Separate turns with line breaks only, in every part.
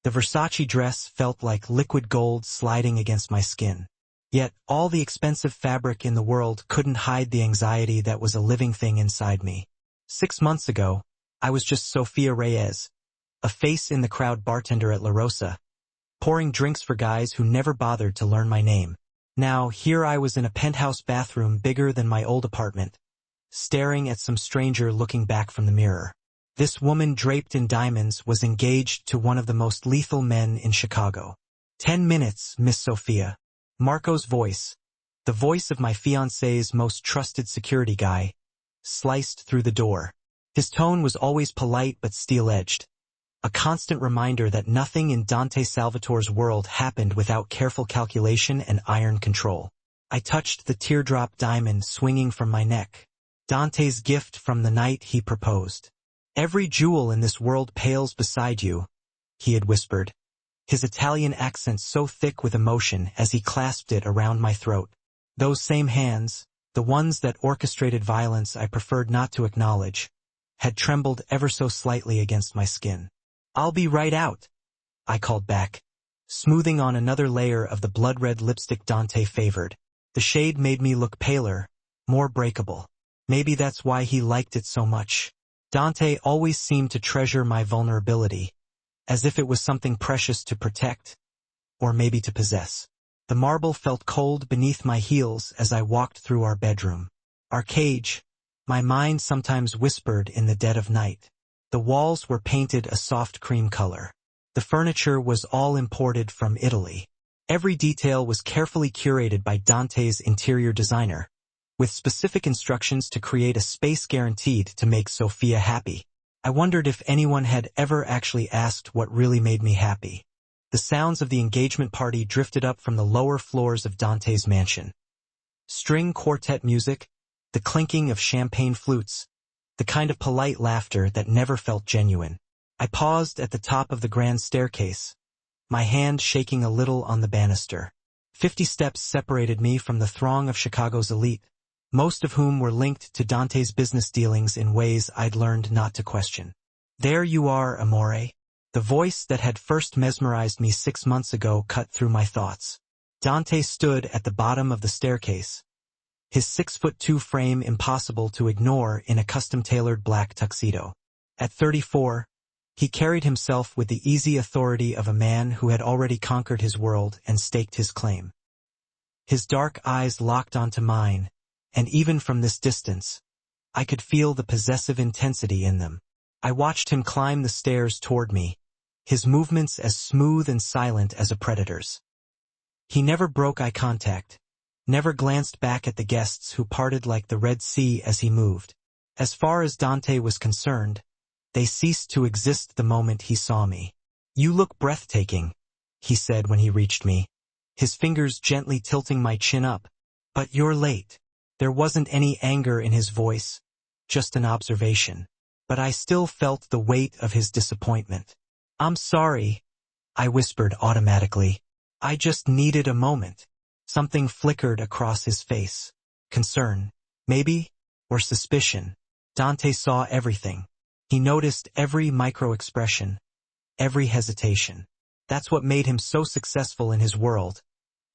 The Versace dress felt like liquid gold sliding against my skin. Yet, all the expensive fabric in the world couldn't hide the anxiety that was a living thing inside me. 6 months ago, I was just Sofia Reyes, a face in the crowd bartender at La Rosa, pouring drinks for guys who never bothered to learn my name. Now, here I was in a penthouse bathroom bigger than my old apartment, staring at some stranger looking back from the mirror. This woman draped in diamonds was engaged to one of the most lethal men in Chicago. 10 minutes, Miss Sophia. Marco's voice, the voice of my fiancé's most trusted security guy, sliced through the door. His tone was always polite but steel-edged, a constant reminder that nothing in Dante Salvatore's world happened without careful calculation and iron control. I touched the teardrop diamond swinging from my neck, Dante's gift from the night he proposed. "Every jewel in this world pales beside you," he had whispered, his Italian accent so thick with emotion as he clasped it around my throat. Those same hands, the ones that orchestrated violence I preferred not to acknowledge, had trembled ever so slightly against my skin. "I'll be right out," I called back, smoothing on another layer of the blood-red lipstick Dante favored. The shade made me look paler, more breakable. Maybe that's why he liked it so much. Dante always seemed to treasure my vulnerability, as if it was something precious to protect, or maybe to possess. The marble felt cold beneath my heels as I walked through our bedroom. Our cage, my mind sometimes whispered in the dead of night. The walls were painted a soft cream color. The furniture was all imported from Italy. Every detail was carefully curated by Dante's interior designer, with specific instructions to create a space guaranteed to make Sophia happy. I wondered if anyone had ever actually asked what really made me happy. The sounds of the engagement party drifted up from the lower floors of Dante's mansion. String quartet music, the clinking of champagne flutes, the kind of polite laughter that never felt genuine. I paused at the top of the grand staircase, my hand shaking a little on the banister. 50 steps separated me from the throng of Chicago's elite, most of whom were linked to Dante's business dealings in ways I'd learned not to question. "There you are, amore." The voice that had first mesmerized me 6 months ago cut through my thoughts. Dante stood at the bottom of the staircase, his 6'2" frame impossible to ignore in a custom-tailored black tuxedo. At 34, he carried himself with the easy authority of a man who had already conquered his world and staked his claim. His dark eyes locked onto mine, and even from this distance, I could feel the possessive intensity in them. I watched him climb the stairs toward me, his movements as smooth and silent as a predator's. He never broke eye contact, never glanced back at the guests who parted like the Red Sea as he moved. As far as Dante was concerned, they ceased to exist the moment he saw me. "You look breathtaking," he said when he reached me, his fingers gently tilting my chin up. "But you're late." There wasn't any anger in his voice, just an observation. But I still felt the weight of his disappointment. "I'm sorry," I whispered automatically. "I just needed a moment." Something flickered across his face. Concern, maybe, or suspicion. Dante saw everything. He noticed every micro-expression, every hesitation. That's what made him so successful in his world,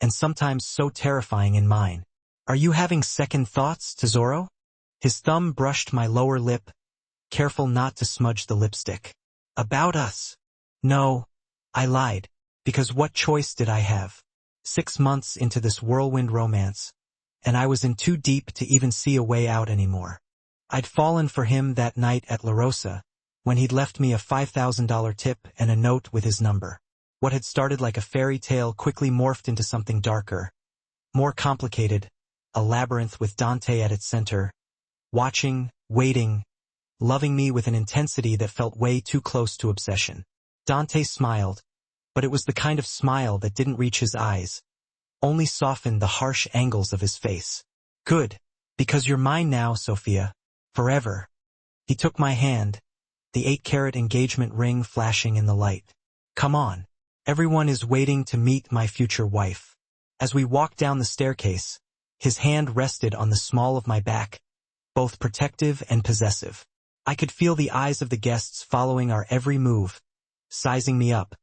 and sometimes so terrifying in mine. "Are you having second thoughts, Tesoro?" His thumb brushed my lower lip, careful not to smudge the lipstick. "About us?" "No," I lied, because what choice did I have? 6 months into this whirlwind romance, and I was in too deep to even see a way out anymore. I'd fallen for him that night at La Rosa, when he'd left me a $5,000 tip and a note with his number. What had started like a fairy tale quickly morphed into something darker, more complicated, a labyrinth with Dante at its center, watching, waiting, loving me with an intensity that felt way too close to obsession. Dante smiled, but it was the kind of smile that didn't reach his eyes, only softened the harsh angles of his face. "Good, because you're mine now, Sophia. Forever." He took my hand, the 8-carat engagement ring flashing in the light. "Come on. Everyone is waiting to meet my future wife." As we walked down the staircase, his hand rested on the small of my back, both protective and possessive. I could feel the eyes of the guests following our every move, sizing me up,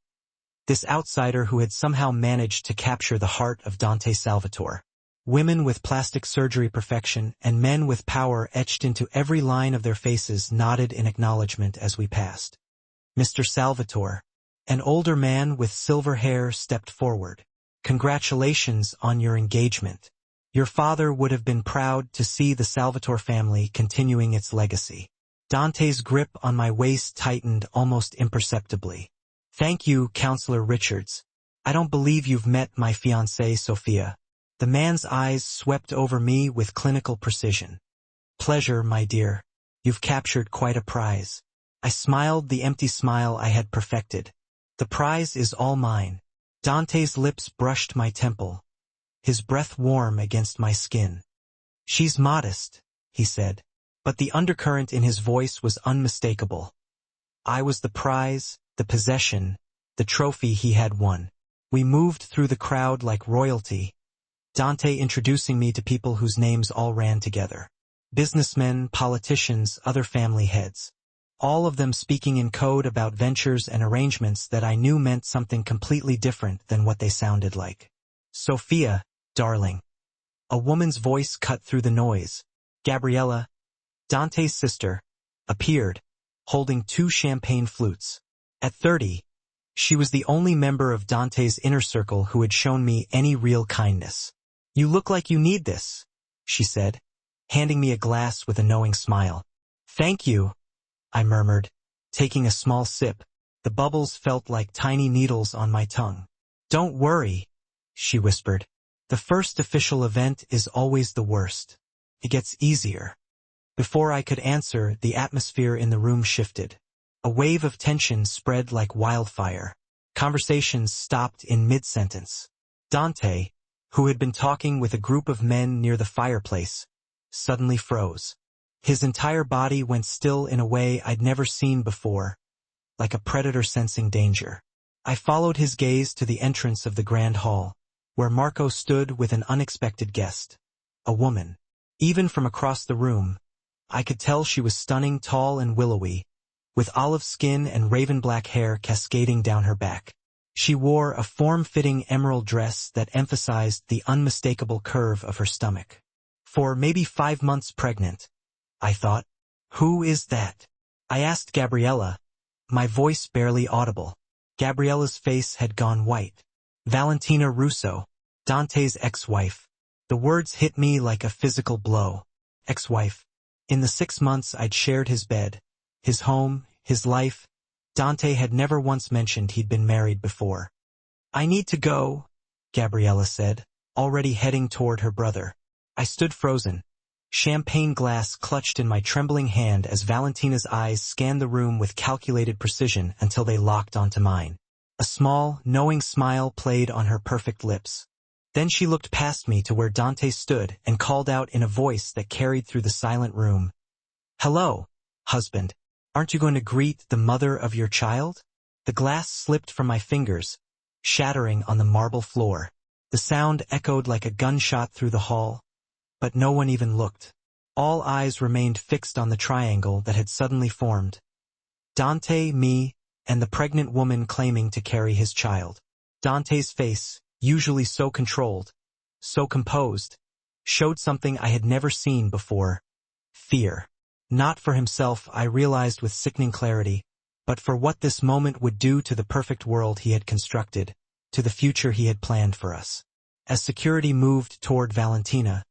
this outsider who had somehow managed to capture the heart of Dante Salvatore. Women with plastic surgery perfection and men with power etched into every line of their faces nodded in acknowledgement as we passed. Mr. Salvatore, an older man with silver hair, stepped forward. Congratulations on your engagement. Your father would have been proud to see the Salvatore family continuing its legacy. Dante's grip on my waist tightened almost imperceptibly. Thank you, Counselor Richards. I don't believe you've met my fiancée, Sophia. The man's eyes swept over me with clinical precision. Pleasure, my dear. You've captured quite a prize. I smiled the empty smile I had perfected. The prize is all mine. Dante's lips brushed my temple, his breath warm against my skin. She's modest, he said, but the undercurrent in his voice was unmistakable. I was the prize, the possession, the trophy he had won. We moved through the crowd like royalty, Dante introducing me to people whose names all ran together. Businessmen, politicians, other family heads. All of them speaking in code about ventures and arrangements that I knew meant something completely different than what they sounded like. Sophia, darling. A woman's voice cut through the noise. Gabriella, Dante's sister, appeared, holding 2 champagne flutes. At 30, she was the only member of Dante's inner circle who had shown me any real kindness. You look like you need this, she said, handing me a glass with a knowing smile. Thank you, I murmured, taking a small sip. The bubbles felt like tiny needles on my tongue. Don't worry, she whispered. The first official event is always the worst. It gets easier. Before I could answer, the atmosphere in the room shifted. A wave of tension spread like wildfire. Conversations stopped in mid-sentence. Dante, who had been talking with a group of men near the fireplace, suddenly froze. His entire body went still in a way I'd never seen before, like a predator sensing danger. I followed his gaze to the entrance of the grand hall, where Marco stood with an unexpected guest. A woman. Even from across the room, I could tell she was stunning, tall and willowy, with olive skin and raven-black hair cascading down her back. She wore a form-fitting emerald dress that emphasized the unmistakable curve of her stomach. For maybe 5 months pregnant, I thought. Who is that? I asked Gabriella, my voice barely audible. Gabriella's face had gone white. Valentina Russo, Dante's ex-wife. The words hit me like a physical blow. Ex-wife. In the 6 months I'd shared his bed, his home, his life, Dante had never once mentioned he'd been married before. I need to go, Gabriella said, already heading toward her brother. I stood frozen, champagne glass clutched in my trembling hand as Valentina's eyes scanned the room with calculated precision until they locked onto mine. A small, knowing smile played on her perfect lips. Then she looked past me to where Dante stood and called out in a voice that carried through the silent room. Hello, husband. Aren't you going to greet the mother of your child? The glass slipped from my fingers, shattering on the marble floor. The sound echoed like a gunshot through the hall, but no one even looked. All eyes remained fixed on the triangle that had suddenly formed. Dante, me, and the pregnant woman claiming to carry his child. Dante's face, usually so controlled, so composed, showed something I had never seen before. Fear. Not for himself, I realized with sickening clarity, but for what this moment would do to the perfect world he had constructed, to the future he had planned for us. As security moved toward Valentina,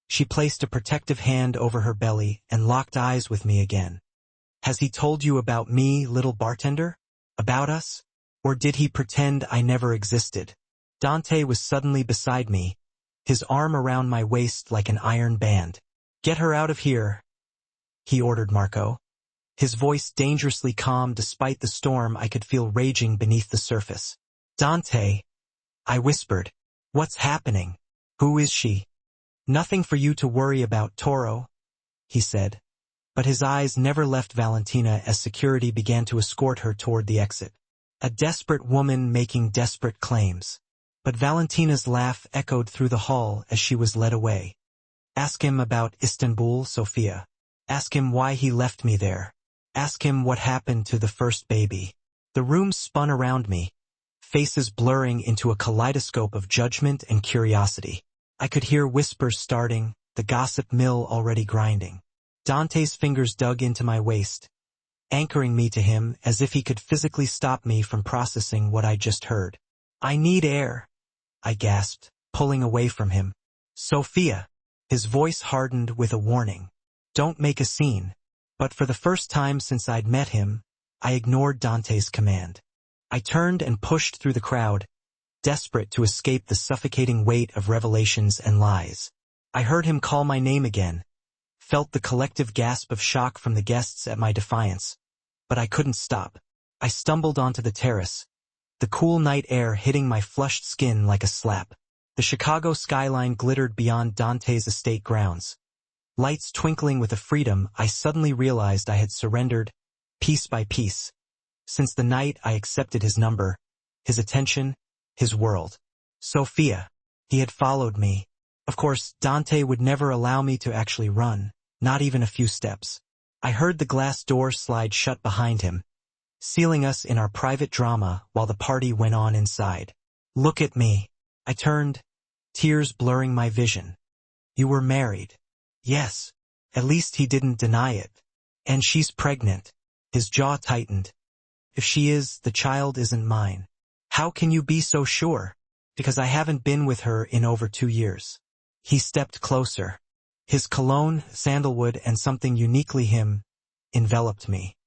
she placed a protective hand over her belly and locked eyes with me again. Has he told you about me, little bartender? About us? Or did he pretend I never existed? Dante was suddenly beside me, his arm around my waist like an iron band. Get her out of here, he ordered Marco. His voice dangerously calm despite the storm I could feel raging beneath the surface. Dante, I whispered. What's happening? Who is she? Nothing for you to worry about, Toro, he said. But his eyes never left Valentina as security began to escort her toward the exit. A desperate woman making desperate claims. But Valentina's laugh echoed through the hall as she was led away. Ask him about Istanbul, Sophia. Ask him why he left me there. Ask him what happened to the first baby. The room spun around me, faces blurring into a kaleidoscope of judgment and curiosity. I could hear whispers starting, the gossip mill already grinding. Dante's fingers dug into my waist, anchoring me to him as if he could physically stop me from processing what I just heard. "I need air," I gasped, pulling away from him. "Sophia." His voice hardened with a warning. "Don't make a scene." But for the first time since I'd met him, I ignored Dante's command. I turned and pushed through the crowd, desperate to escape the suffocating weight of revelations and lies. I heard him call my name again, felt the collective gasp of shock from the guests at my defiance, but I couldn't stop. I stumbled onto the terrace, the cool night air hitting my flushed skin like a slap. The Chicago skyline glittered beyond Dante's estate grounds, lights twinkling with a freedom I suddenly realized I had surrendered, piece by piece. Since the night I accepted his number, his attention, his world. Sophia. He had followed me. Of course, Dante would never allow me to actually run, not even a few steps. I heard the glass door slide shut behind him, sealing us in our private drama while the party went on inside. "Look at me." I turned, tears blurring my vision. "You were married." "Yes." At least he didn't deny it. "And she's pregnant." His jaw tightened. "If she is, the child isn't mine." "How can you be so sure?" "Because I haven't been with her in over 2 years. He stepped closer. His cologne, sandalwood, and something uniquely him enveloped me.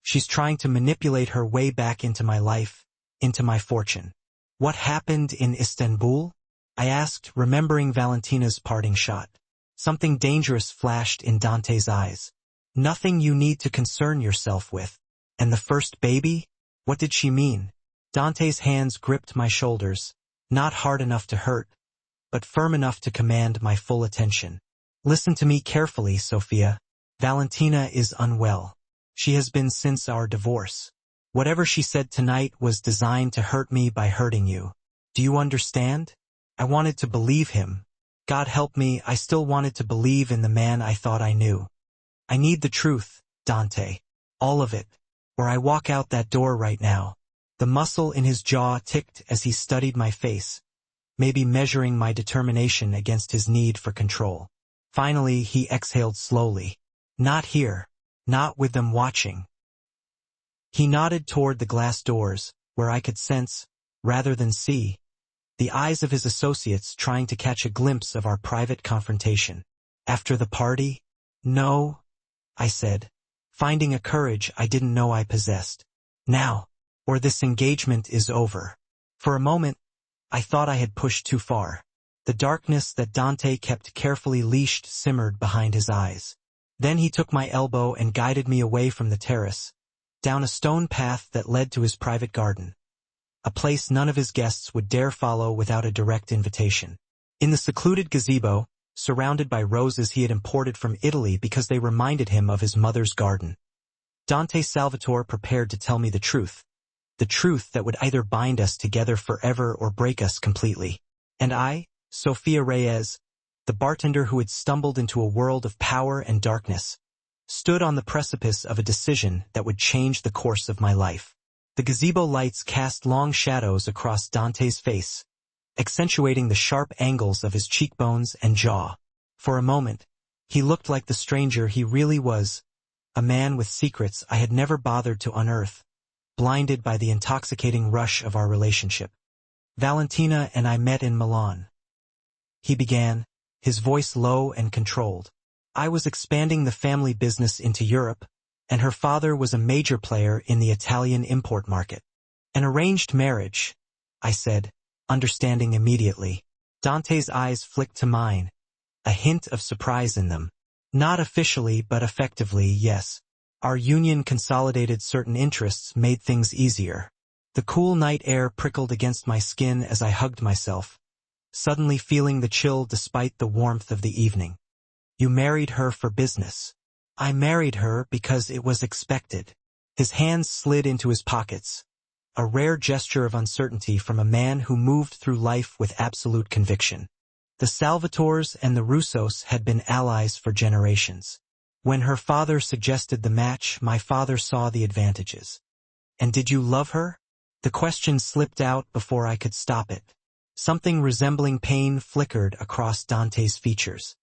"She's trying to manipulate her way back into my life, into my fortune." "What happened in Istanbul?" I asked, remembering Valentina's parting shot. Something dangerous flashed in Dante's eyes. "Nothing you need to concern yourself with." "And the first baby? What did she mean?" Dante's hands gripped my shoulders, not hard enough to hurt, but firm enough to command my full attention. "Listen to me carefully, Sophia. Valentina is unwell. She has been since our divorce. Whatever she said tonight was designed to hurt me by hurting you. Do you understand?" I wanted to believe him. God help me, I still wanted to believe in the man I thought I knew. "I need the truth, Dante. All of it, or I walk out that door right now." The muscle in his jaw ticked as he studied my face, maybe measuring my determination against his need for control. Finally, he exhaled slowly. "Not here. Not with them watching." He nodded toward the glass doors, where I could sense, rather than see, the eyes of his associates trying to catch a glimpse of our private confrontation. "After the party?" "No," I said, finding a courage I didn't know I possessed. "Now, or this engagement is over." For a moment, I thought I had pushed too far. The darkness that Dante kept carefully leashed simmered behind his eyes. Then he took my elbow and guided me away from the terrace, down a stone path that led to his private garden, a place none of his guests would dare follow without a direct invitation. In the secluded gazebo, surrounded by roses he had imported from Italy because they reminded him of his mother's garden, Dante Salvatore prepared to tell me the truth that would either bind us together forever or break us completely. And I, Sophia Reyes, the bartender who had stumbled into a world of power and darkness, stood on the precipice of a decision that would change the course of my life. The gazebo lights cast long shadows across Dante's face, accentuating the sharp angles of his cheekbones and jaw. For a moment, he looked like the stranger he really was, a man with secrets I had never bothered to unearth, blinded by the intoxicating rush of our relationship. "Valentina and I met in Milan," he began, his voice low and controlled. "I was expanding the family business into Europe, and her father was a major player in the Italian import market. An arranged marriage," I said, understanding immediately. Dante's eyes flicked to mine, a hint of surprise in them. "Not officially, but effectively, yes. Our union consolidated certain interests, made things easier." The cool night air prickled against my skin as I hugged myself, suddenly feeling the chill despite the warmth of the evening. "You married her for business." "I married her because it was expected." His hands slid into his pockets, a rare gesture of uncertainty from a man who moved through life with absolute conviction. The Salvatores and the Russos had been allies for generations. When her father suggested the match, my father saw the advantages. "And did you love her?" The question slipped out before I could stop it. Something resembling pain flickered across Dante's features.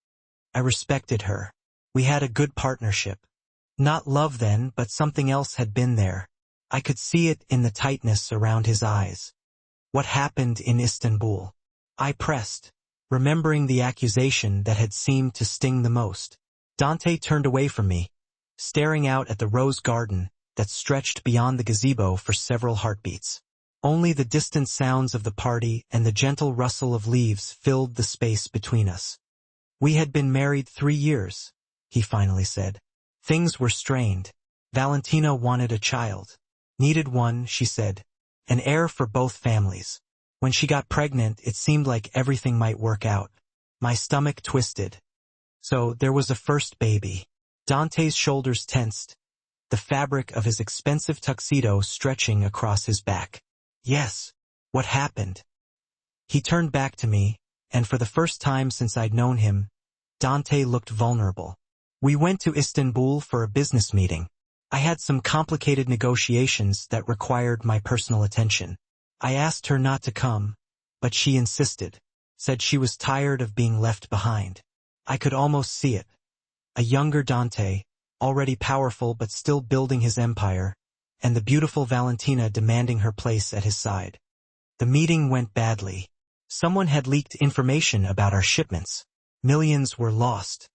I respected her. We had a good partnership. Not love then, but something else had been there. I could see it in the tightness around his eyes. What happened in Istanbul? I pressed, remembering the accusation that had seemed to sting the most. Dante turned away from me, staring out at the rose garden that stretched beyond the gazebo for several heartbeats. Only the distant sounds of the party and the gentle rustle of leaves filled the space between us. We had been married 3 years, he finally said. Things were strained. Valentina wanted a child. Needed one, she said. An heir for both families. When she got pregnant, it seemed like everything might work out. My stomach twisted. So there was a first baby. Dante's shoulders tensed, the fabric of his expensive tuxedo stretching across his back. Yes. What happened? He turned back to me, and for the first time since I'd known him, Dante looked vulnerable. We went to Istanbul for a business meeting. I had some complicated negotiations that required my personal attention. I asked her not to come, but she insisted, said she was tired of being left behind. I could almost see it. A younger Dante, already powerful but still building his empire, and the beautiful Valentina demanding her place at his side. The meeting went badly. Someone had leaked information about our shipments. Millions were lost.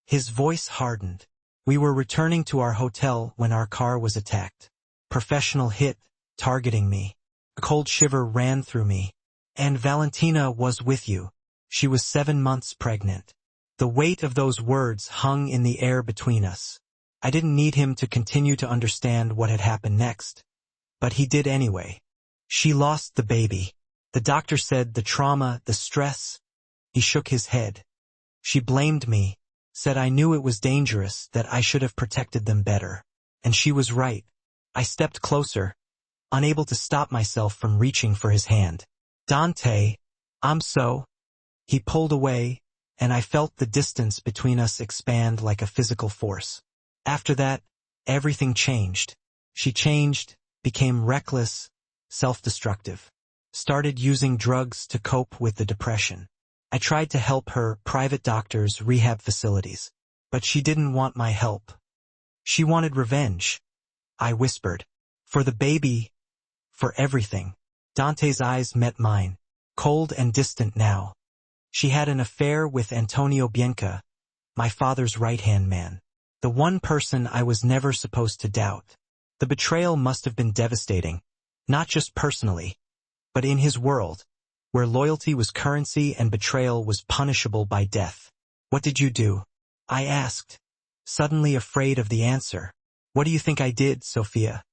His voice hardened. We were returning to our hotel when our car was attacked. Professional hit, targeting me. A cold shiver ran through me. And Valentina was with you. She was 7 months pregnant. The weight of those words hung in the air between us. I didn't need him to continue to understand what had happened next. But he did anyway. She lost the baby. The doctor said the trauma, the stress. He shook his head. She blamed me, said I knew it was dangerous, that I should have protected them better. And she was right. I stepped closer, unable to stop myself from reaching for his hand. Dante, I'm so... He pulled away, and I felt the distance between us expand like a physical force. After that, everything changed. She changed, became reckless, self-destructive. Started using drugs to cope with the depression. I tried to help her, private doctors, rehab facilities. But she didn't want my help. She wanted revenge. I whispered. For the baby. For everything. Dante's eyes met mine, cold and distant now. She had an affair with Antonio Bianca, my father's right-hand man. The one person I was never supposed to doubt. The betrayal must have been devastating, not just personally, but in his world, where loyalty was currency and betrayal was punishable by death. What did you do? I asked, suddenly afraid of the answer. What do you think I did, Sophia?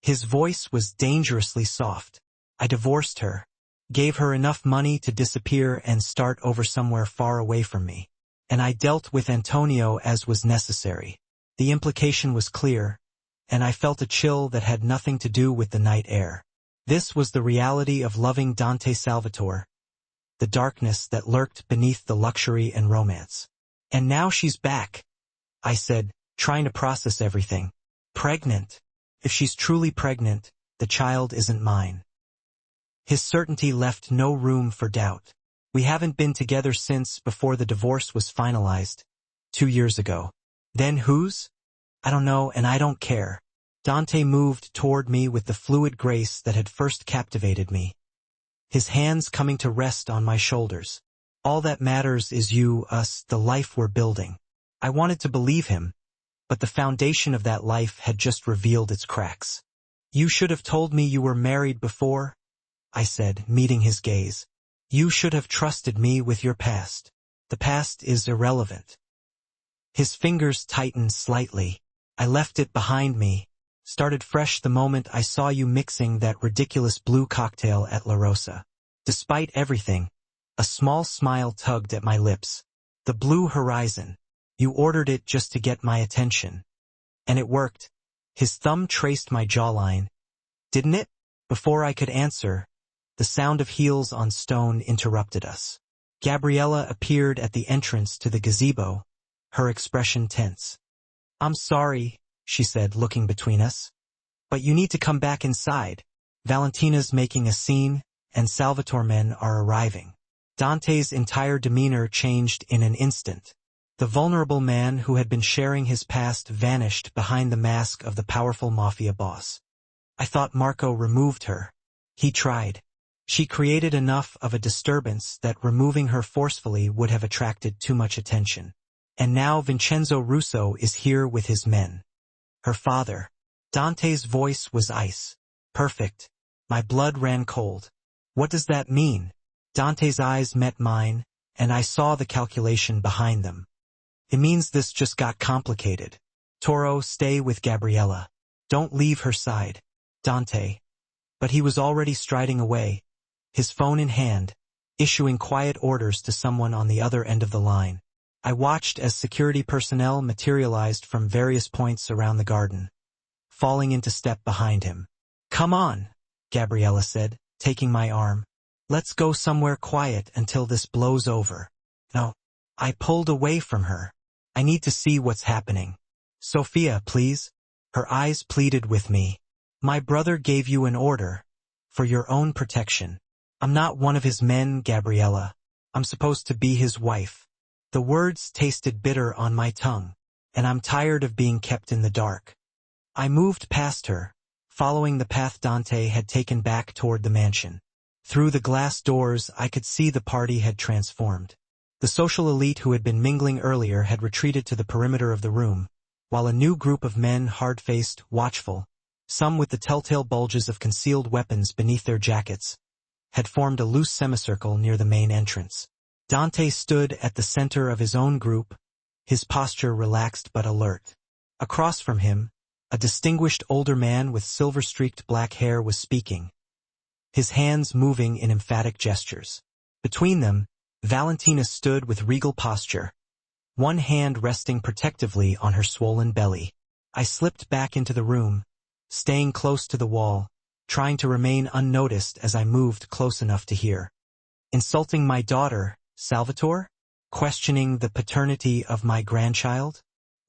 His voice was dangerously soft. I divorced her, gave her enough money to disappear and start over somewhere far away from me. And I dealt with Antonio as was necessary. The implication was clear, and I felt a chill that had nothing to do with the night air. This was the reality of loving Dante Salvatore, the darkness that lurked beneath the luxury and romance. And now she's back, I said, trying to process everything. Pregnant. If she's truly pregnant, the child isn't mine. His certainty left no room for doubt. We haven't been together since before the divorce was finalized, 2 years ago. Then whose? I don't know, and I don't care. Dante moved toward me with the fluid grace that had first captivated me, his hands coming to rest on my shoulders. All that matters is you, us, the life we're building. I wanted to believe him, but the foundation of that life had just revealed its cracks. You should have told me you were married before, I said, meeting his gaze. You should have trusted me with your past. The past is irrelevant. His fingers tightened slightly. I left it behind me, started fresh the moment I saw you mixing that ridiculous blue cocktail at La Rosa. Despite everything, a small smile tugged at my lips. The blue horizon. You ordered it just to get my attention. And it worked. His thumb traced my jawline. Didn't it? Before I could answer, the sound of heels on stone interrupted us. Gabriella appeared at the entrance to the gazebo, her expression tense. I'm sorry, she said, looking between us. But you need to come back inside. Valentina's making a scene, and Salvatore men are arriving. Dante's entire demeanor changed in an instant. The vulnerable man who had been sharing his past vanished behind the mask of the powerful Mafia boss. I thought Marco removed her. He tried. She created enough of a disturbance that removing her forcefully would have attracted too much attention. And now Vincenzo Russo is here with his men. Her father. Dante's voice was ice. Perfect. My blood ran cold. What does that mean? Dante's eyes met mine, and I saw the calculation behind them. It means this just got complicated. Toro, stay with Gabriella. Don't leave her side. Dante. But he was already striding away, his phone in hand, issuing quiet orders to someone on the other end of the line. I watched as security personnel materialized from various points around the garden, falling into step behind him. Come on, Gabriella said, taking my arm. Let's go somewhere quiet until this blows over. No. I pulled away from her. I need to see what's happening. Sophia, please. Her eyes pleaded with me. My brother gave you an order. For your own protection. I'm not one of his men, Gabriella. I'm supposed to be his wife. The words tasted bitter on my tongue, and I'm tired of being kept in the dark. I moved past her, following the path Dante had taken back toward the mansion. Through the glass doors I could see the party had transformed. The social elite who had been mingling earlier had retreated to the perimeter of the room, while a new group of men, hard-faced, watchful, some with the telltale bulges of concealed weapons beneath their jackets, had formed a loose semicircle near the main entrance. Dante stood at the center of his own group, his posture relaxed but alert. Across from him, a distinguished older man with silver-streaked black hair was speaking, his hands moving in emphatic gestures. Between them, Valentina stood with regal posture, one hand resting protectively on her swollen belly. I slipped back into the room, staying close to the wall, trying to remain unnoticed as I moved close enough to hear. Insulting my daughter, Salvatore? Questioning the paternity of my grandchild?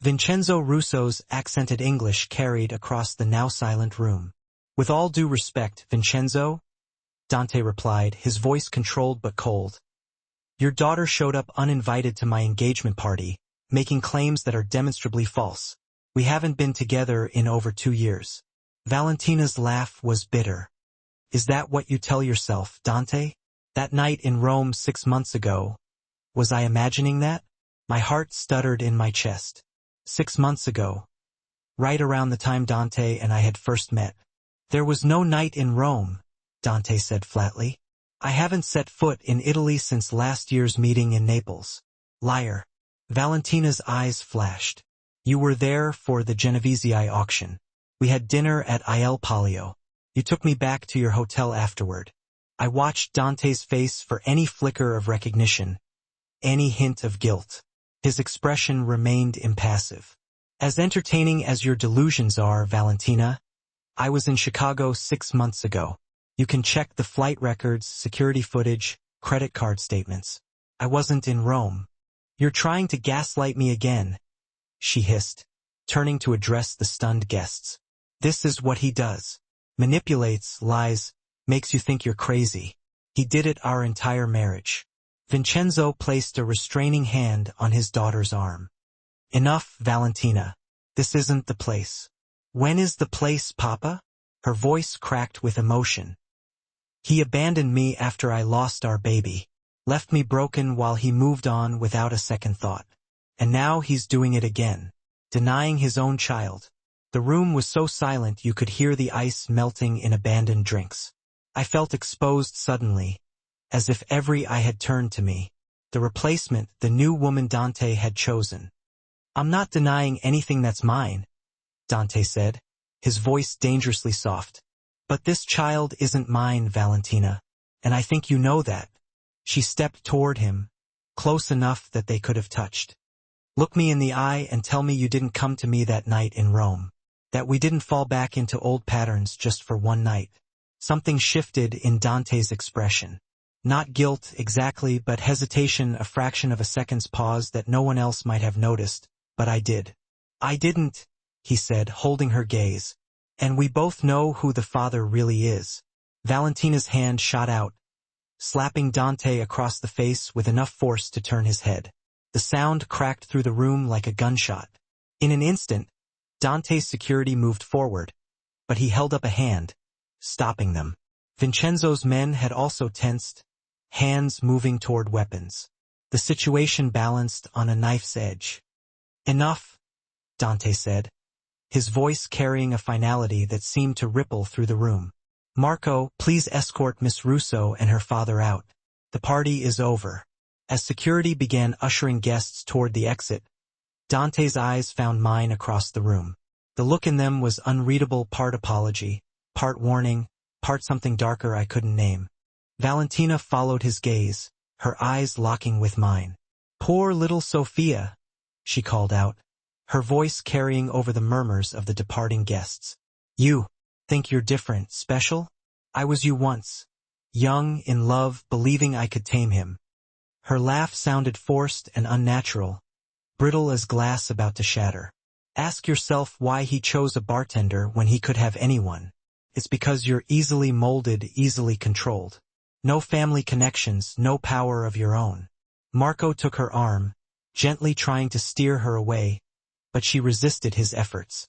Vincenzo Russo's accented English carried across the now silent room. With all due respect, Vincenzo, Dante replied, his voice controlled but cold. Your daughter showed up uninvited to my engagement party, making claims that are demonstrably false. We haven't been together in over 2 years. Valentina's laugh was bitter. Is that what you tell yourself, Dante? That night in Rome 6 months ago. Was I imagining that? My heart stuttered in my chest. 6 months ago. Right around the time Dante and I had first met. There was no night in Rome, Dante said flatly. I haven't set foot in Italy since last year's meeting in Naples. Liar. Valentina's eyes flashed. You were there for the Genovese auction. We had dinner at Il Palio. You took me back to your hotel afterward. I watched Dante's face for any flicker of recognition, any hint of guilt. His expression remained impassive. As entertaining as your delusions are, Valentina, I was in Chicago 6 months ago. You can check the flight records, security footage, credit card statements. I wasn't in Rome. You're trying to gaslight me again, she hissed, turning to address the stunned guests. This is what he does. Manipulates, lies, makes you think you're crazy. He did it our entire marriage. Vincenzo placed a restraining hand on his daughter's arm. Enough, Valentina. This isn't the place. When is the place, Papa? Her voice cracked with emotion. He abandoned me after I lost our baby. Left me broken while he moved on without a second thought. And now he's doing it again. Denying his own child. The room was so silent you could hear the ice melting in abandoned drinks. I felt exposed suddenly, as if every eye had turned to me. The replacement, the new woman Dante had chosen. I'm not denying anything that's mine, Dante said, his voice dangerously soft. But this child isn't mine, Valentina, and I think you know that. She stepped toward him, close enough that they could have touched. Look me in the eye and tell me you didn't come to me that night in Rome. That we didn't fall back into old patterns just for one night. Something shifted in Dante's expression. Not guilt exactly, but hesitation, a fraction of a second's pause that no one else might have noticed, but I did. I didn't, he said, holding her gaze. And we both know who the father really is. Valentina's hand shot out, slapping Dante across the face with enough force to turn his head. The sound cracked through the room like a gunshot. In an instant, Dante's security moved forward, but he held up a hand, stopping them. Vincenzo's men had also tensed, hands moving toward weapons. The situation balanced on a knife's edge. "Enough," Dante said, his voice carrying a finality that seemed to ripple through the room. "Marco, please escort Miss Russo and her father out. The party is over." As security began ushering guests toward the exit, Dante's eyes found mine across the room. The look in them was unreadable, part apology, part warning, part something darker I couldn't name. Valentina followed his gaze, her eyes locking with mine. "Poor little Sophia," she called out, her voice carrying over the murmurs of the departing guests. "You think you're different, special? I was you once. Young, in love, believing I could tame him." Her laugh sounded forced and unnatural, brittle as glass about to shatter. "Ask yourself why he chose a bartender when he could have anyone. It's because you're easily molded, easily controlled. No family connections, no power of your own." Marco took her arm, gently trying to steer her away, but she resisted his efforts.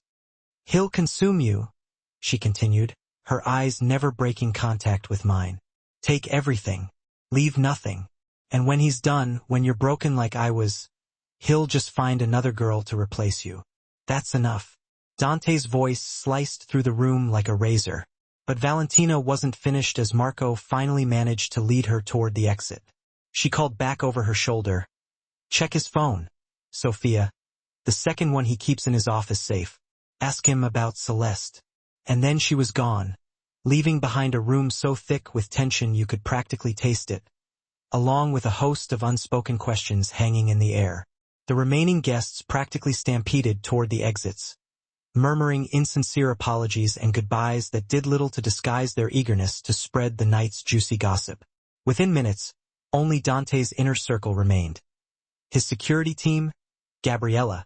"He'll consume you," she continued, her eyes never breaking contact with mine. "Take everything. Leave nothing. And when he's done, when you're broken like I was, he'll just find another girl to replace you. That's enough." Dante's voice sliced through the room like a razor. But Valentina wasn't finished as Marco finally managed to lead her toward the exit. She called back over her shoulder, "Check his phone, Sophia. The second one he keeps in his office safe. Ask him about Celeste." And then she was gone, leaving behind a room so thick with tension you could practically taste it, along with a host of unspoken questions hanging in the air. The remaining guests practically stampeded toward the exits, murmuring insincere apologies and goodbyes that did little to disguise their eagerness to spread the night's juicy gossip. Within minutes, only Dante's inner circle remained. His security team, Gabriella,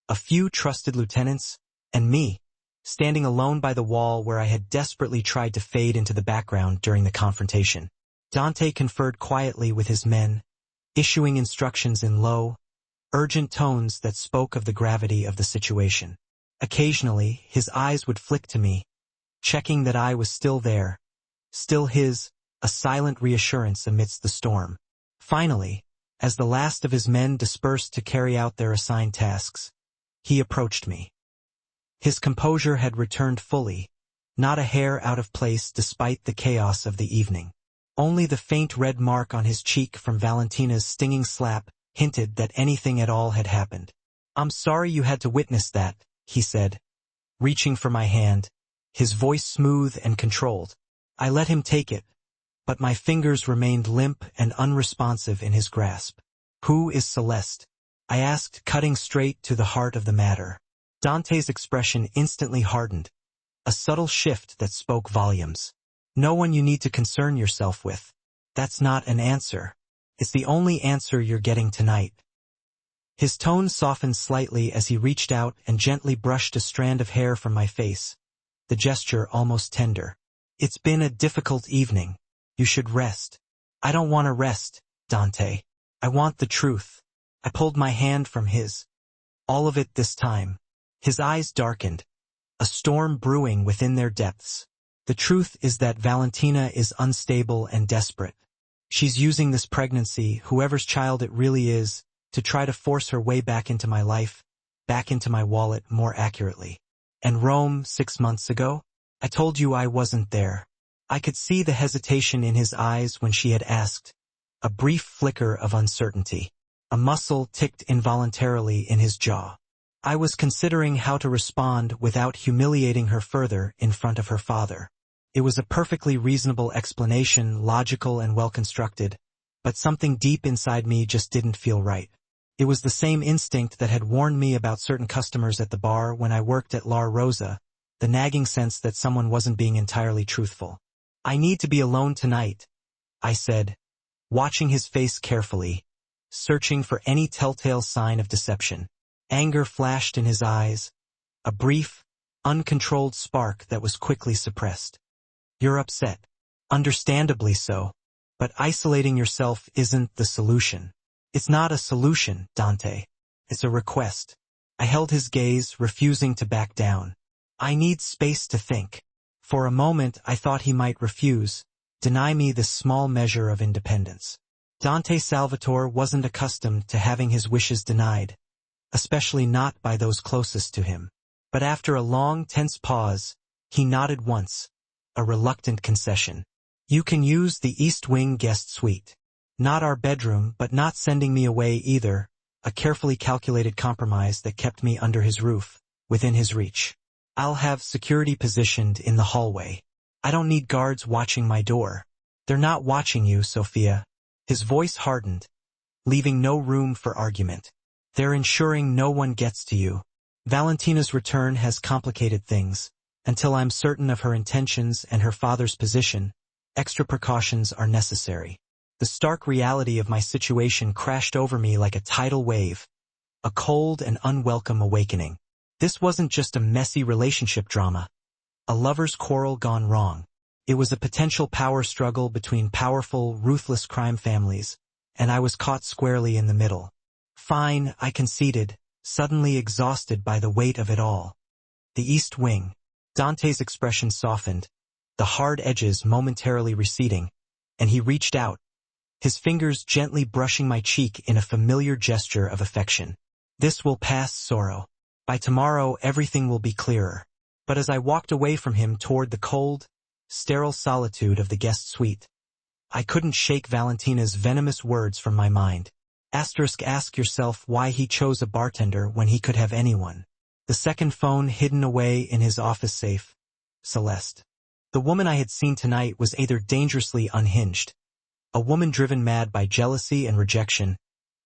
a few trusted lieutenants, and me, standing alone by the wall where I had desperately tried to fade into the background during the confrontation. Dante conferred quietly with his men, issuing instructions in low, urgent tones that spoke of the gravity of the situation. Occasionally, his eyes would flick to me, checking that I was still there, still his, a silent reassurance amidst the storm. Finally, as the last of his men dispersed to carry out their assigned tasks, he approached me. His composure had returned fully, not a hair out of place despite the chaos of the evening. Only the faint red mark on his cheek from Valentina's stinging slap hinted that anything at all had happened. "I'm sorry you had to witness that," he said, reaching for my hand, his voice smooth and controlled. I let him take it, but my fingers remained limp and unresponsive in his grasp. "Who is Celeste?" I asked, cutting straight to the heart of the matter. Dante's expression instantly hardened, a subtle shift that spoke volumes. "No one you need to concern yourself with. That's not an answer. It's the only answer you're getting tonight." His tone softened slightly as he reached out and gently brushed a strand of hair from my face, the gesture almost tender. "It's been a difficult evening. You should rest." "I don't want to rest, Dante. I want the truth." I pulled my hand from his. All of it this time. His eyes darkened, a storm brewing within their depths. "The truth is that Valentina is unstable and desperate. She's using this pregnancy, whoever's child it really is, to try to force her way back into my life, back into my wallet more accurately. And Rome 6 months ago? I told you I wasn't there." I could see the hesitation in his eyes when she had asked, a brief flicker of uncertainty. A muscle ticked involuntarily in his jaw. I was considering how to respond without humiliating her further in front of her father. It was a perfectly reasonable explanation, logical and well-constructed, but something deep inside me just didn't feel right. It was the same instinct that had warned me about certain customers at the bar when I worked at La Rosa, the nagging sense that someone wasn't being entirely truthful. "I need to be alone tonight," I said, watching his face carefully, searching for any telltale sign of deception. Anger flashed in his eyes, a brief, uncontrolled spark that was quickly suppressed. "You're upset. Understandably so. But isolating yourself isn't the solution. It's not a solution, Dante. It's a request. I held his gaze, refusing to back down. I need space to think. For a moment I thought he might refuse, deny me this small measure of independence. Dante Salvatore wasn't accustomed to having his wishes denied, especially not by those closest to him. But after a long, tense pause, he nodded once, a reluctant concession. You can use the East Wing guest suite. Not our bedroom, but not sending me away either, a carefully calculated compromise that kept me under his roof, within his reach. I'll have security positioned in the hallway. I don't need guards watching my door. They're not watching you, Sophia. His voice hardened, leaving no room for argument. They're ensuring no one gets to you. Valentina's return has complicated things. Until I'm certain of her intentions and her father's position, extra precautions are necessary. The stark reality of my situation crashed over me like a tidal wave, a cold and unwelcome awakening. This wasn't just a messy relationship drama, a lover's quarrel gone wrong. It was a potential power struggle between powerful, ruthless crime families, and I was caught squarely in the middle. Fine, I conceded, suddenly exhausted by the weight of it all. The East Wing. Dante's expression softened, the hard edges momentarily receding, and he reached out, his fingers gently brushing my cheek in a familiar gesture of affection. This will pass, Sorrow. By tomorrow everything will be clearer. But as I walked away from him toward the cold, sterile solitude of the guest suite, I couldn't shake Valentina's venomous words from my mind. Ask yourself why he chose a bartender when he could have anyone. The second phone hidden away in his office safe. Celeste. The woman I had seen tonight was either dangerously unhinged, a woman driven mad by jealousy and rejection,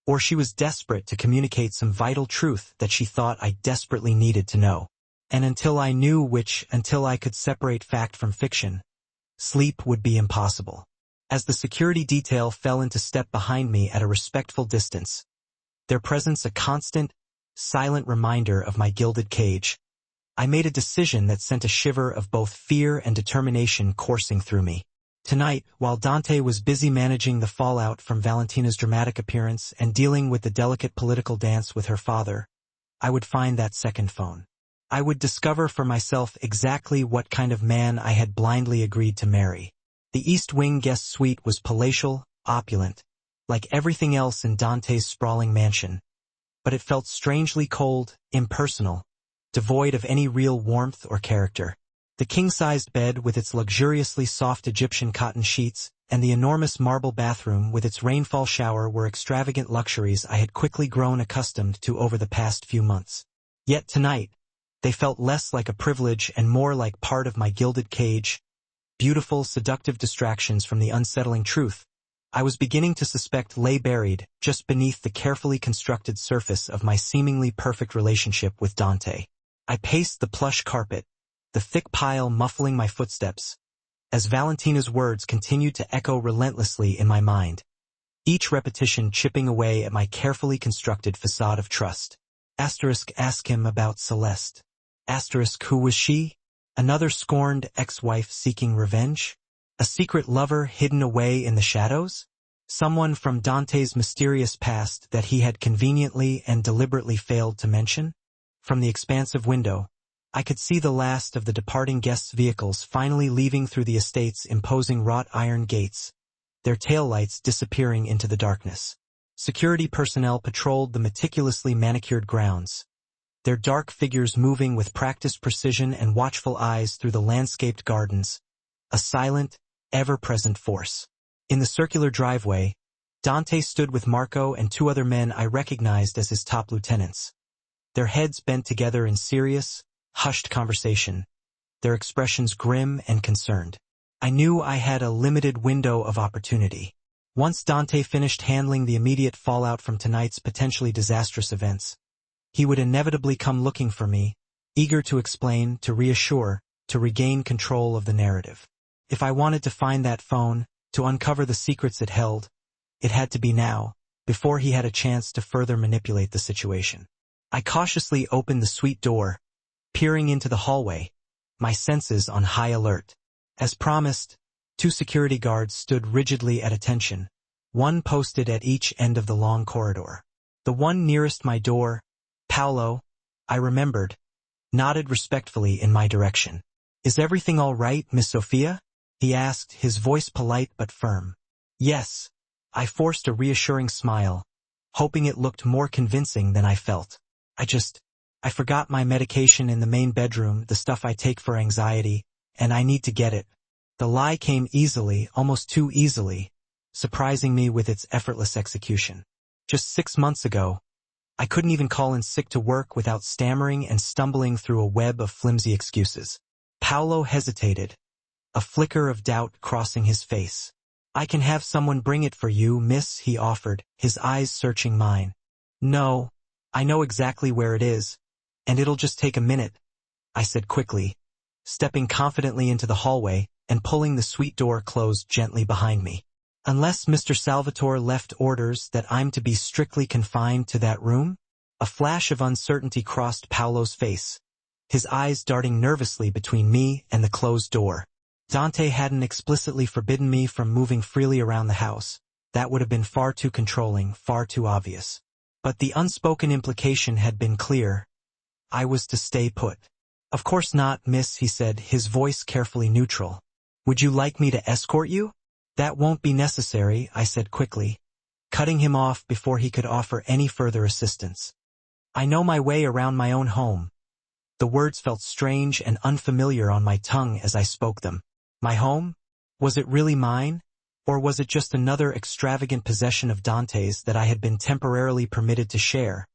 or she was desperate to communicate some vital truth that she thought I desperately needed to know. And until I knew which, until I could separate fact from fiction, sleep would be impossible. As the security detail fell into step behind me at a respectful distance, their presence a constant, silent reminder of my gilded cage, I made a decision that sent a shiver of both fear and determination coursing through me. Tonight, while Dante was busy managing the fallout from Valentina's dramatic appearance and dealing with the delicate political dance with her father, I would find that second phone. I would discover for myself exactly what kind of man I had blindly agreed to marry. The East Wing guest suite was palatial, opulent, like everything else in Dante's sprawling mansion, but it felt strangely cold, impersonal, devoid of any real warmth or character. The king-sized bed with its luxuriously soft Egyptian cotton sheets and the enormous marble bathroom with its rainfall shower were extravagant luxuries I had quickly grown accustomed to over the past few months. Yet tonight, they felt less like a privilege and more like part of my gilded cage, beautiful, seductive distractions from the unsettling truth I was beginning to suspect lay buried just beneath the carefully constructed surface of my seemingly perfect relationship with Dante. I paced the plush carpet, the thick pile muffling my footsteps, as Valentina's words continued to echo relentlessly in my mind, each repetition chipping away at my carefully constructed facade of trust. Ask him about Celeste. Who was she? Another scorned ex-wife seeking revenge? A secret lover hidden away in the shadows? Someone from Dante's mysterious past that he had conveniently and deliberately failed to mention? From the expansive window, I could see the last of the departing guests' vehicles finally leaving through the estate's imposing wrought iron gates, their taillights disappearing into the darkness. Security personnel patrolled the meticulously manicured grounds, their dark figures moving with practiced precision and watchful eyes through the landscaped gardens, a silent, ever-present force. In the circular driveway, Dante stood with Marco and two other men I recognized as his top lieutenants, their heads bent together in serious, hushed conversation, their expressions grim and concerned. I knew I had a limited window of opportunity. Once Dante finished handling the immediate fallout from tonight's potentially disastrous events, he would inevitably come looking for me, eager to explain, to reassure, to regain control of the narrative. If I wanted to find that phone, to uncover the secrets it held, it had to be now, before he had a chance to further manipulate the situation. I cautiously opened the suite door, peering into the hallway, my senses on high alert. As promised, Two security guards stood rigidly at attention, one posted at each end of the long corridor. The one nearest my door, Paolo, I remembered, nodded respectfully in my direction. "Is everything all right, Miss Sophia?" he asked, his voice polite but firm. "Yes." I forced a reassuring smile, hoping it looked more convincing than I felt. I forgot my medication in the main bedroom, the stuff I take for anxiety, and I need to get it." The lie came easily, almost too easily, surprising me with its effortless execution. Just 6 months ago, I couldn't even call in sick to work without stammering and stumbling through a web of flimsy excuses. Paolo hesitated, a flicker of doubt crossing his face. "I can have someone bring it for you, miss," he offered, his eyes searching mine. "No, I know exactly where it is, and it'll just take a minute," I said quickly, stepping confidently into the hallway and pulling the suite door closed gently behind me. "Unless Mr. Salvatore left orders that I'm to be strictly confined to that room?" A flash of uncertainty crossed Paolo's face, his eyes darting nervously between me and the closed door. Dante hadn't explicitly forbidden me from moving freely around the house. That would have been far too controlling, far too obvious. But the unspoken implication had been clear. I was to stay put. "Of course not, miss," he said, his voice carefully neutral. "Would you like me to escort you?" "That won't be necessary," I said quickly, cutting him off before he could offer any further assistance. "I know my way around my own home." The words felt strange and unfamiliar on my tongue as I spoke them. My home? Was it really mine? Or was it just another extravagant possession of Dante's that I had been temporarily permitted to share?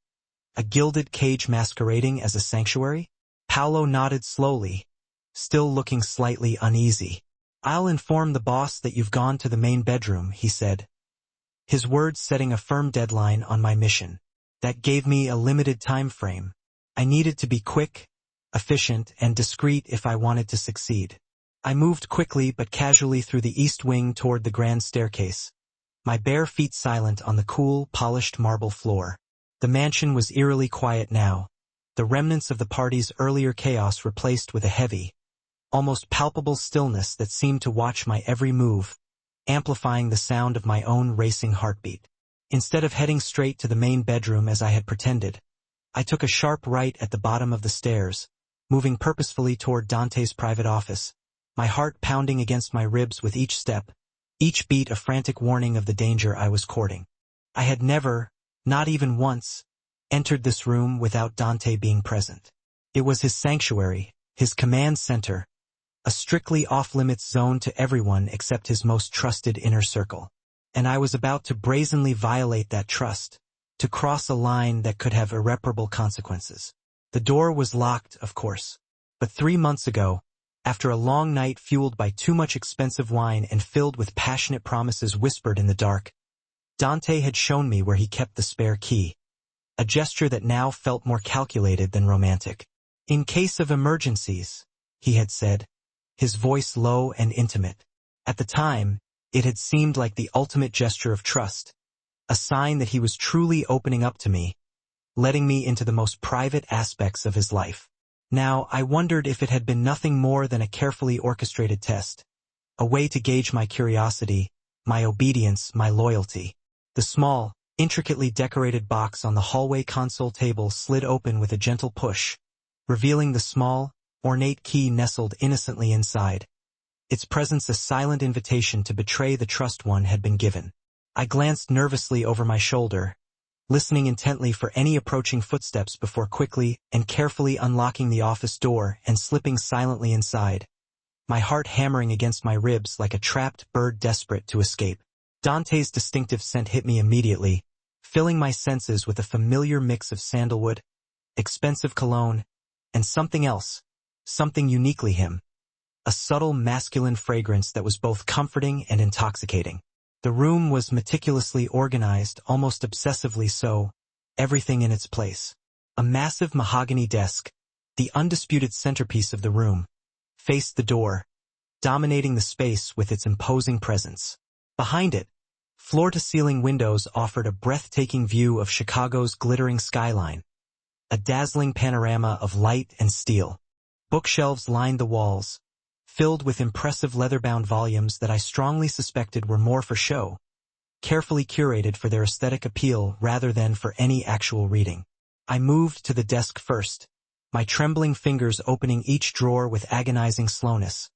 A gilded cage masquerading as a sanctuary? Paolo nodded slowly, still looking slightly uneasy. "I'll inform the boss that you've gone to the main bedroom," he said, his words setting a firm deadline on my mission. That gave me a limited time frame. I needed to be quick, efficient, and discreet if I wanted to succeed. I moved quickly but casually through the east wing toward the grand staircase, my bare feet silent on the cool, polished marble floor. The mansion was eerily quiet now, the remnants of the party's earlier chaos replaced with a heavy, almost palpable stillness that seemed to watch my every move, amplifying the sound of my own racing heartbeat. Instead of heading straight to the main bedroom as I had pretended, I took a sharp right at the bottom of the stairs, moving purposefully toward Dante's private office, my heart pounding against my ribs with each step, each beat a frantic warning of the danger I was courting. I had never, not even once, entered this room without Dante being present. It was his sanctuary, his command center, a strictly off-limits zone to everyone except his most trusted inner circle. And I was about to brazenly violate that trust, to cross a line that could have irreparable consequences. The door was locked, of course, but 3 months ago, after a long night fueled by too much expensive wine and filled with passionate promises whispered in the dark, Dante had shown me where he kept the spare key, a gesture that now felt more calculated than romantic. "In case of emergencies," he had said, his voice low and intimate. At the time, it had seemed like the ultimate gesture of trust, a sign that he was truly opening up to me, letting me into the most private aspects of his life. Now, I wondered if it had been nothing more than a carefully orchestrated test, a way to gauge my curiosity, my obedience, my loyalty. The small, intricately decorated box on the hallway console table slid open with a gentle push, revealing the small, ornate key nestled innocently inside, its presence a silent invitation to betray the trust one had been given. I glanced nervously over my shoulder, listening intently for any approaching footsteps before quickly and carefully unlocking the office door and slipping silently inside, my heart hammering against my ribs like a trapped bird desperate to escape. Dante's distinctive scent hit me immediately, filling my senses with a familiar mix of sandalwood, expensive cologne, and something else, something uniquely him, a subtle masculine fragrance that was both comforting and intoxicating. The room was meticulously organized, almost obsessively so, everything in its place. A massive mahogany desk, the undisputed centerpiece of the room, faced the door, dominating the space with its imposing presence. Behind it, floor-to-ceiling windows offered a breathtaking view of Chicago's glittering skyline, a dazzling panorama of light and steel. Bookshelves lined the walls, filled with impressive leather-bound volumes that I strongly suspected were more for show, carefully curated for their aesthetic appeal rather than for any actual reading. I moved to the desk first, my trembling fingers opening each drawer with agonizing slowness,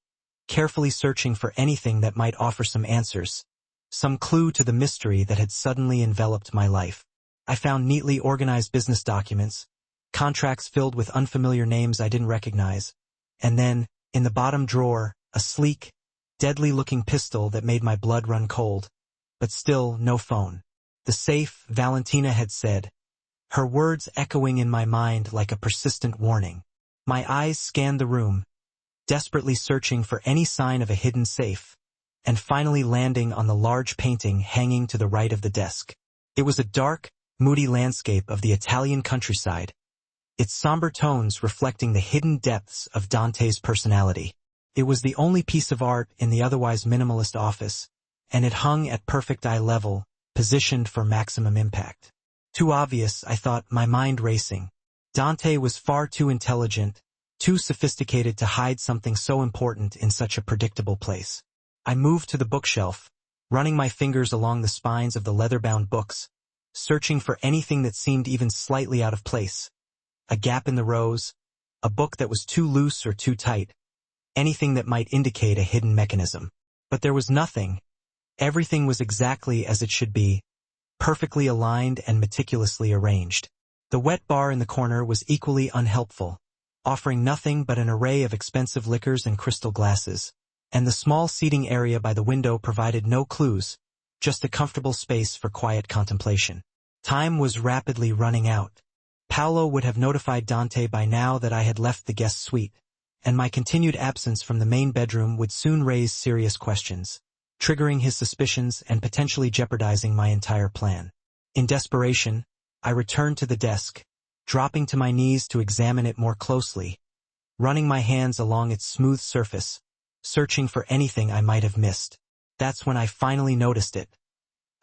carefully searching for anything that might offer some answers, some clue to the mystery that had suddenly enveloped my life. I found neatly organized business documents, contracts filled with unfamiliar names I didn't recognize, and then, in the bottom drawer, a sleek, deadly-looking pistol that made my blood run cold, but still no phone. The safe, Valentina had said, her words echoing in my mind like a persistent warning. My eyes scanned the room, desperately searching for any sign of a hidden safe, and finally landing on the large painting hanging to the right of the desk. It was a dark, moody landscape of the Italian countryside, its somber tones reflecting the hidden depths of Dante's personality. It was the only piece of art in the otherwise minimalist office, and it hung at perfect eye level, positioned for maximum impact. Too obvious, I thought, my mind racing. Dante was far too intelligent, too sophisticated to hide something so important in such a predictable place. I moved to the bookshelf, running my fingers along the spines of the leather-bound books, searching for anything that seemed even slightly out of place. A gap in the rows, a book that was too loose or too tight, anything that might indicate a hidden mechanism. But there was nothing. Everything was exactly as it should be, perfectly aligned and meticulously arranged. The wet bar in the corner was equally unhelpful, offering nothing but an array of expensive liquors and crystal glasses, and the small seating area by the window provided no clues, just a comfortable space for quiet contemplation. Time was rapidly running out. Paolo would have notified Dante by now that I had left the guest suite, and my continued absence from the main bedroom would soon raise serious questions, triggering his suspicions and potentially jeopardizing my entire plan. In desperation, I returned to the desk, dropping to my knees to examine it more closely, running my hands along its smooth surface, searching for anything I might have missed. That's when I finally noticed it.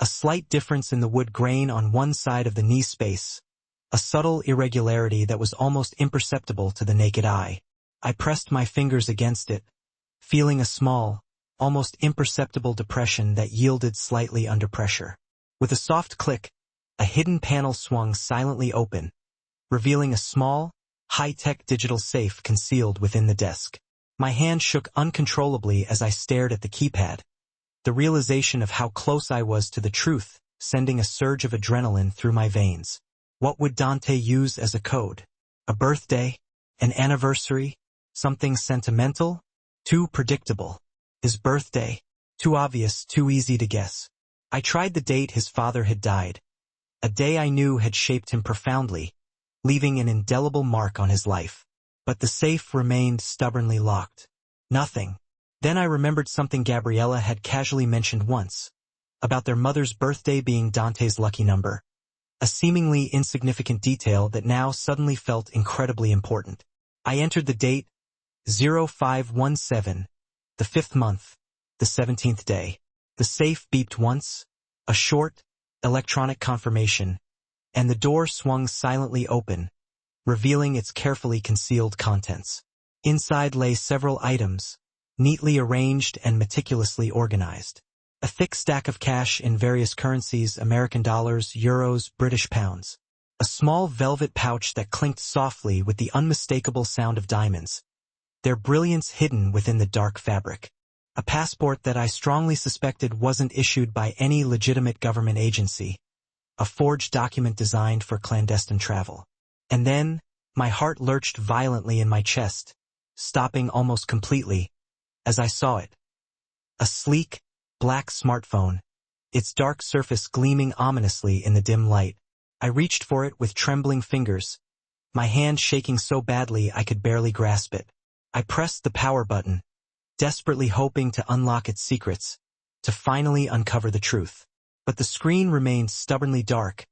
A slight difference in the wood grain on one side of the knee space, a subtle irregularity that was almost imperceptible to the naked eye. I pressed my fingers against it, feeling a small, almost imperceptible depression that yielded slightly under pressure. With a soft click, a hidden panel swung silently open, revealing a small, high-tech digital safe concealed within the desk. My hand shook uncontrollably as I stared at the keypad, the realization of how close I was to the truth sending a surge of adrenaline through my veins. What would Dante use as a code? A birthday? An anniversary? Something sentimental? Too predictable. His birthday? Too obvious, too easy to guess. I tried the date his father had died, a day I knew had shaped him profoundly, leaving an indelible mark on his life. But the safe remained stubbornly locked. Nothing. Then I remembered something Gabriella had casually mentioned once, about their mother's birthday being Dante's lucky number. A seemingly insignificant detail that now suddenly felt incredibly important. I entered the date, 0517, the 5th month, the 17th day. The safe beeped once, a short, electronic confirmation, and the door swung silently open, revealing its carefully concealed contents. Inside lay several items, neatly arranged and meticulously organized. A thick stack of cash in various currencies, American dollars, euros, British pounds. A small velvet pouch that clinked softly with the unmistakable sound of diamonds, their brilliance hidden within the dark fabric. A passport that I strongly suspected wasn't issued by any legitimate government agency, a forged document designed for clandestine travel. And then, my heart lurched violently in my chest, stopping almost completely, as I saw it. A sleek, black smartphone, its dark surface gleaming ominously in the dim light. I reached for it with trembling fingers, my hand shaking so badly I could barely grasp it. I pressed the power button, desperately hoping to unlock its secrets, to finally uncover the truth. But the screen remained stubbornly dark,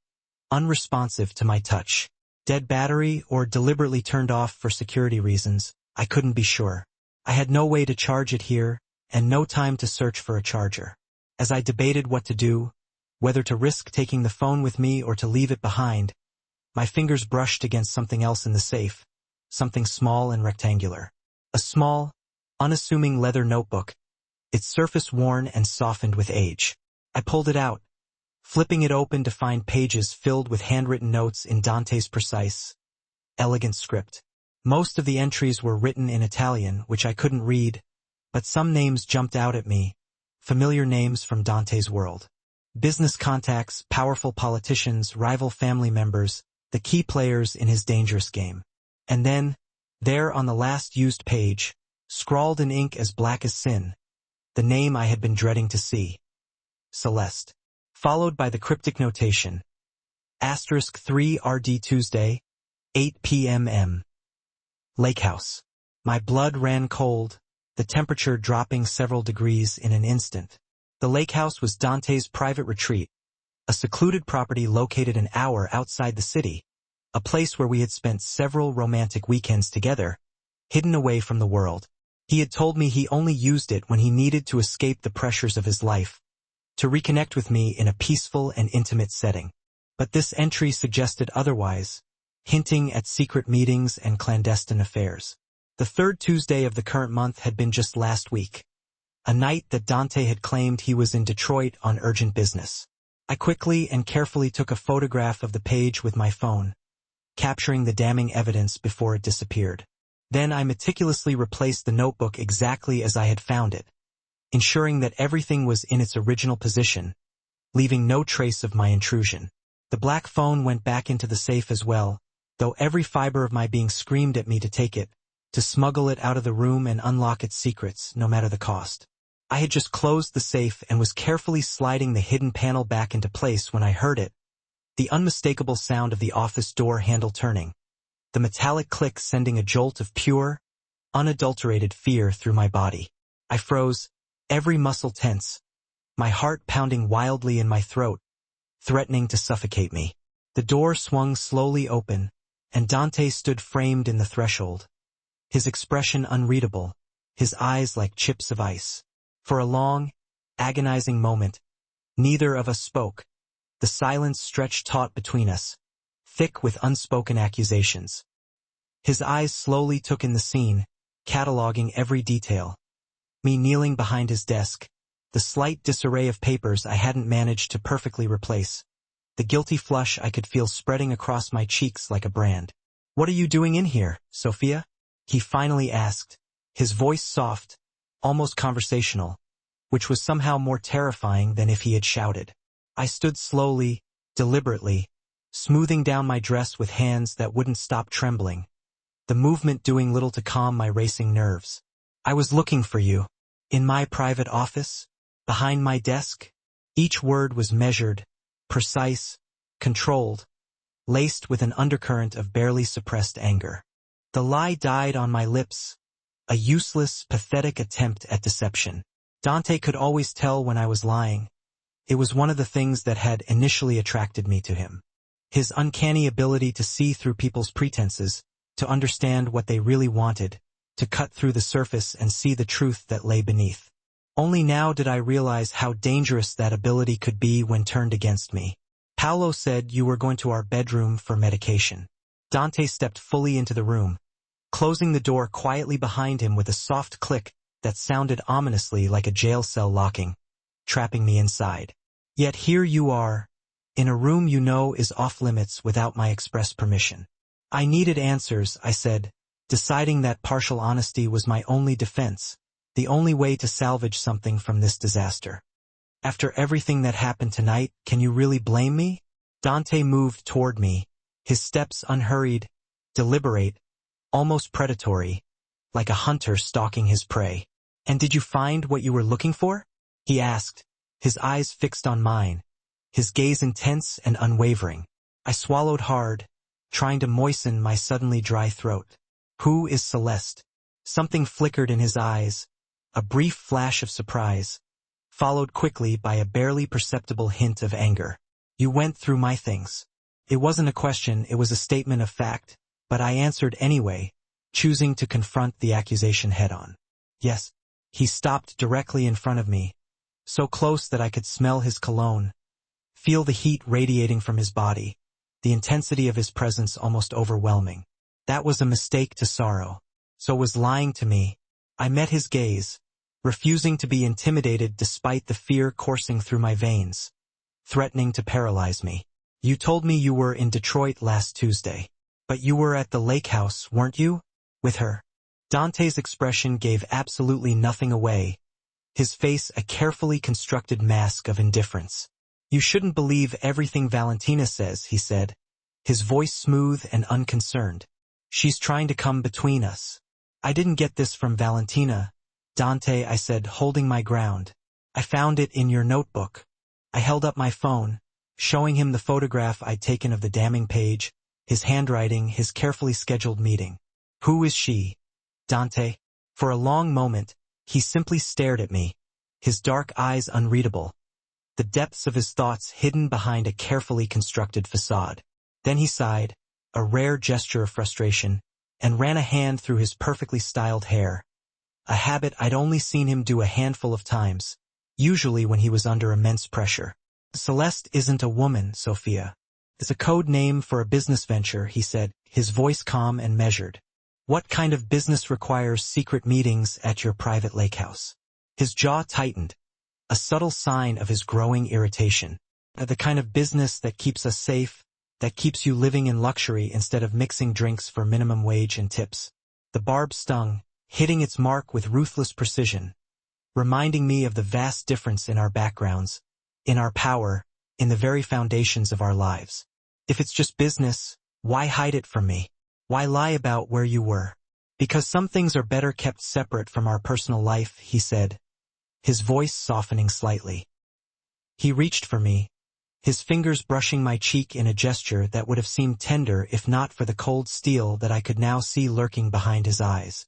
unresponsive to my touch. Dead battery or deliberately turned off for security reasons, I couldn't be sure. I had no way to charge it here, and no time to search for a charger. As I debated what to do, whether to risk taking the phone with me or to leave it behind, my fingers brushed against something else in the safe, something small and rectangular. A small, unassuming leather notebook, its surface worn and softened with age. I pulled it out, flipping it open to find pages filled with handwritten notes in Dante's precise, elegant script. Most of the entries were written in Italian, which I couldn't read, but some names jumped out at me, familiar names from Dante's world. Business contacts, powerful politicians, rival family members, the key players in his dangerous game. And then, there on the last used page, scrawled in ink as black as sin, the name I had been dreading to see. Celeste. Followed by the cryptic notation. *3 RD Tuesday, 8 p.m. M. Lake House. My blood ran cold, the temperature dropping several degrees in an instant. The lake house was Dante's private retreat, a secluded property located an hour outside the city, a place where we had spent several romantic weekends together, hidden away from the world. He had told me he only used it when he needed to escape the pressures of his life, to reconnect with me in a peaceful and intimate setting. But this entry suggested otherwise, hinting at secret meetings and clandestine affairs. The third Tuesday of the current month had been just last week, a night that Dante had claimed he was in Detroit on urgent business. I quickly and carefully took a photograph of the page with my phone, capturing the damning evidence before it disappeared. Then I meticulously replaced the notebook exactly as I had found it, ensuring that everything was in its original position, leaving no trace of my intrusion. The black phone went back into the safe as well, though every fiber of my being screamed at me to take it, to smuggle it out of the room and unlock its secrets, no matter the cost. I had just closed the safe and was carefully sliding the hidden panel back into place when I heard it, the unmistakable sound of the office door handle turning, the metallic click sending a jolt of pure, unadulterated fear through my body. I froze, every muscle tense, my heart pounding wildly in my throat, threatening to suffocate me. The door swung slowly open, and Dante stood framed in the threshold, his expression unreadable, his eyes like chips of ice. For a long, agonizing moment, neither of us spoke. The silence stretched taut between us, thick with unspoken accusations. His eyes slowly took in the scene, cataloging every detail. Me kneeling behind his desk, the slight disarray of papers I hadn't managed to perfectly replace, the guilty flush I could feel spreading across my cheeks like a brand. "What are you doing in here, Sophia?" he finally asked, his voice soft, almost conversational, which was somehow more terrifying than if he had shouted. I stood slowly, deliberately, smoothing down my dress with hands that wouldn't stop trembling, the movement doing little to calm my racing nerves. "I was looking for you. In my private office, behind my desk." Each word was measured, precise, controlled, laced with an undercurrent of barely suppressed anger. The lie died on my lips, a useless, pathetic attempt at deception. Dante could always tell when I was lying. It was one of the things that had initially attracted me to him. His uncanny ability to see through people's pretenses, to understand what they really wanted, to cut through the surface and see the truth that lay beneath. Only now did I realize how dangerous that ability could be when turned against me. "Paolo said you were going to our bedroom for medication." Dante stepped fully into the room, closing the door quietly behind him with a soft click that sounded ominously like a jail cell locking, trapping me inside. "Yet here you are, in a room you know is off-limits without my express permission." I needed answers, I said, deciding that partial honesty was my only defense, the only way to salvage something from this disaster. "After everything that happened tonight, can you really blame me?" Dante moved toward me, his steps unhurried, deliberate, almost predatory, like a hunter stalking his prey. "And did you find what you were looking for?" he asked, his eyes fixed on mine, his gaze intense and unwavering. I swallowed hard, trying to moisten my suddenly dry throat. "Who is Celeste?" Something flickered in his eyes, a brief flash of surprise, followed quickly by a barely perceptible hint of anger. "You went through my things." It wasn't a question, it was a statement of fact, but I answered anyway, choosing to confront the accusation head-on. "Yes." He stopped directly in front of me, so close that I could smell his cologne, feel the heat radiating from his body, the intensity of his presence almost overwhelming. That was a mistake to sorrow. So was lying to me, I met his gaze, refusing to be intimidated despite the fear coursing through my veins, threatening to paralyze me. You told me you were in Detroit last Tuesday. But you were at the lake house, weren't you? With her. Dante's expression gave absolutely nothing away, his face a carefully constructed mask of indifference. You shouldn't believe everything Valentina says, he said, his voice smooth and unconcerned. She's trying to come between us. I didn't get this from Valentina, Dante, I said, holding my ground. I found it in your notebook. I held up my phone, showing him the photograph I'd taken of the damning page, his handwriting, his carefully scheduled meeting. Who is she? Dante. For a long moment, he simply stared at me, his dark eyes unreadable, the depths of his thoughts hidden behind a carefully constructed facade. Then he sighed, a rare gesture of frustration, and ran a hand through his perfectly styled hair, a habit I'd only seen him do a handful of times, usually when he was under immense pressure. Celeste isn't a woman, Sophia. It's a code name for a business venture, he said, his voice calm and measured. What kind of business requires secret meetings at your private lake house? His jaw tightened, a subtle sign of his growing irritation. The kind of business that keeps us safe, that keeps you living in luxury instead of mixing drinks for minimum wage and tips. The barb stung, hitting its mark with ruthless precision, reminding me of the vast difference in our backgrounds, in our power, in the very foundations of our lives. If it's just business, why hide it from me? Why lie about where you were? Because some things are better kept separate from our personal life, he said, his voice softening slightly. He reached for me, his fingers brushing my cheek in a gesture that would have seemed tender if not for the cold steel that I could now see lurking behind his eyes.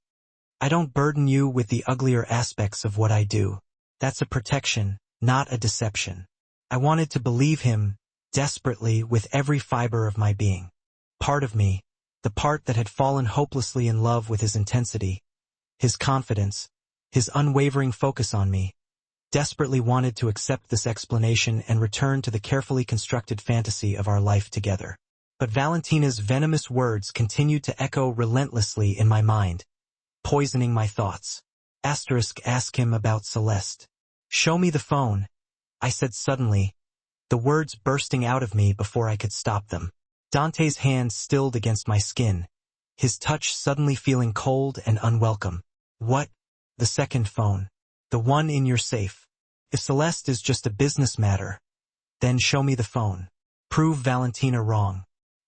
I don't burden you with the uglier aspects of what I do. That's a protection, not a deception. I wanted to believe him, desperately, with every fiber of my being. Part of me, the part that had fallen hopelessly in love with his intensity, his confidence, his unwavering focus on me, desperately wanted to accept this explanation and return to the carefully constructed fantasy of our life together. But Valentina's venomous words continued to echo relentlessly in my mind, poisoning my thoughts. Ask him about Celeste. Show me the phone, I said suddenly, the words bursting out of me before I could stop them. Dante's hand stilled against my skin, his touch suddenly feeling cold and unwelcome. What? The second phone. The one in your safe. If Celeste is just a business matter, then show me the phone. Prove Valentina wrong.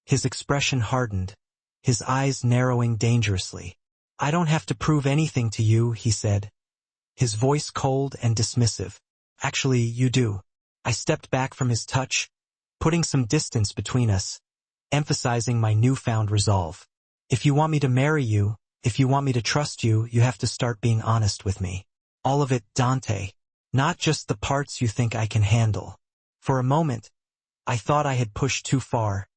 His expression hardened, his eyes narrowing dangerously. I don't have to prove anything to you, he said, his voice cold and dismissive. Actually, you do. I stepped back from his touch, putting some distance between us, emphasizing my newfound resolve. If you want me to marry you, if you want me to trust you, you have to start being honest with me. All of it, Dante. Not just the parts you think I can handle. For a moment, I thought I had pushed too far,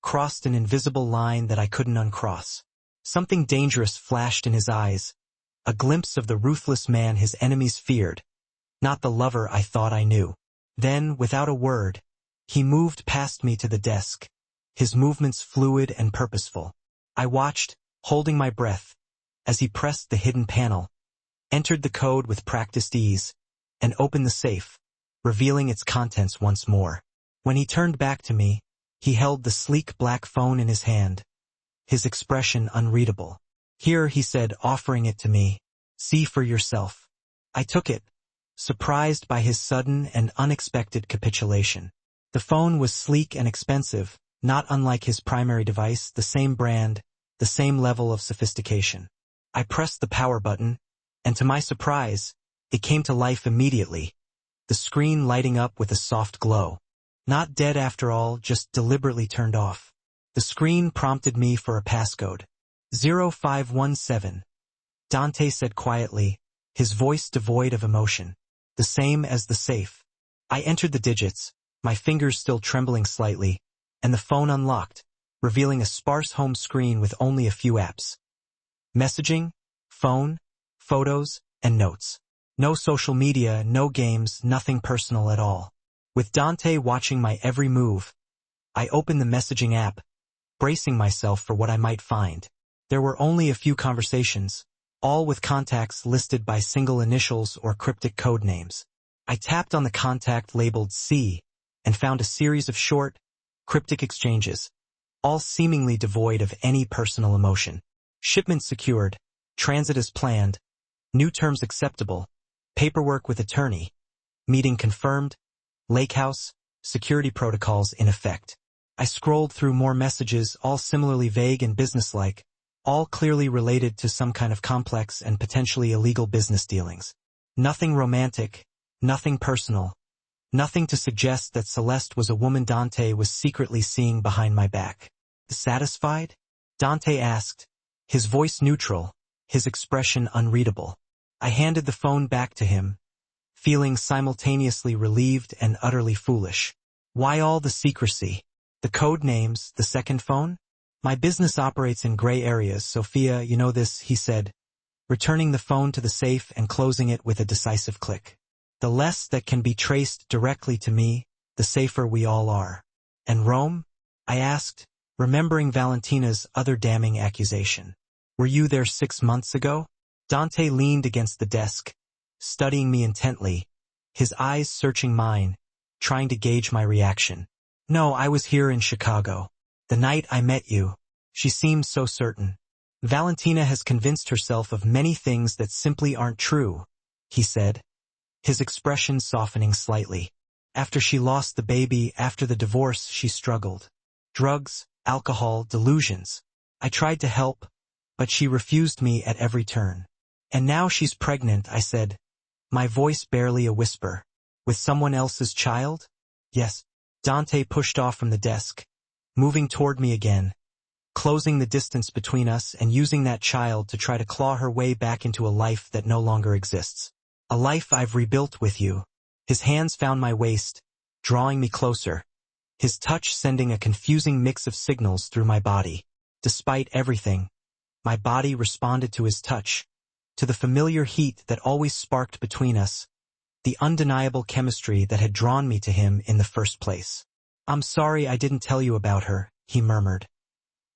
crossed an invisible line that I couldn't uncross. Something dangerous flashed in his eyes, a glimpse of the ruthless man his enemies feared, not the lover I thought I knew. Then, without a word, he moved past me to the desk, his movements fluid and purposeful. I watched, holding my breath, as he pressed the hidden panel, entered the code with practiced ease, and opened the safe, revealing its contents once more. When he turned back to me, he held the sleek black phone in his hand, his expression unreadable. Here, he said, offering it to me. See for yourself. I took it, surprised by his sudden and unexpected capitulation. The phone was sleek and expensive, not unlike his primary device, the same brand, the same level of sophistication. I pressed the power button, and to my surprise, it came to life immediately, the screen lighting up with a soft glow. Not dead after all, just deliberately turned off. The screen prompted me for a passcode. 0517. Dante said quietly, his voice devoid of emotion. The same as the safe. I entered the digits, my fingers still trembling slightly, and the phone unlocked, revealing a sparse home screen with only a few apps. Messaging, phone, photos, and notes. No social media, no games, nothing personal at all. With Dante watching my every move, I opened the messaging app, bracing myself for what I might find. There were only a few conversations, all with contacts listed by single initials or cryptic code names. I tapped on the contact labeled C and found a series of short, cryptic exchanges, all seemingly devoid of any personal emotion. Shipment secured, transit as planned, new terms acceptable, paperwork with attorney, meeting confirmed, lake house, security protocols in effect. I scrolled through more messages, all similarly vague and businesslike, all clearly related to some kind of complex and potentially illegal business dealings. Nothing romantic, nothing personal, nothing to suggest that Celeste was a woman Dante was secretly seeing behind my back. Satisfied? Dante asked, his voice neutral, his expression unreadable. I handed the phone back to him, feeling simultaneously relieved and utterly foolish. Why all the secrecy? The code names, the second phone? My business operates in gray areas, Sophia, you know this, he said, returning the phone to the safe and closing it with a decisive click. The less that can be traced directly to me, the safer we all are. And Rome? I asked, remembering Valentina's other damning accusation. Were you there 6 months ago? Dante leaned against the desk, studying me intently, his eyes searching mine, trying to gauge my reaction. No, I was here in Chicago. The night I met you. She seemed so certain. Valentina has convinced herself of many things that simply aren't true, he said, his expression softening slightly. After she lost the baby, after the divorce, she struggled. Drugs, alcohol, delusions. I tried to help, but she refused me at every turn. And now she's pregnant, I said, my voice barely a whisper. With someone else's child? Yes. Dante pushed off from the desk, moving toward me again, closing the distance between us and using that child to try to claw her way back into a life that no longer exists. A life I've rebuilt with you. His hands found my waist, drawing me closer, his touch sending a confusing mix of signals through my body. Despite everything, my body responded to his touch, to the familiar heat that always sparked between us, the undeniable chemistry that had drawn me to him in the first place. I'm sorry I didn't tell you about her, he murmured,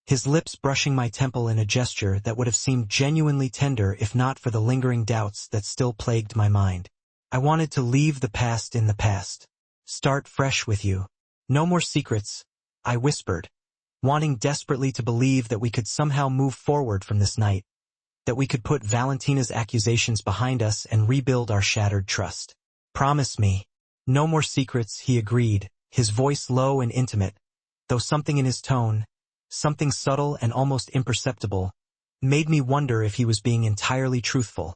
his lips brushing my temple in a gesture that would have seemed genuinely tender if not for the lingering doubts that still plagued my mind. I wanted to leave the past in the past. Start fresh with you. No more secrets, I whispered, wanting desperately to believe that we could somehow move forward from this night, that we could put Valentina's accusations behind us and rebuild our shattered trust. Promise me. No more secrets, he agreed, his voice low and intimate, though something in his tone, something subtle and almost imperceptible, made me wonder if he was being entirely truthful,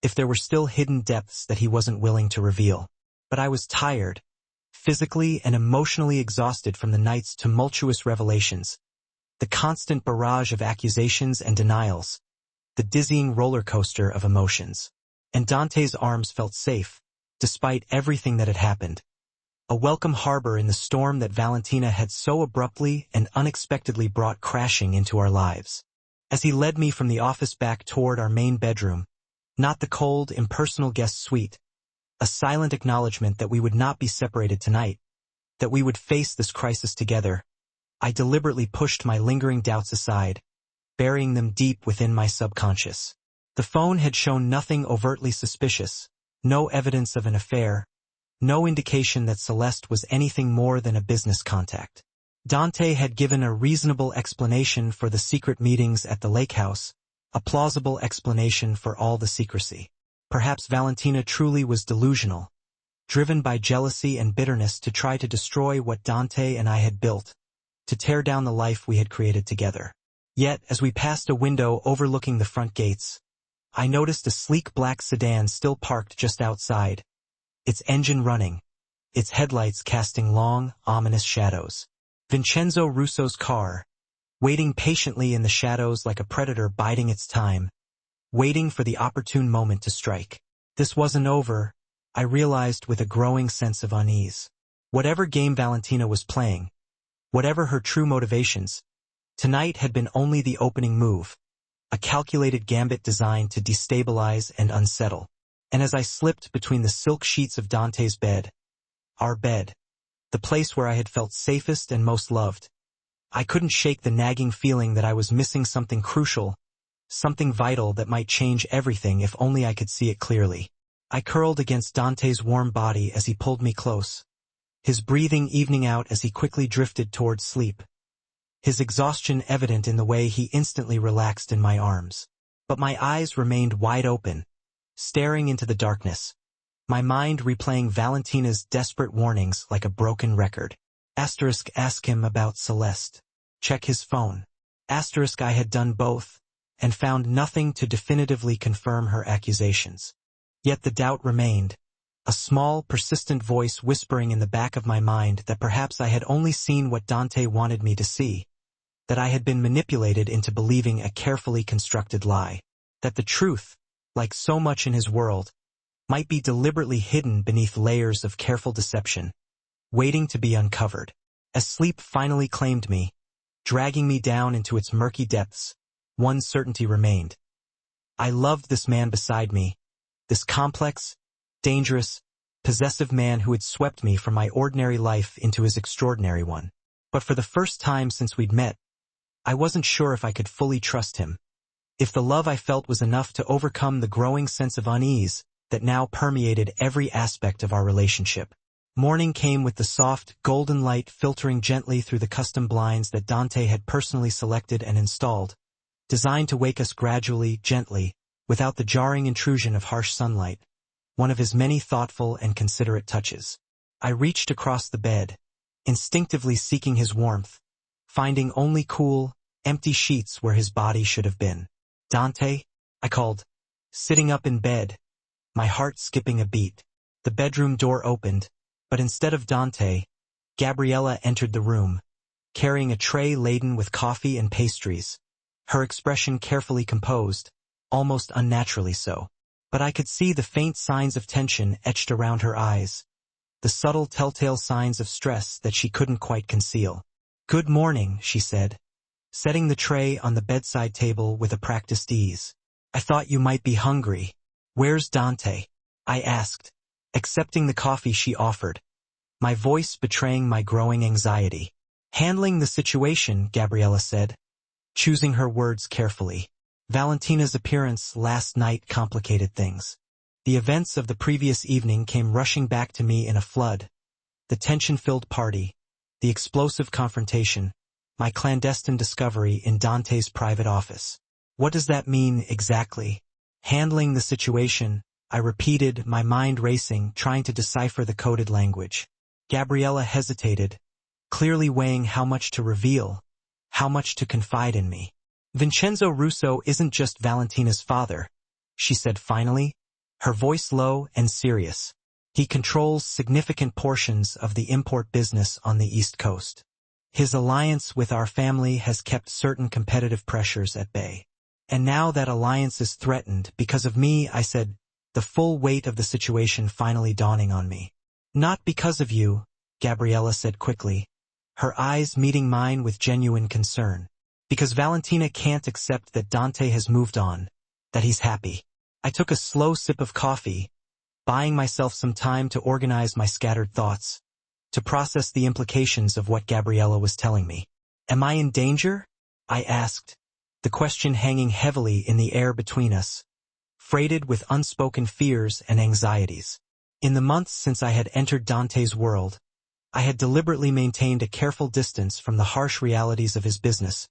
if there were still hidden depths that he wasn't willing to reveal. But I was tired, physically and emotionally exhausted from the night's tumultuous revelations, the constant barrage of accusations and denials, the dizzying roller coaster of emotions. And Dante's arms felt safe, despite everything that had happened. A welcome harbor in the storm that Valentina had so abruptly and unexpectedly brought crashing into our lives. As he led me from the office back toward our main bedroom, not the cold, impersonal guest suite, a silent acknowledgement that we would not be separated tonight, that we would face this crisis together, I deliberately pushed my lingering doubts aside, burying them deep within my subconscious. The phone had shown nothing overtly suspicious, no evidence of an affair, no indication that Celeste was anything more than a business contact. Dante had given a reasonable explanation for the secret meetings at the lake house, a plausible explanation for all the secrecy. Perhaps Valentina truly was delusional, driven by jealousy and bitterness to try to destroy what Dante and I had built, to tear down the life we had created together. Yet, as we passed a window overlooking the front gates, I noticed a sleek black sedan still parked just outside, its engine running, its headlights casting long, ominous shadows. Vincenzo Russo's car, waiting patiently in the shadows like a predator biding its time, waiting for the opportune moment to strike. This wasn't over, I realized with a growing sense of unease. Whatever game Valentina was playing, whatever her true motivations, tonight had been only the opening move, a calculated gambit designed to destabilize and unsettle. And as I slipped between the silk sheets of Dante's bed, our bed, the place where I had felt safest and most loved, I couldn't shake the nagging feeling that I was missing something crucial, something vital that might change everything if only I could see it clearly. I curled against Dante's warm body as he pulled me close, his breathing evening out as he quickly drifted towards sleep, his exhaustion evident in the way he instantly relaxed in my arms. But my eyes remained wide open, staring into the darkness, my mind replaying Valentina's desperate warnings like a broken record. Ask him about Celeste. Check his phone. I had done both, and found nothing to definitively confirm her accusations. Yet the doubt remained, a small, persistent voice whispering in the back of my mind that perhaps I had only seen what Dante wanted me to see, that I had been manipulated into believing a carefully constructed lie, that the truth, like so much in his world, might be deliberately hidden beneath layers of careful deception, waiting to be uncovered. As sleep finally claimed me, dragging me down into its murky depths, one certainty remained. I loved this man beside me, this complex, dangerous, possessive man who had swept me from my ordinary life into his extraordinary one. But for the first time since we'd met, I wasn't sure if I could fully trust him, if the love I felt was enough to overcome the growing sense of unease that now permeated every aspect of our relationship. Morning came with the soft, golden light filtering gently through the custom blinds that Dante had personally selected and installed, designed to wake us gradually, gently, without the jarring intrusion of harsh sunlight, one of his many thoughtful and considerate touches. I reached across the bed, instinctively seeking his warmth, finding only cool, empty sheets where his body should have been. "Dante?" I called, sitting up in bed, my heart skipping a beat. The bedroom door opened, but instead of Dante, Gabriella entered the room, carrying a tray laden with coffee and pastries, her expression carefully composed, almost unnaturally so. But I could see the faint signs of tension etched around her eyes, the subtle telltale signs of stress that she couldn't quite conceal. "Good morning," she said, setting the tray on the bedside table with a practiced ease. "I thought you might be hungry. Where's Dante?" I asked, accepting the coffee she offered, my voice betraying my growing anxiety. "Handling the situation," Gabriella said, choosing her words carefully. "Valentina's appearance last night complicated things. The events of the previous evening came rushing back to me in a flood. The tension-filled party, the explosive confrontation, my clandestine discovery in Dante's private office. What does that mean exactly?" "Handling the situation," I repeated, my mind racing, trying to decipher the coded language. Gabriella hesitated, clearly weighing how much to reveal, how much to confide in me. "Vincenzo Russo isn't just Valentina's father," she said finally, her voice low and serious. "He controls significant portions of the import business on the East Coast. His alliance with our family has kept certain competitive pressures at bay. And now that alliance is threatened because of me," I said, the full weight of the situation finally dawning on me. "Not because of you," Gabriella said quickly, her eyes meeting mine with genuine concern. "Because Valentina can't accept that Dante has moved on, that he's happy." I took a slow sip of coffee, buying myself some time to organize my scattered thoughts, to process the implications of what Gabriella was telling me. "Am I in danger?" I asked, the question hanging heavily in the air between us, freighted with unspoken fears and anxieties. In the months since I had entered Dante's world, I had deliberately maintained a careful distance from the harsh realities of his business,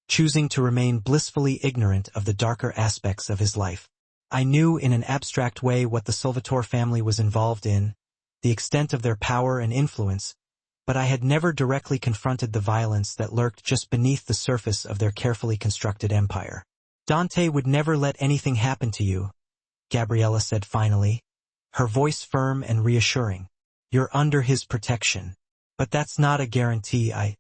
choosing to remain blissfully ignorant of the darker aspects of his life. I knew in an abstract way what the Salvatore family was involved in, the extent of their power and influence, but I had never directly confronted the violence that lurked just beneath the surface of their carefully constructed empire. "Dante would never let anything happen to you," Gabriella said finally, her voice firm and reassuring. "You're under his protection." "But that's not a guarantee," I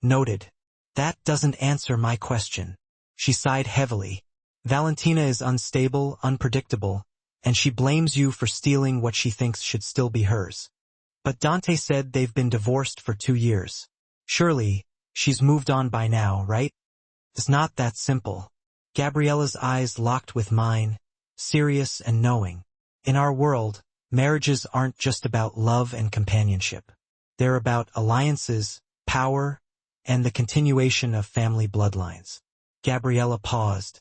noted. "That doesn't answer my question." She sighed heavily. "Valentina is unstable, unpredictable, and she blames you for stealing what she thinks should still be hers. But Dante said they've been divorced for 2 years. Surely, she's moved on by now, right? It's not that simple." Gabriella's eyes locked with mine, serious and knowing. "In our world, marriages aren't just about love and companionship. They're about alliances, power, and the continuation of family bloodlines." Gabriella paused,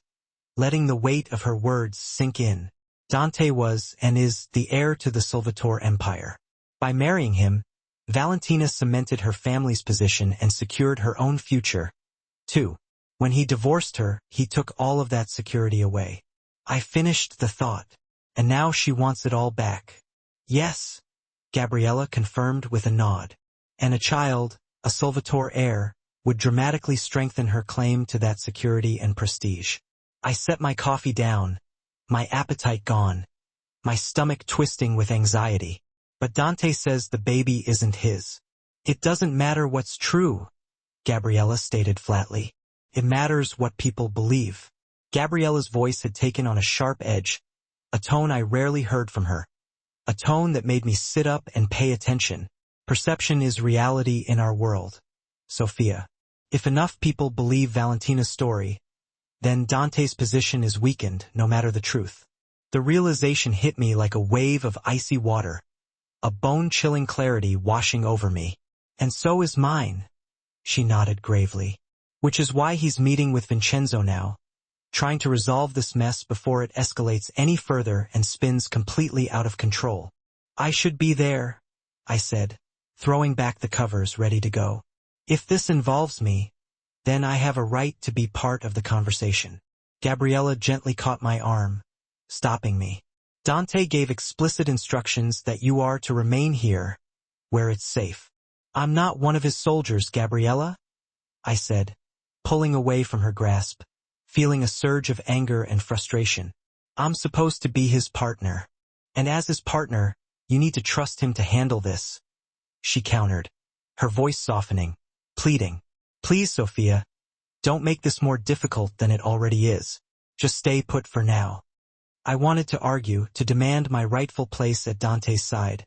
letting the weight of her words sink in. Dante was, and is, the heir to the Salvatore Empire. By marrying him, Valentina cemented her family's position and secured her own future, too. When he divorced her, he took all of that security away. I finished the thought. And now she wants it all back. Yes, Gabriella confirmed with a nod. And a child, a Salvatore heir, would dramatically strengthen her claim to that security and prestige. I set my coffee down, my appetite gone, my stomach twisting with anxiety. But Dante says the baby isn't his. It doesn't matter what's true, Gabriella stated flatly. It matters what people believe. Gabriella's voice had taken on a sharp edge, a tone I rarely heard from her. A tone that made me sit up and pay attention. Perception is reality in our world, Sophia. If enough people believe Valentina's story, then Dante's position is weakened, no matter the truth. The realization hit me like a wave of icy water, a bone-chilling clarity washing over me. And so is mine, she nodded gravely. Which is why he's meeting with Vincenzo now, trying to resolve this mess before it escalates any further and spins completely out of control. I should be there, I said, throwing back the covers ready to go. If this involves me, then I have a right to be part of the conversation. Gabriella gently caught my arm, stopping me. Dante gave explicit instructions that you are to remain here, where it's safe. I'm not one of his soldiers, Gabriella, I said, pulling away from her grasp, feeling a surge of anger and frustration. I'm supposed to be his partner. And as his partner, you need to trust him to handle this. She countered, her voice softening, pleading. Please, Sophia, don't make this more difficult than it already is. Just stay put for now. I wanted to argue, to demand my rightful place at Dante's side.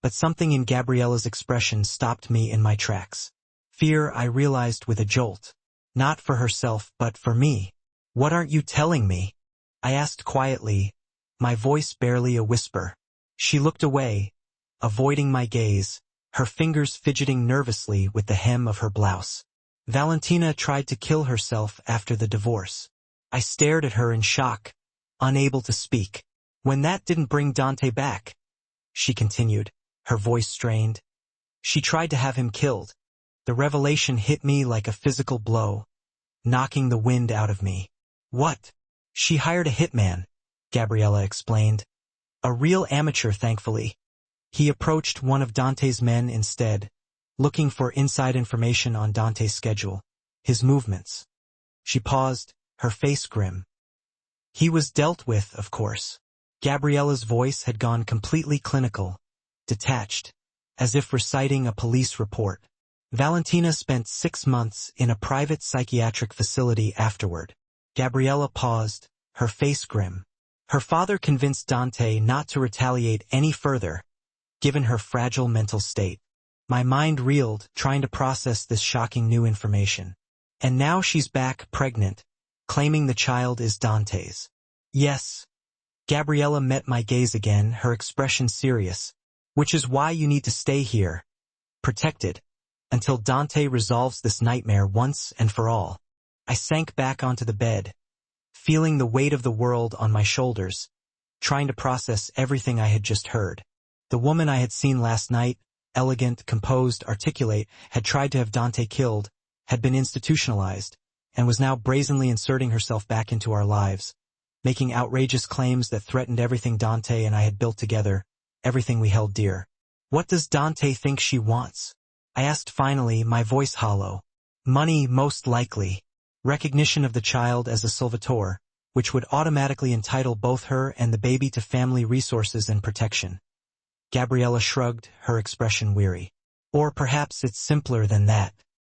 But something in Gabriella's expression stopped me in my tracks. Fear, I realized with a jolt. Not for herself, but for me. What aren't you telling me? I asked quietly, my voice barely a whisper. She looked away, avoiding my gaze, her fingers fidgeting nervously with the hem of her blouse. Valentina tried to kill herself after the divorce. I stared at her in shock, unable to speak. When that didn't bring Dante back, she continued, her voice strained. She tried to have him killed. The revelation hit me like a physical blow, knocking the wind out of me. What? She hired a hitman, Gabriella explained. A real amateur, thankfully. He approached one of Dante's men instead, looking for inside information on Dante's schedule, his movements. She paused, her face grim. He was dealt with, of course. Gabriella's voice had gone completely clinical, detached, as if reciting a police report. Valentina spent 6 months in a private psychiatric facility afterward. Gabriella paused, her face grim. Her father convinced Dante not to retaliate any further, given her fragile mental state. My mind reeled, trying to process this shocking new information. And now she's back, pregnant, claiming the child is Dante's. Yes. Gabriella met my gaze again, her expression serious. Which is why you need to stay here, protected, until Dante resolves this nightmare once and for all. I sank back onto the bed, feeling the weight of the world on my shoulders, trying to process everything I had just heard. The woman I had seen last night, elegant, composed, articulate, had tried to have Dante killed, had been institutionalized, and was now brazenly inserting herself back into our lives, making outrageous claims that threatened everything Dante and I had built together, everything we held dear. What does Dante think she wants? I asked finally, my voice hollow. Money, most likely. Recognition of the child as a Salvatore, which would automatically entitle both her and the baby to family resources and protection. Gabriella shrugged, her expression weary. Or perhaps it's simpler than that.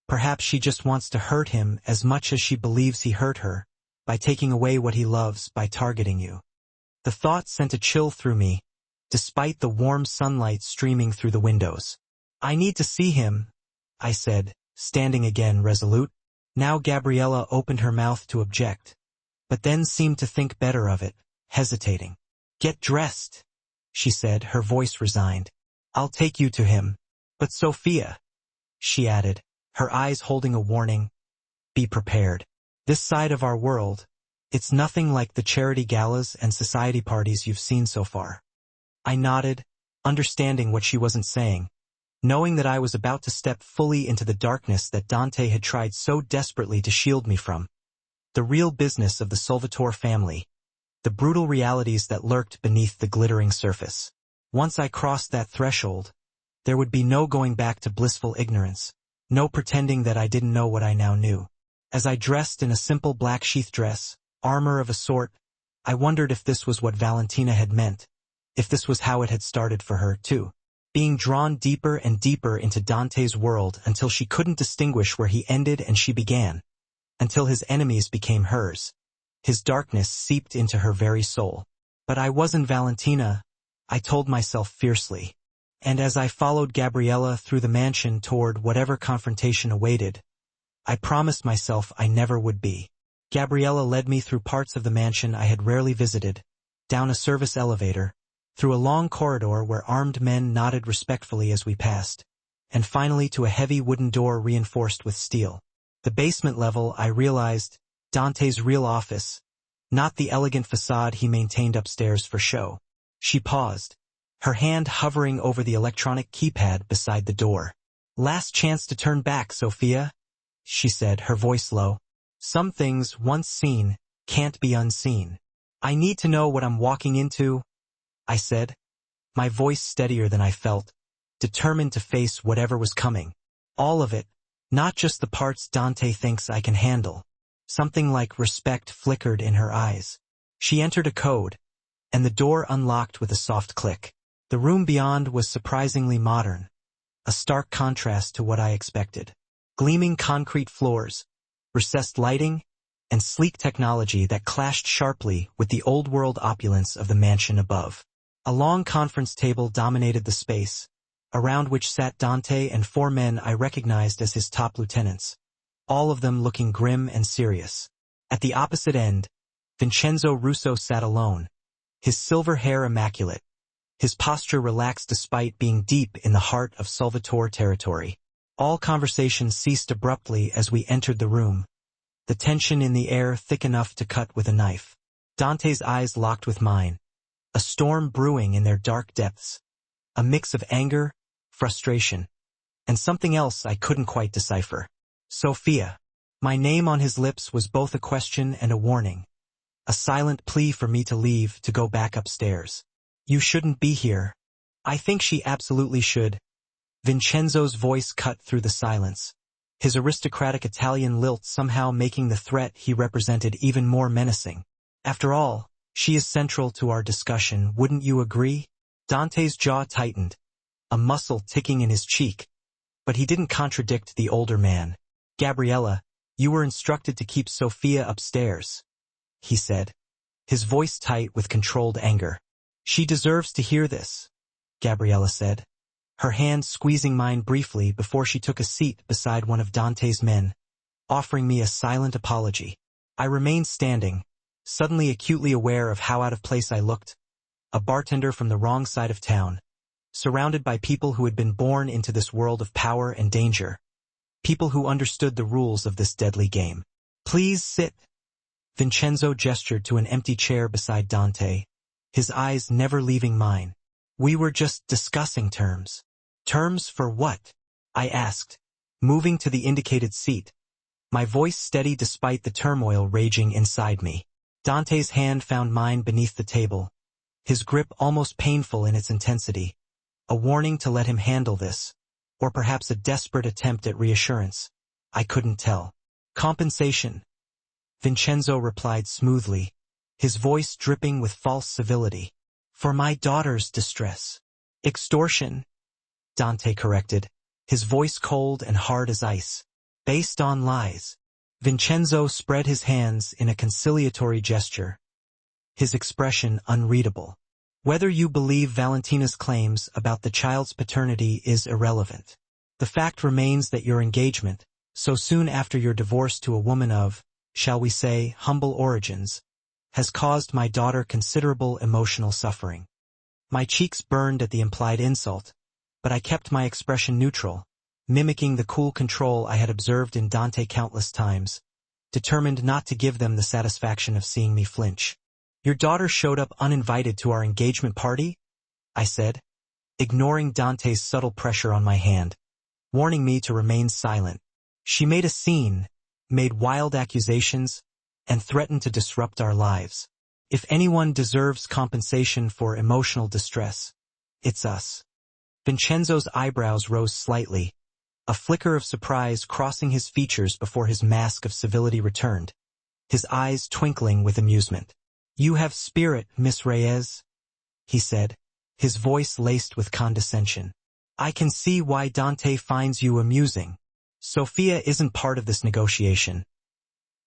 Perhaps she just wants to hurt him as much as she believes he hurt her, by taking away what he loves, by targeting you. The thought sent a chill through me, despite the warm sunlight streaming through the windows. I need to see him, I said, standing again resolute. Now Gabriella opened her mouth to object, but then seemed to think better of it, hesitating. Get dressed, she said, her voice resigned. I'll take you to him. But Sophia, she added, her eyes holding a warning, be prepared. This side of our world, It's nothing like the charity galas and society parties you've seen so far. I nodded, understanding what she wasn't saying, knowing that I was about to step fully into the darkness that Dante had tried so desperately to shield me from. The real business of the Solvatore family, the brutal realities that lurked beneath the glittering surface. Once I crossed that threshold, there would be no going back to blissful ignorance, no pretending that I didn't know what I now knew. As I dressed in a simple black sheath dress, armor of a sort, I wondered if this was what Valentina had meant, if this was how it had started for her, too. Being drawn deeper and deeper into Dante's world until she couldn't distinguish where he ended and she began, until his enemies became hers. His darkness seeped into her very soul. But I wasn't Valentina, I told myself fiercely. And as I followed Gabriella through the mansion toward whatever confrontation awaited, I promised myself I never would be. Gabriella led me through parts of the mansion I had rarely visited, down a service elevator, through a long corridor where armed men nodded respectfully as we passed, and finally to a heavy wooden door reinforced with steel. The basement level, I realized, Dante's real office, not the elegant facade he maintained upstairs for show. She paused, her hand hovering over the electronic keypad beside the door. "Last chance to turn back, Sophia," she said, her voice low. "Some things, once seen, can't be unseen." "I need to know what I'm walking into," I said, my voice steadier than I felt, determined to face whatever was coming. All of it, not just the parts Dante thinks I can handle. Something like respect flickered in her eyes. She entered a code, and the door unlocked with a soft click. The room beyond was surprisingly modern, a stark contrast to what I expected. Gleaming concrete floors, recessed lighting, and sleek technology that clashed sharply with the old-world opulence of the mansion above. A long conference table dominated the space, around which sat Dante and 4 men I recognized as his top lieutenants, all of them looking grim and serious. At the opposite end, Vincenzo Russo sat alone, his silver hair immaculate, his posture relaxed despite being deep in the heart of Solvatore territory. All conversation ceased abruptly as we entered the room, the tension in the air thick enough to cut with a knife. Dante's eyes locked with mine, a storm brewing in their dark depths, a mix of anger, frustration, and something else I couldn't quite decipher. "Sophia." My name on his lips was both a question and a warning, a silent plea for me to leave, to go back upstairs. "You shouldn't be here." "I think she absolutely should." Vincenzo's voice cut through the silence, his aristocratic Italian lilt somehow making the threat he represented even more menacing. "After all, she is central to our discussion, wouldn't you agree?" Dante's jaw tightened, a muscle ticking in his cheek, but he didn't contradict the older man. "Gabriella, you were instructed to keep Sophia upstairs," he said, his voice tight with controlled anger. "She deserves to hear this," Gabriella said, her hand squeezing mine briefly before she took a seat beside one of Dante's men, offering me a silent apology. I remained standing, suddenly acutely aware of how out of place I looked, a bartender from the wrong side of town, surrounded by people who had been born into this world of power and danger, people who understood the rules of this deadly game. "Please sit." Vincenzo gestured to an empty chair beside Dante, his eyes never leaving mine. "We were just discussing terms." "Terms for what?" I asked, moving to the indicated seat, my voice steady despite the turmoil raging inside me. Dante's hand found mine beneath the table, his grip almost painful in its intensity, a warning to let him handle this, or perhaps a desperate attempt at reassurance. I couldn't tell. "Compensation," Vincenzo replied smoothly, his voice dripping with false civility. "For my daughter's distress." "Extortion," Dante corrected, his voice cold and hard as ice. "Based on lies." Vincenzo spread his hands in a conciliatory gesture, his expression unreadable. "Whether you believe Valentina's claims about the child's paternity is irrelevant. The fact remains that your engagement, so soon after your divorce to a woman of, shall we say, humble origins, has caused my daughter considerable emotional suffering." My cheeks burned at the implied insult, but I kept my expression neutral, mimicking the cool control I had observed in Dante countless times, determined not to give them the satisfaction of seeing me flinch. "Your daughter showed up uninvited to our engagement party?" I said, ignoring Dante's subtle pressure on my hand, warning me to remain silent. "She made a scene, made wild accusations, and threatened to disrupt our lives. If anyone deserves compensation for emotional distress, it's us." Vincenzo's eyebrows rose slightly, a flicker of surprise crossing his features before his mask of civility returned, his eyes twinkling with amusement. "You have spirit, Miss Reyes," he said, his voice laced with condescension. "I can see why Dante finds you amusing. Sophia isn't part of this negotiation."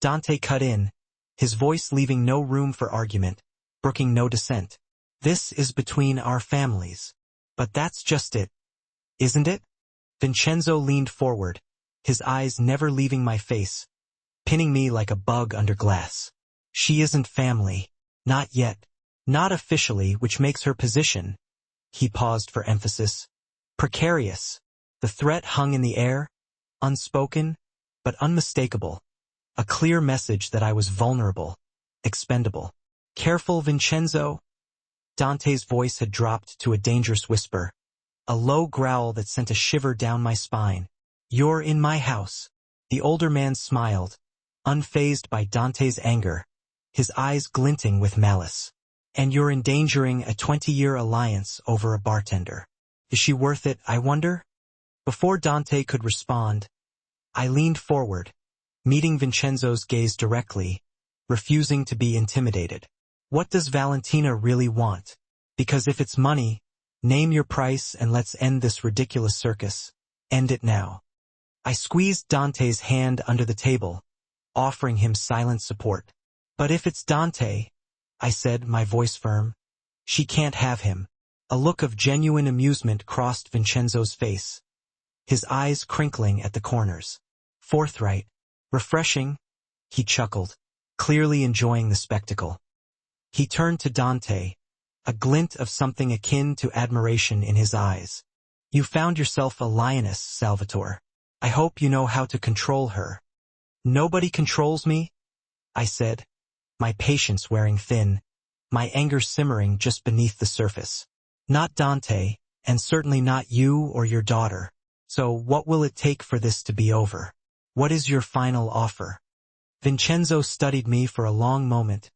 Dante cut in, his voice leaving no room for argument, brooking no dissent. "This is between our families. But that's just it, isn't it?" Vincenzo leaned forward, his eyes never leaving my face, pinning me like a bug under glass. "She isn't family. Not yet. Not officially, which makes her position," he paused for emphasis, "precarious." The threat hung in the air, unspoken, but unmistakable. A clear message that I was vulnerable, expendable. "Careful, Vincenzo." Dante's voice had dropped to a dangerous whisper, a low growl that sent a shiver down my spine. "You're in my house." The older man smiled, unfazed by Dante's anger, his eyes glinting with malice. "And you're endangering a 20-year alliance over a bartender. Is she worth it, I wonder?" Before Dante could respond, I leaned forward, meeting Vincenzo's gaze directly, refusing to be intimidated. "What does Valentina really want? Because if it's money, name your price and let's end this ridiculous circus. End it now." I squeezed Dante's hand under the table, offering him silent support. "But if it's Dante," I said, my voice firm, "she can't have him." A look of genuine amusement crossed Vincenzo's face, his eyes crinkling at the corners. "Forthright. Refreshing," he chuckled, clearly enjoying the spectacle. He turned to Dante, a glint of something akin to admiration in his eyes. "You found yourself a lioness, Salvatore. I hope you know how to control her." "Nobody controls me," I said, my patience wearing thin, my anger simmering just beneath the surface. "Not Dante, and certainly not you or your daughter. So what will it take for this to be over? What is your final offer?" Vincenzo studied me for a long moment,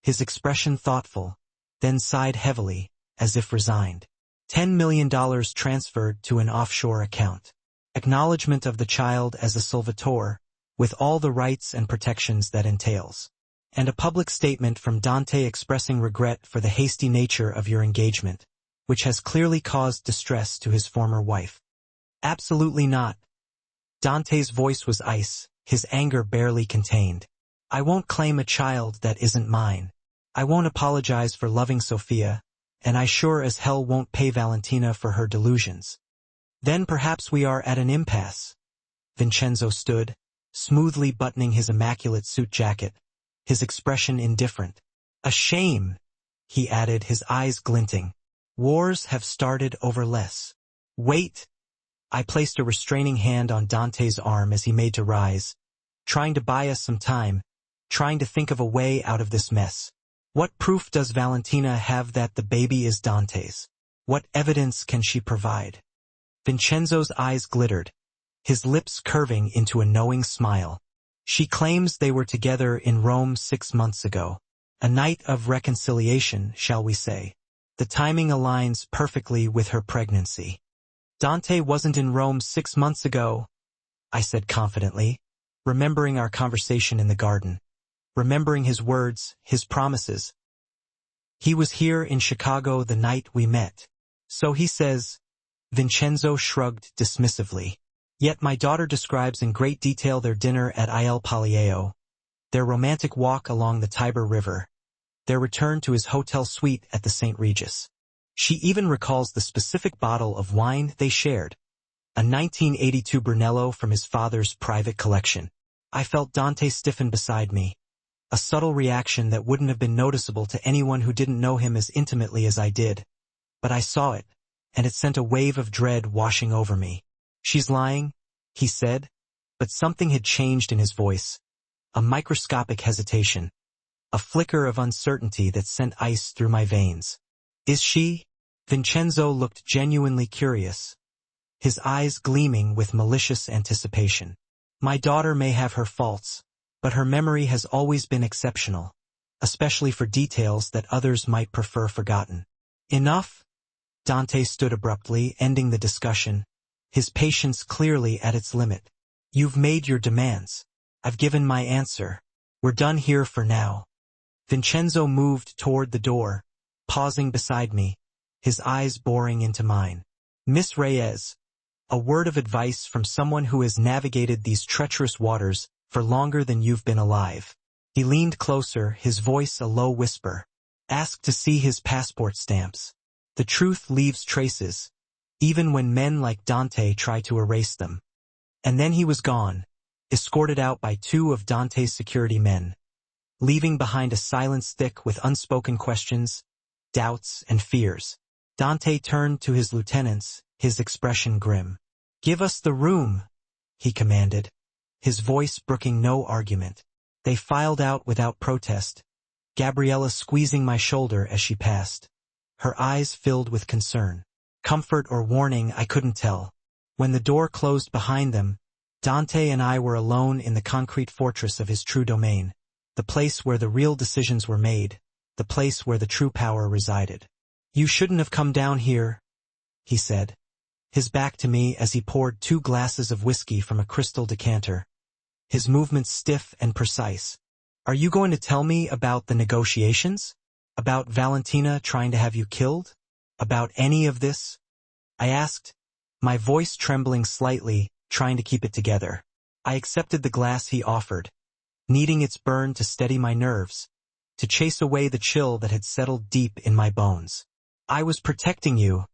his expression thoughtful, then sighed heavily, as if resigned. $10 million transferred to an offshore account. Acknowledgement of the child as a Salvatore, with all the rights and protections that entails. And a public statement from Dante expressing regret for the hasty nature of your engagement, which has clearly caused distress to his former wife. "Absolutely not." Dante's voice was ice, his anger barely contained. "I won't claim a child that isn't mine. I won't apologize for loving Sophia, and I sure as hell won't pay Valentina for her delusions." "Then perhaps we are at an impasse." Vincenzo stood, smoothly buttoning his immaculate suit jacket, his expression indifferent. "A shame," he added, his eyes glinting. "Wars have started over less." "Wait." I placed a restraining hand on Dante's arm as he made to rise, trying to buy us some time, trying to think of a way out of this mess. "What proof does Valentina have that the baby is Dante's? What evidence can she provide?" Vincenzo's eyes glittered, his lips curving into a knowing smile. "She claims they were together in Rome 6 months ago. A night of reconciliation, shall we say. The timing aligns perfectly with her pregnancy." "Dante wasn't in Rome 6 months ago," I said confidently, remembering our conversation in the garden, remembering his words, his promises. "He was here in Chicago the night we met." "So he says." Vincenzo shrugged dismissively. "Yet my daughter describes in great detail their dinner at Il Palio, their romantic walk along the Tiber River, their return to his hotel suite at the St. Regis. She even recalls the specific bottle of wine they shared, a 1982 Brunello from his father's private collection." I felt Dante stiffen beside me, a subtle reaction that wouldn't have been noticeable to anyone who didn't know him as intimately as I did. But I saw it, and it sent a wave of dread washing over me. "She's lying," he said, but something had changed in his voice, a microscopic hesitation, a flicker of uncertainty that sent ice through my veins. Is she? Vincenzo looked genuinely curious, his eyes gleaming with malicious anticipation. My daughter may have her faults, but her memory has always been exceptional, especially for details that others might prefer forgotten. Enough? Dante stood abruptly, ending the discussion, his patience clearly at its limit. You've made your demands. I've given my answer. We're done here for now. Vincenzo moved toward the door, pausing beside me, his eyes boring into mine. Miss Reyes, a word of advice from someone who has navigated these treacherous waters for longer than you've been alive. He leaned closer, his voice a low whisper. Ask to see his passport stamps. The truth leaves traces, even when men like Dante try to erase them. And then he was gone, escorted out by two of Dante's security men, leaving behind a silence thick with unspoken questions, doubts, and fears. Dante turned to his lieutenants, his expression grim. Give us the room, he commanded, his voice brooking no argument. They filed out without protest, Gabriella squeezing my shoulder as she passed, her eyes filled with concern. Comfort or warning, I couldn't tell. When the door closed behind them, Dante and I were alone in the concrete fortress of his true domain, the place where the real decisions were made, the place where the true power resided. You shouldn't have come down here, he said, his back to me as he poured 2 glasses of whiskey from a crystal decanter, his movements stiff and precise. Are you going to tell me about the negotiations? About Valentina trying to have you killed? About any of this? I asked, my voice trembling slightly, trying to keep it together. I accepted the glass he offered, needing its burn to steady my nerves, to chase away the chill that had settled deep in my bones. I was protecting you,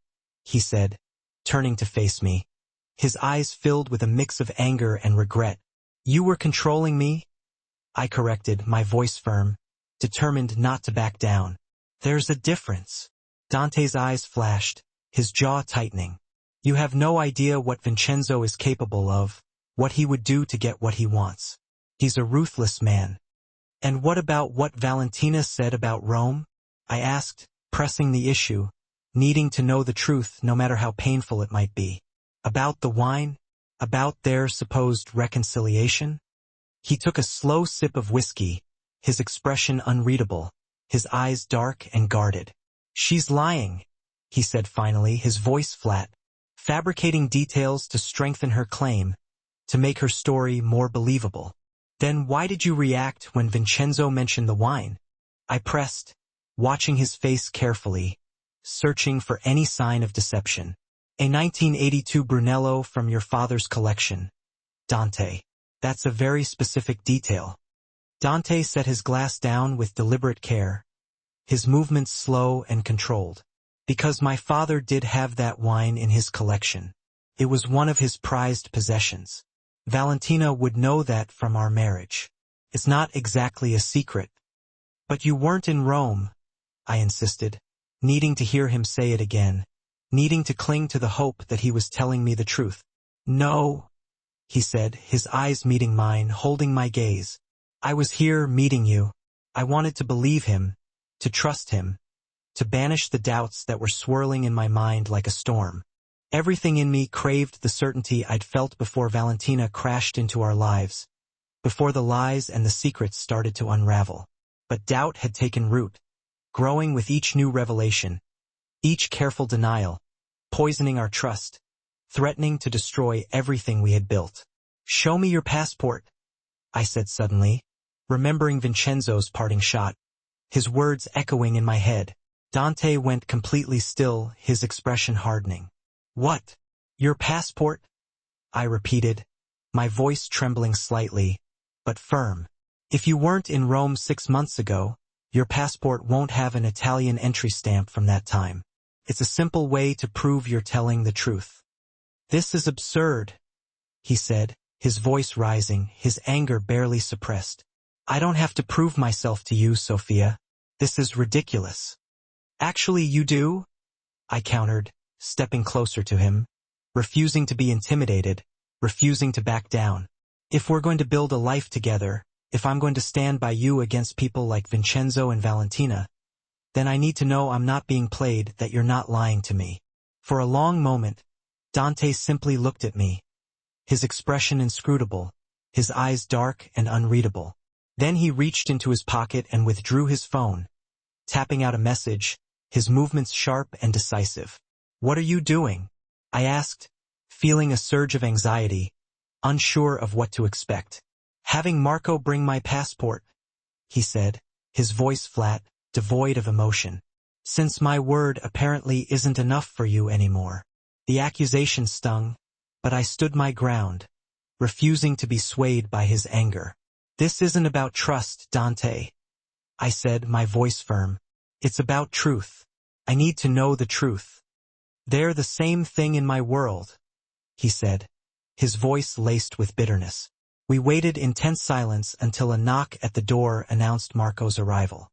he said, turning to face me, his eyes filled with a mix of anger and regret. You were controlling me? I corrected, my voice firm, determined not to back down. There's a difference. Dante's eyes flashed, his jaw tightening. You have no idea what Vincenzo is capable of, what he would do to get what he wants. He's a ruthless man. And what about what Valentina said about Rome? I asked, pressing the issue, needing to know the truth no matter how painful it might be. About the wine? About their supposed reconciliation? He took a slow sip of whiskey, his expression unreadable, his eyes dark and guarded. She's lying, he said finally, his voice flat, fabricating details to strengthen her claim, to make her story more believable. Then why did you react when Vincenzo mentioned the wine? I pressed, watching his face carefully, searching for any sign of deception. A 1982 Brunello from your father's collection. Dante. That's a very specific detail. Dante set his glass down with deliberate care, his movements slow and controlled. Because my father did have that wine in his collection. It was one of his prized possessions. Valentina would know that from our marriage. It's not exactly a secret. But you weren't in Rome, I insisted, needing to hear him say it again, needing to cling to the hope that he was telling me the truth. No, he said, his eyes meeting mine, holding my gaze. I was here meeting you. I wanted to believe him, to trust him, to banish the doubts that were swirling in my mind like a storm. Everything in me craved the certainty I'd felt before Valentina crashed into our lives, before the lies and the secrets started to unravel. But doubt had taken root, growing with each new revelation, each careful denial, poisoning our trust, threatening to destroy everything we had built. Show me your passport, I said suddenly, remembering Vincenzo's parting shot, his words echoing in my head. Dante went completely still, his expression hardening. What? Your passport? I repeated, my voice trembling slightly, but firm. If you weren't in Rome 6 months ago, your passport won't have an Italian entry stamp from that time. It's a simple way to prove you're telling the truth. This is absurd, he said, his voice rising, his anger barely suppressed. I don't have to prove myself to you, Sophia. This is ridiculous. Actually, you do, I countered, stepping closer to him, refusing to be intimidated, refusing to back down. If we're going to build a life together, If I'm going to stand by you against people like Vincenzo and Valentina, then I need to know I'm not being played, that you're not lying to me. For a long moment, Dante simply looked at me, his expression inscrutable, his eyes dark and unreadable. Then he reached into his pocket and withdrew his phone, tapping out a message, his movements sharp and decisive. "What are you doing?" I asked, feeling a surge of anxiety, unsure of what to expect. "Having Marco bring my passport," he said, his voice flat, devoid of emotion. "Since my word apparently isn't enough for you anymore." The accusation stung, but I stood my ground, refusing to be swayed by his anger. "This isn't about trust, Dante," I said, my voice firm. "It's about truth. I need to know the truth." "They're the same thing in my world," he said, his voice laced with bitterness. We waited in tense silence until a knock at the door announced Marco's arrival.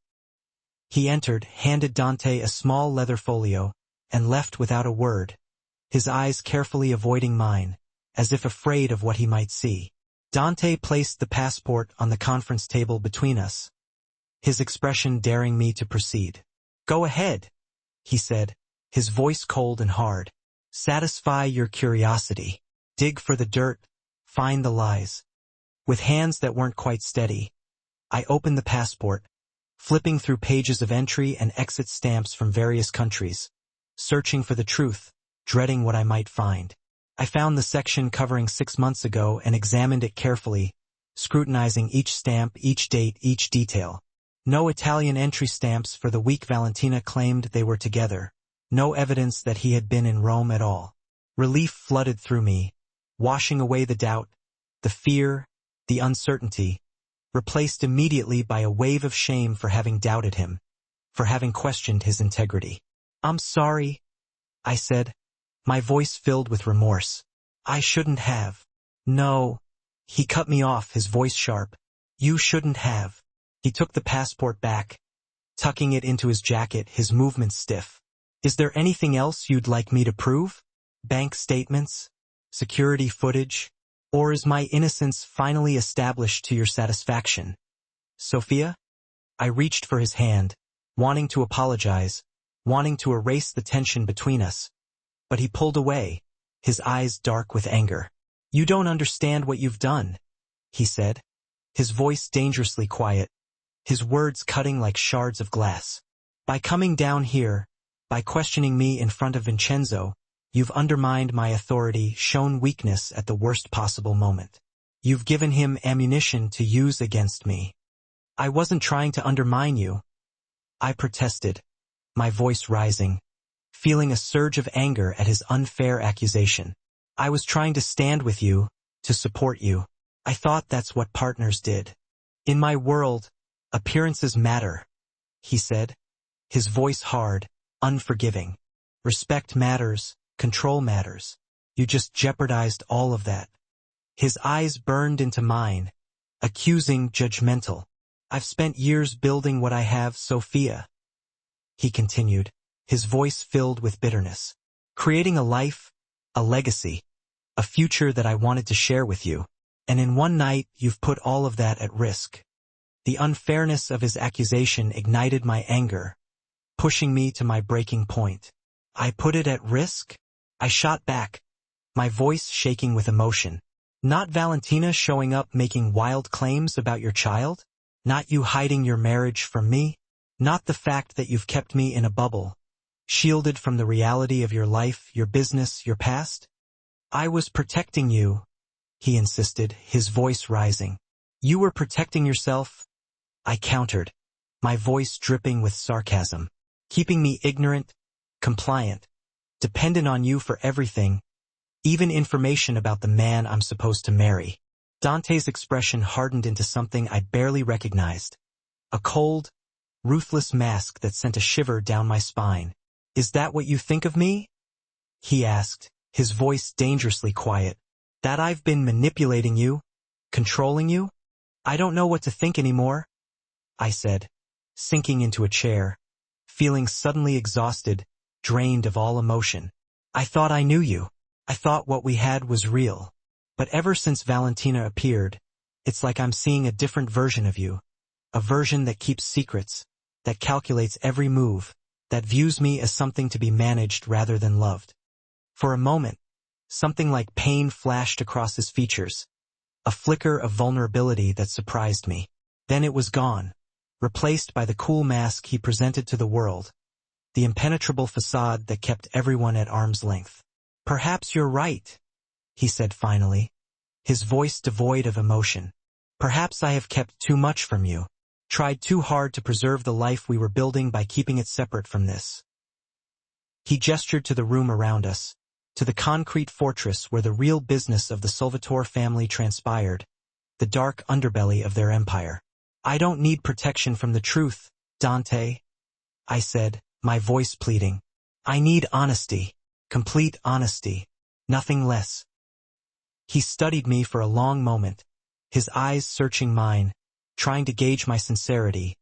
He entered, handed Dante a small leather folio, and left without a word, his eyes carefully avoiding mine, as if afraid of what he might see. Dante placed the passport on the conference table between us, his expression daring me to proceed. "Go ahead," he said, his voice cold and hard. "Satisfy your curiosity. Dig for the dirt, find the lies." With hands that weren't quite steady, I opened the passport, flipping through pages of entry and exit stamps from various countries, searching for the truth, dreading what I might find. I found the section covering 6 months ago and examined it carefully, scrutinizing each stamp, each date, each detail. No Italian entry stamps for the week Valentina claimed they were together. No evidence that he had been in Rome at all. Relief flooded through me, washing away the doubt, the fear, the uncertainty, replaced immediately by a wave of shame for having doubted him, for having questioned his integrity. "I'm sorry," I said, my voice filled with remorse. "I shouldn't have." "No," he cut me off, his voice sharp. "You shouldn't have." He took the passport back, tucking it into his jacket, his movements stiff. "Is there anything else you'd like me to prove? Bank statements? Security footage? Or is my innocence finally established to your satisfaction?" "Sophia?" I reached for his hand, wanting to apologize, wanting to erase the tension between us. But he pulled away, his eyes dark with anger. "You don't understand what you've done," he said, his voice dangerously quiet, his words cutting like shards of glass. "By coming down here, by questioning me in front of Vincenzo, you've undermined my authority, shown weakness at the worst possible moment. You've given him ammunition to use against me." "I wasn't trying to undermine you," I protested, my voice rising, feeling a surge of anger at his unfair accusation. "I was trying to stand with you, to support you. I thought that's what partners did. In my world, appearances matter," he said, his voice hard, unforgiving. "Respect matters, control matters. You just jeopardized all of that." His eyes burned into mine, accusing, judgmental. "I've spent years building what I have, Sophia," he continued, his voice filled with bitterness. "Creating a life, a legacy, a future that I wanted to share with you. And in one night, you've put all of that at risk." The unfairness of his accusation ignited my anger, pushing me to my breaking point. "I put it at risk?" I shot back, my voice shaking with emotion. "Not Valentina showing up making wild claims about your child? Not you hiding your marriage from me? Not the fact that you've kept me in a bubble, shielded from the reality of your life, your business, your past?" "I was protecting you," he insisted, his voice rising. "You were protecting yourself," I countered, my voice dripping with sarcasm. "Keeping me ignorant, compliant, dependent on you for everything, even information about the man I'm supposed to marry." Dante's expression hardened into something I barely recognized. A cold, ruthless mask that sent a shiver down my spine. "Is that what you think of me?" he asked, his voice dangerously quiet. "That I've been manipulating you, controlling you? I don't know what to think anymore," I said, sinking into a chair, feeling suddenly exhausted, drained of all emotion. "I thought I knew you. I thought what we had was real. But ever since Valentina appeared, It's like I'm seeing a different version of you. A version that keeps secrets, that calculates every move, that views me as something to be managed rather than loved. For a moment, something like pain flashed across his features, a flicker of vulnerability that surprised me. Then it was gone, replaced by the cool mask he presented to the world, the impenetrable facade that kept everyone at arm's length. "Perhaps you're right," he said finally, his voice devoid of emotion. "Perhaps I have kept too much from you, tried too hard to preserve the life we were building by keeping it separate from this." He gestured to the room around us, to the concrete fortress where the real business of the Salvatore family transpired, the dark underbelly of their empire. "I don't need protection from the truth, Dante," I said, my voice pleading. "I need honesty, complete honesty, nothing less." He studied me for a long moment, his eyes searching mine, trying to gauge my sincerity,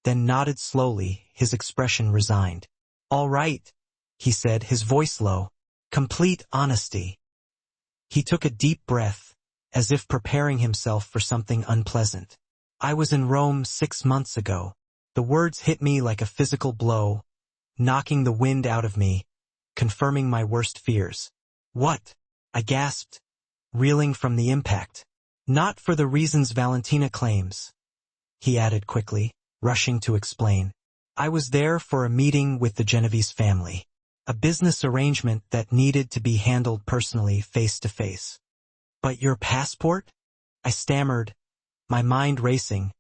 then nodded slowly, his expression resigned. "All right," he said, his voice low. "Complete honesty." He took a deep breath, as if preparing himself for something unpleasant. "I was in Rome 6 months ago." The words hit me like a physical blow, knocking the wind out of me, confirming my worst fears. "What?" I gasped, reeling from the impact. "Not for the reasons Valentina claims," he added quickly, rushing to explain. "I was there for a meeting with the Genovese family. A business arrangement that needed to be handled personally, face to face." "But your passport?" I stammered, my mind racing,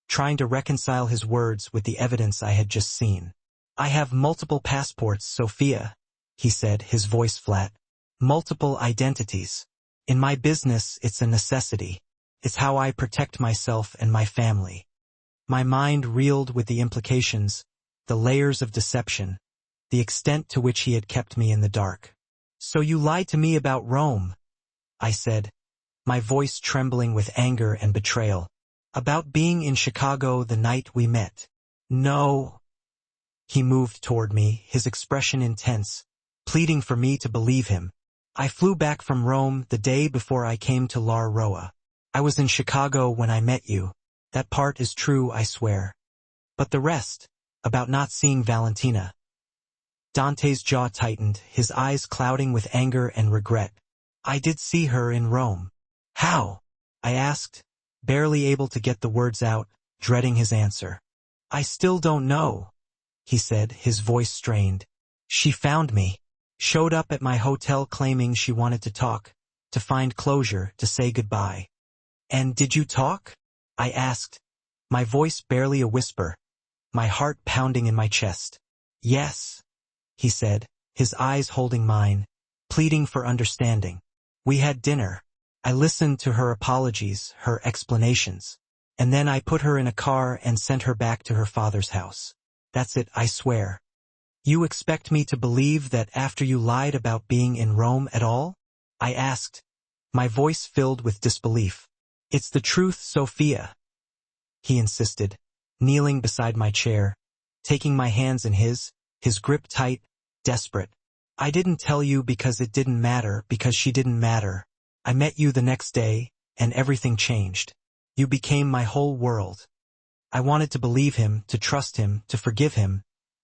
trying to reconcile his words with the evidence I had just seen. "I have multiple passports, Sophia," he said, his voice flat. "Multiple identities. In my business, it's a necessity. It's how I protect myself and my family." My mind reeled with the implications, the layers of deception, the extent to which he had kept me in the dark. "So you lied to me about Rome," I said, my voice trembling with anger and betrayal. "About being in Chicago the night we met." "No." He moved toward me, his expression intense, pleading for me to believe him. "I flew back from Rome the day before I came to La Roa. I was in Chicago when I met you. That part is true, I swear. But the rest, about not seeing Valentina." Dante's jaw tightened, his eyes clouding with anger and regret. "I did see her in Rome." "How?" I asked, barely able to get the words out, dreading his answer. "I still don't know," he said, his voice strained. "She found me, showed up at my hotel claiming she wanted to talk, to find closure, to say goodbye." "And did you talk?" I asked, my voice barely a whisper, my heart pounding in my chest. "Yes," he said, his eyes holding mine, pleading for understanding. "We had dinner. I listened to her apologies, her explanations. And then I put her in a car and sent her back to her father's house. That's it, I swear." "You expect me to believe that after you lied about being in Rome at all?" I asked, my voice filled with disbelief. "It's the truth, Sophia," he insisted, kneeling beside my chair, taking my hands in his grip tight, desperate. "I didn't tell you because it didn't matter, because she didn't matter. I met you the next day, and everything changed. You became my whole world." I wanted to believe him, to trust him, to forgive him,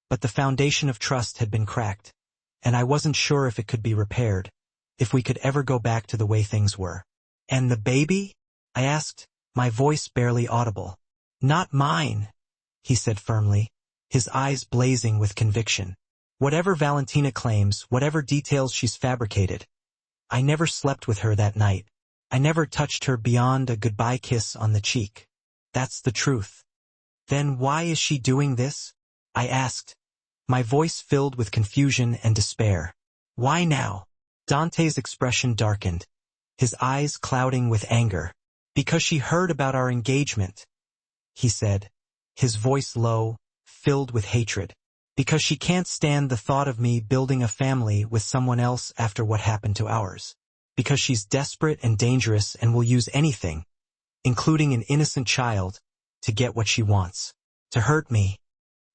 but the foundation of trust had been cracked, and I wasn't sure if it could be repaired, if we could ever go back to the way things were. "And the baby?" I asked, my voice barely audible. "Not mine," he said firmly, his eyes blazing with conviction. "Whatever Valentina claims, whatever details she's fabricated, I never slept with her that night. I never touched her beyond a goodbye kiss on the cheek. That's the truth." "Then why is she doing this?" I asked, my voice filled with confusion and despair. "Why now?" Dante's expression darkened, his eyes clouding with anger. "Because she heard about our engagement," he said, his voice low, filled with hatred. "Because she can't stand the thought of me building a family with someone else after what happened to ours. Because she's desperate and dangerous and will use anything, including an innocent child, to get what she wants. To hurt me."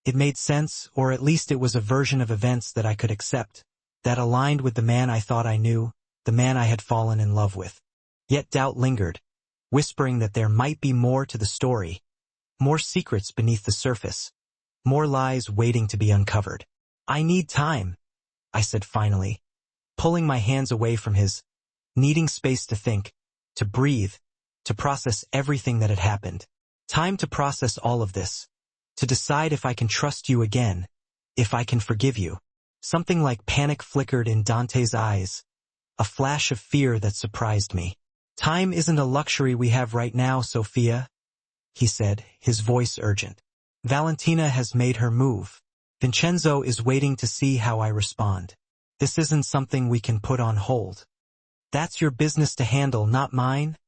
It made sense, or at least it was a version of events that I could accept, that aligned with the man I thought I knew, the man I had fallen in love with. Yet doubt lingered. whispering that there might be more to the story, more secrets beneath the surface, more lies waiting to be uncovered. "I need time," I said finally, pulling my hands away from his, needing space to think, to breathe, to process everything that had happened. Time to process all of this, to decide if I can trust you again, if I can forgive you. Something like panic flickered in Dante's eyes, a flash of fear that surprised me. "Time isn't a luxury we have right now, Sophia," he said, his voice urgent. "Valentina has made her move. Vincenzo is waiting to see how I respond. This isn't something we can put on hold." "That's your business to handle, not mine,"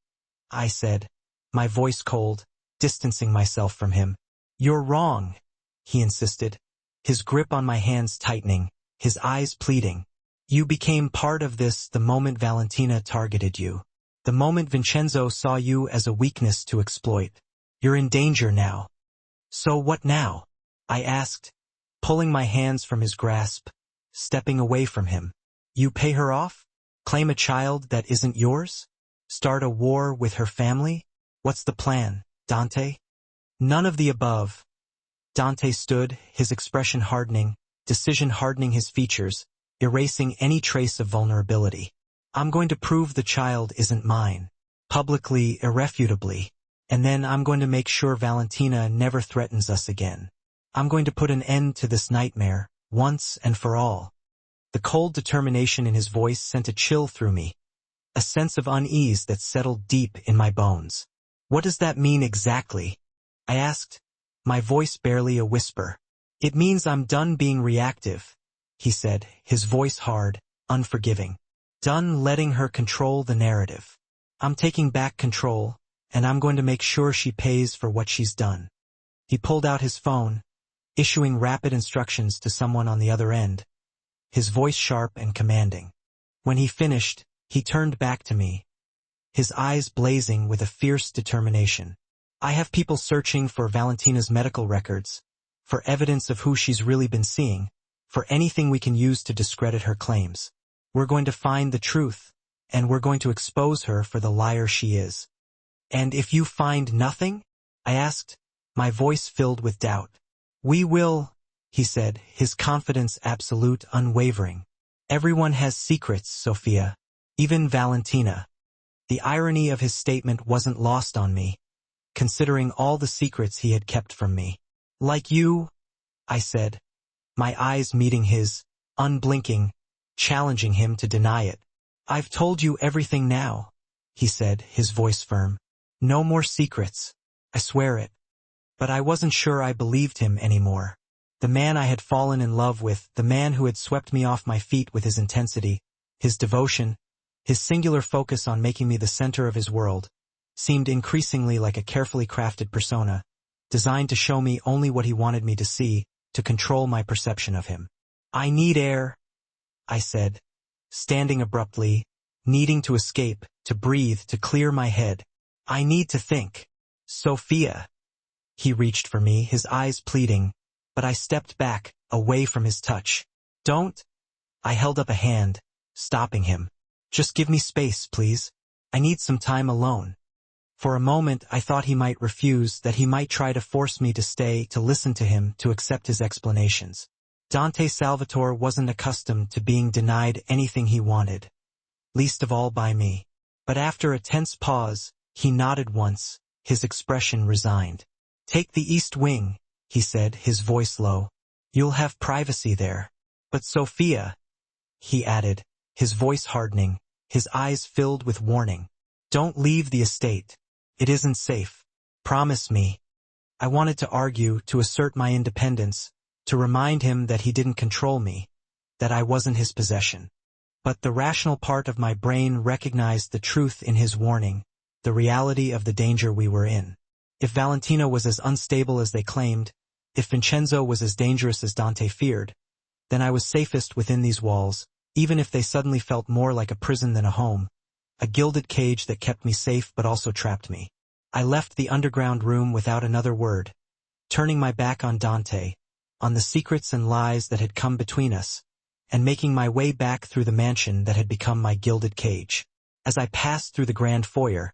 I said, my voice cold, distancing myself from him. "You're wrong," he insisted, his grip on my hands tightening, his eyes pleading. "You became part of this the moment Valentina targeted you. The moment Vincenzo saw you as a weakness to exploit. You're in danger now." "So what now?" I asked, pulling my hands from his grasp, stepping away from him. "You pay her off? Claim a child that isn't yours? Start a war with her family? What's the plan, Dante?" "None of the above." Dante stood, his expression hardening, decision hardening his features, erasing any trace of vulnerability. "I'm going to prove the child isn't mine, publicly, irrefutably, and then I'm going to make sure Valentina never threatens us again. I'm going to put an end to this nightmare, once and for all." The cold determination in his voice sent a chill through me, a sense of unease that settled deep in my bones. "What does that mean exactly?" I asked, my voice barely a whisper. "It means I'm done being reactive," he said, his voice hard, unforgiving. "Done letting her control the narrative. I'm taking back control, and I'm going to make sure she pays for what she's done." He pulled out his phone, issuing rapid instructions to someone on the other end, his voice sharp and commanding. When he finished, he turned back to me, his eyes blazing with a fierce determination. "I have people searching for Valentina's medical records, for evidence of who she's really been seeing, for anything we can use to discredit her claims. We're going to find the truth, and we're going to expose her for the liar she is." "And if you find nothing?" I asked, my voice filled with doubt. "We will," he said, his confidence absolute, unwavering. "Everyone has secrets, Sophia, even Valentina." The irony of his statement wasn't lost on me, considering all the secrets he had kept from me. "Like you," I said, my eyes meeting his, unblinking, challenging him to deny it. "I've told you everything now," he said, his voice firm. "No more secrets. I swear it." But I wasn't sure I believed him anymore. The man I had fallen in love with, the man who had swept me off my feet with his intensity, his devotion, his singular focus on making me the center of his world, seemed increasingly like a carefully crafted persona, designed to show me only what he wanted me to see, to control my perception of him. "I need air," I said, standing abruptly, needing to escape, to breathe, to clear my head. "I need to think." "Sophia." He reached for me, his eyes pleading, but I stepped back, away from his touch. "Don't." I held up a hand, stopping him. "Just give me space, please. I need some time alone." For a moment I thought he might refuse, that he might try to force me to stay, to listen to him, to accept his explanations. Dante Salvatore wasn't accustomed to being denied anything he wanted, least of all by me. But after a tense pause, he nodded once, his expression resigned. "Take the East Wing," he said, his voice low. "You'll have privacy there." "But Sophia," he added, his voice hardening, his eyes filled with warning. "Don't leave the estate. It isn't safe. Promise me." I wanted to argue, to assert my independence, to remind him that he didn't control me, that I wasn't his possession. But the rational part of my brain recognized the truth in his warning, the reality of the danger we were in. If Valentina was as unstable as they claimed, if Vincenzo was as dangerous as Dante feared, then I was safest within these walls, even if they suddenly felt more like a prison than a home, a gilded cage that kept me safe but also trapped me. I left the underground room without another word, turning my back on Dante, on the secrets and lies that had come between us, and making my way back through the mansion that had become my gilded cage. As I passed through the grand foyer,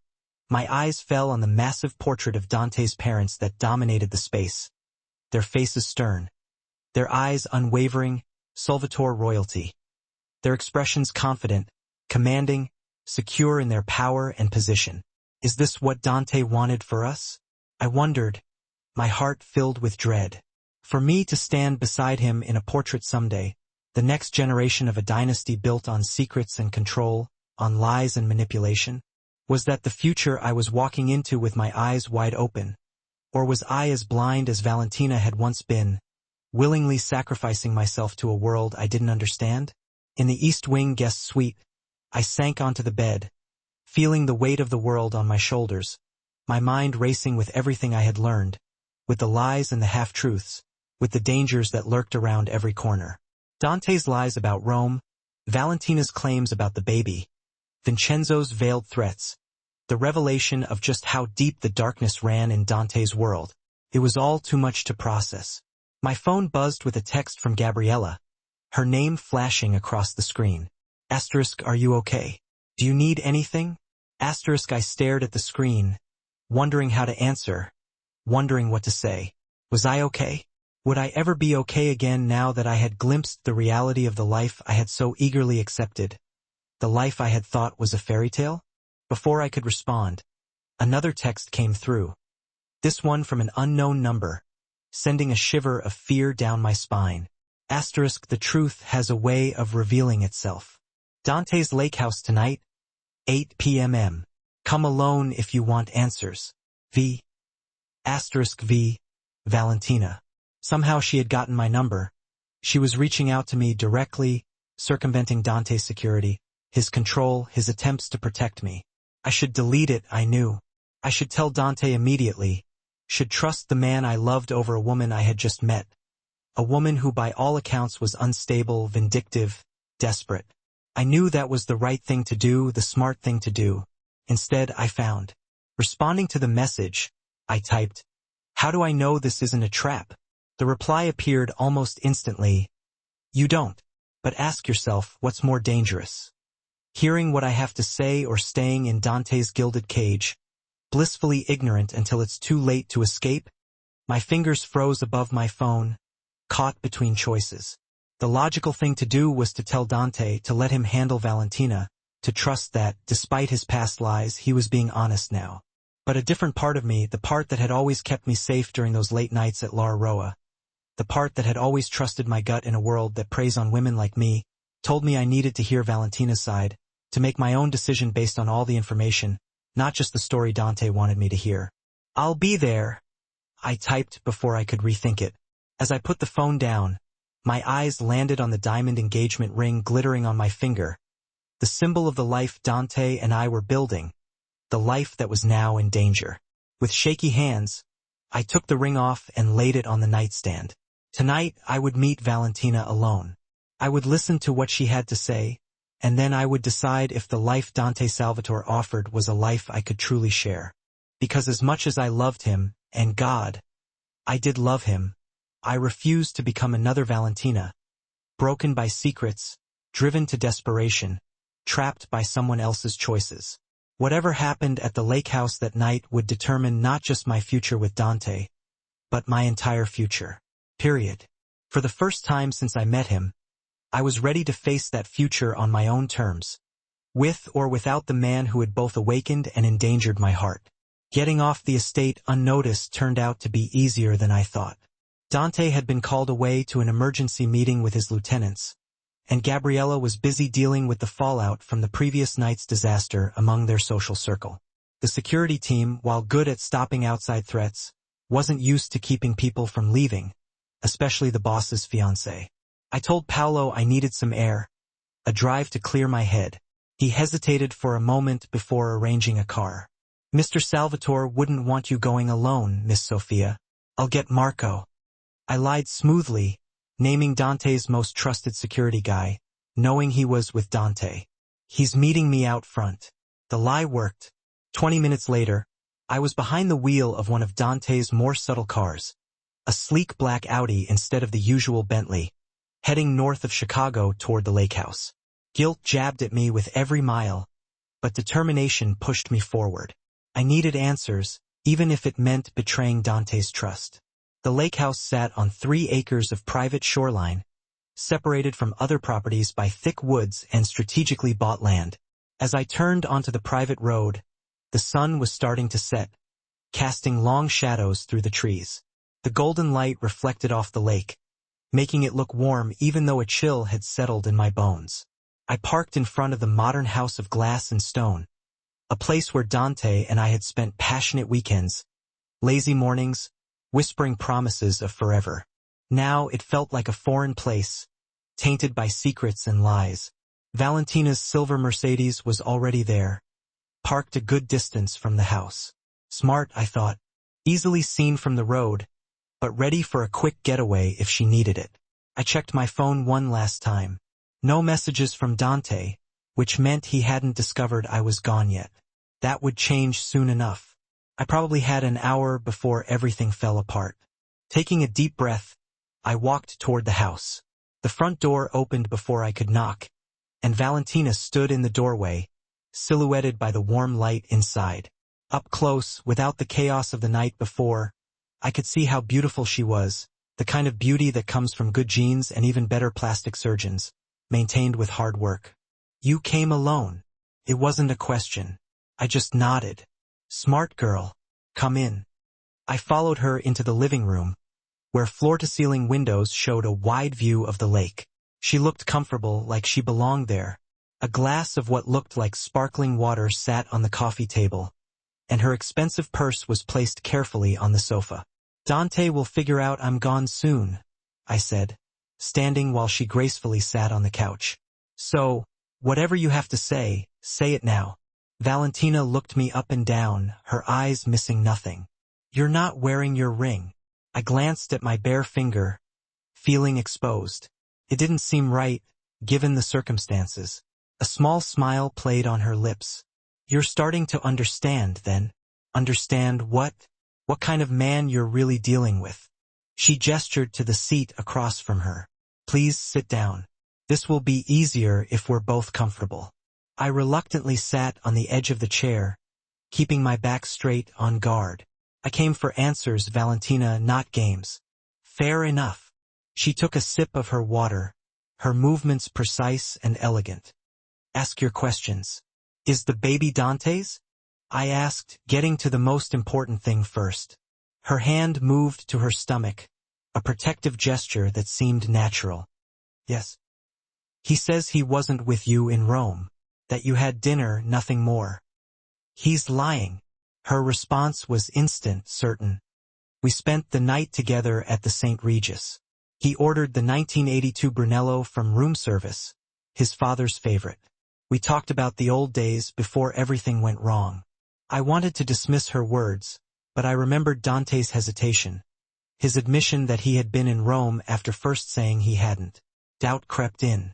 My eyes fell on the massive portrait of Dante's parents that dominated the space. Their faces stern. Their eyes unwavering, Salvatore royalty. Their expressions confident, commanding, secure in their power and position. Is this what Dante wanted for us? I wondered, my heart filled with dread. For me to stand beside him in a portrait someday, the next generation of a dynasty built on secrets and control, on lies and manipulation? Was that the future I was walking into with my eyes wide open? Or was I as blind as Valentina had once been, willingly sacrificing myself to a world I didn't understand? In the East Wing guest suite, I sank onto the bed, feeling the weight of the world on my shoulders, my mind racing with everything I had learned, with the lies and the half-truths, with the dangers that lurked around every corner. Dante's lies about Rome, Valentina's claims about the baby, Vincenzo's veiled threats, the revelation of just how deep the darkness ran in Dante's world. It was all too much to process. My phone buzzed with a text from Gabriella, her name flashing across the screen. Asterisk, are you okay? Do you need anything? Asterisk, I stared at the screen, wondering how to answer, wondering what to say. Was I okay? Would I ever be okay again now that I had glimpsed the reality of the life I had so eagerly accepted? The life I had thought was a fairy tale? Before I could respond, another text came through. This one from an unknown number, sending a shiver of fear down my spine. Asterisk, the truth has a way of revealing itself. Dante's Lake House tonight, 8 p.m. Come alone if you want answers. V. Asterisk V. Valentina. Somehow she had gotten my number. She was reaching out to me directly, circumventing Dante's security, his control, his attempts to protect me. I should delete it, I knew. I should tell Dante immediately. Should trust the man I loved over a woman I had just met. A woman who by all accounts was unstable, vindictive, desperate. I knew that was the right thing to do, the smart thing to do. Instead, I found. Responding to the message, I typed, "How do I know this isn't a trap?" The reply appeared almost instantly. You don't. But ask yourself, what's more dangerous? Hearing what I have to say or staying in Dante's gilded cage, blissfully ignorant until it's too late to escape? My fingers froze above my phone, caught between choices. The logical thing to do was to tell Dante to let him handle Valentina, to trust that, despite his past lies, he was being honest now. But a different part of me, the part that had always kept me safe during those late nights at La Roa, the part that had always trusted my gut in a world that preys on women like me, told me I needed to hear Valentina's side, to make my own decision based on all the information, not just the story Dante wanted me to hear. I'll be there, I typed before I could rethink it. As I put the phone down, my eyes landed on the diamond engagement ring glittering on my finger, the symbol of the life Dante and I were building, the life that was now in danger. With shaky hands, I took the ring off and laid it on the nightstand. Tonight, I would meet Valentina alone. I would listen to what she had to say, and then I would decide if the life Dante Salvatore offered was a life I could truly share. Because as much as I loved him, and God, I did love him, I refused to become another Valentina, broken by secrets, driven to desperation, trapped by someone else's choices. Whatever happened at the lake house that night would determine not just my future with Dante, but my entire future. Period. For the first time since I met him, I was ready to face that future on my own terms, with or without the man who had both awakened and endangered my heart. Getting off the estate unnoticed turned out to be easier than I thought. Dante had been called away to an emergency meeting with his lieutenants, and Gabriella was busy dealing with the fallout from the previous night's disaster among their social circle. The security team, while good at stopping outside threats, wasn't used to keeping people from leaving, especially the boss's fiancé. I told Paolo I needed some air, a drive to clear my head. He hesitated for a moment before arranging a car. Mr. Salvatore wouldn't want you going alone, Miss Sophia. I'll get Marco. I lied smoothly, naming Dante's most trusted security guy, knowing he was with Dante. He's meeting me out front. The lie worked. 20 minutes later, I was behind the wheel of one of Dante's more subtle cars, a sleek black Audi instead of the usual Bentley, heading north of Chicago toward the lake house. Guilt jabbed at me with every mile, but determination pushed me forward. I needed answers, even if it meant betraying Dante's trust. The lake house sat on 3 acres of private shoreline, separated from other properties by thick woods and strategically bought land. As I turned onto the private road, the sun was starting to set, casting long shadows through the trees. The golden light reflected off the lake, making it look warm even though a chill had settled in my bones. I parked in front of the modern house of glass and stone, a place where Dante and I had spent passionate weekends, lazy mornings, whispering promises of forever. Now it felt like a foreign place, tainted by secrets and lies. Valentina's silver Mercedes was already there, parked a good distance from the house. Smart, I thought, easily seen from the road, but ready for a quick getaway if she needed it. I checked my phone one last time. No messages from Dante, which meant he hadn't discovered I was gone yet. That would change soon enough. I probably had an hour before everything fell apart. Taking a deep breath, I walked toward the house. The front door opened before I could knock, and Valentina stood in the doorway, silhouetted by the warm light inside. Up close, without the chaos of the night before, I could see how beautiful she was, the kind of beauty that comes from good genes and even better plastic surgeons, maintained with hard work. You came alone. It wasn't a question. I just nodded. Smart girl. Come in. I followed her into the living room, where floor-to-ceiling windows showed a wide view of the lake. She looked comfortable, like she belonged there. A glass of what looked like sparkling water sat on the coffee table, and her expensive purse was placed carefully on the sofa. Dante will figure out I'm gone soon, I said, standing while she gracefully sat on the couch. So, whatever you have to say it now. Valentina looked me up and down, her eyes missing nothing. You're not wearing your ring. I glanced at my bare finger, feeling exposed. It didn't seem right, given the circumstances. A small smile played on her lips. You're starting to understand, then. Understand what? What kind of man you're really dealing with. She gestured to the seat across from her. Please sit down. This will be easier if we're both comfortable. I reluctantly sat on the edge of the chair, keeping my back straight, on guard. I came for answers, Valentina, not games. Fair enough. She took a sip of her water, her movements precise and elegant. Ask your questions. Is the baby Dante's? I asked, getting to the most important thing first. Her hand moved to her stomach, a protective gesture that seemed natural. Yes. He says he wasn't with you in Rome, that you had dinner, nothing more. He's lying. Her response was instant, certain. We spent the night together at the St. Regis. He ordered the 1982 Brunello from room service, his father's favorite. We talked about the old days before everything went wrong. I wanted to dismiss her words, but I remembered Dante's hesitation, his admission that he had been in Rome after first saying he hadn't. Doubt crept in.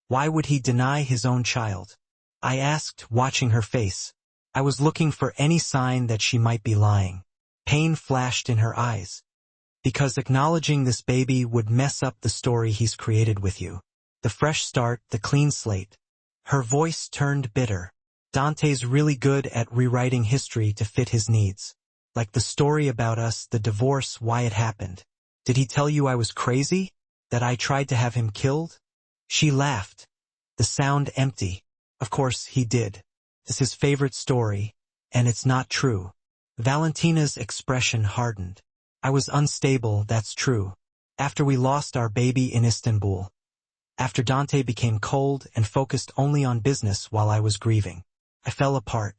Why would he deny his own child? I asked, watching her face. I was looking for any sign that she might be lying. Pain flashed in her eyes. Because acknowledging this baby would mess up the story he's created with you. The fresh start, the clean slate. Her voice turned bitter. Dante's really good at rewriting history to fit his needs. Like the story about us, the divorce, why it happened. Did he tell you I was crazy? That I tried to have him killed? She laughed. The sound empty. Of course he did. It's his favorite story, and it's not true. Valentina's expression hardened. I was unstable, that's true. After we lost our baby in Istanbul. After Dante became cold and focused only on business while I was grieving. I fell apart.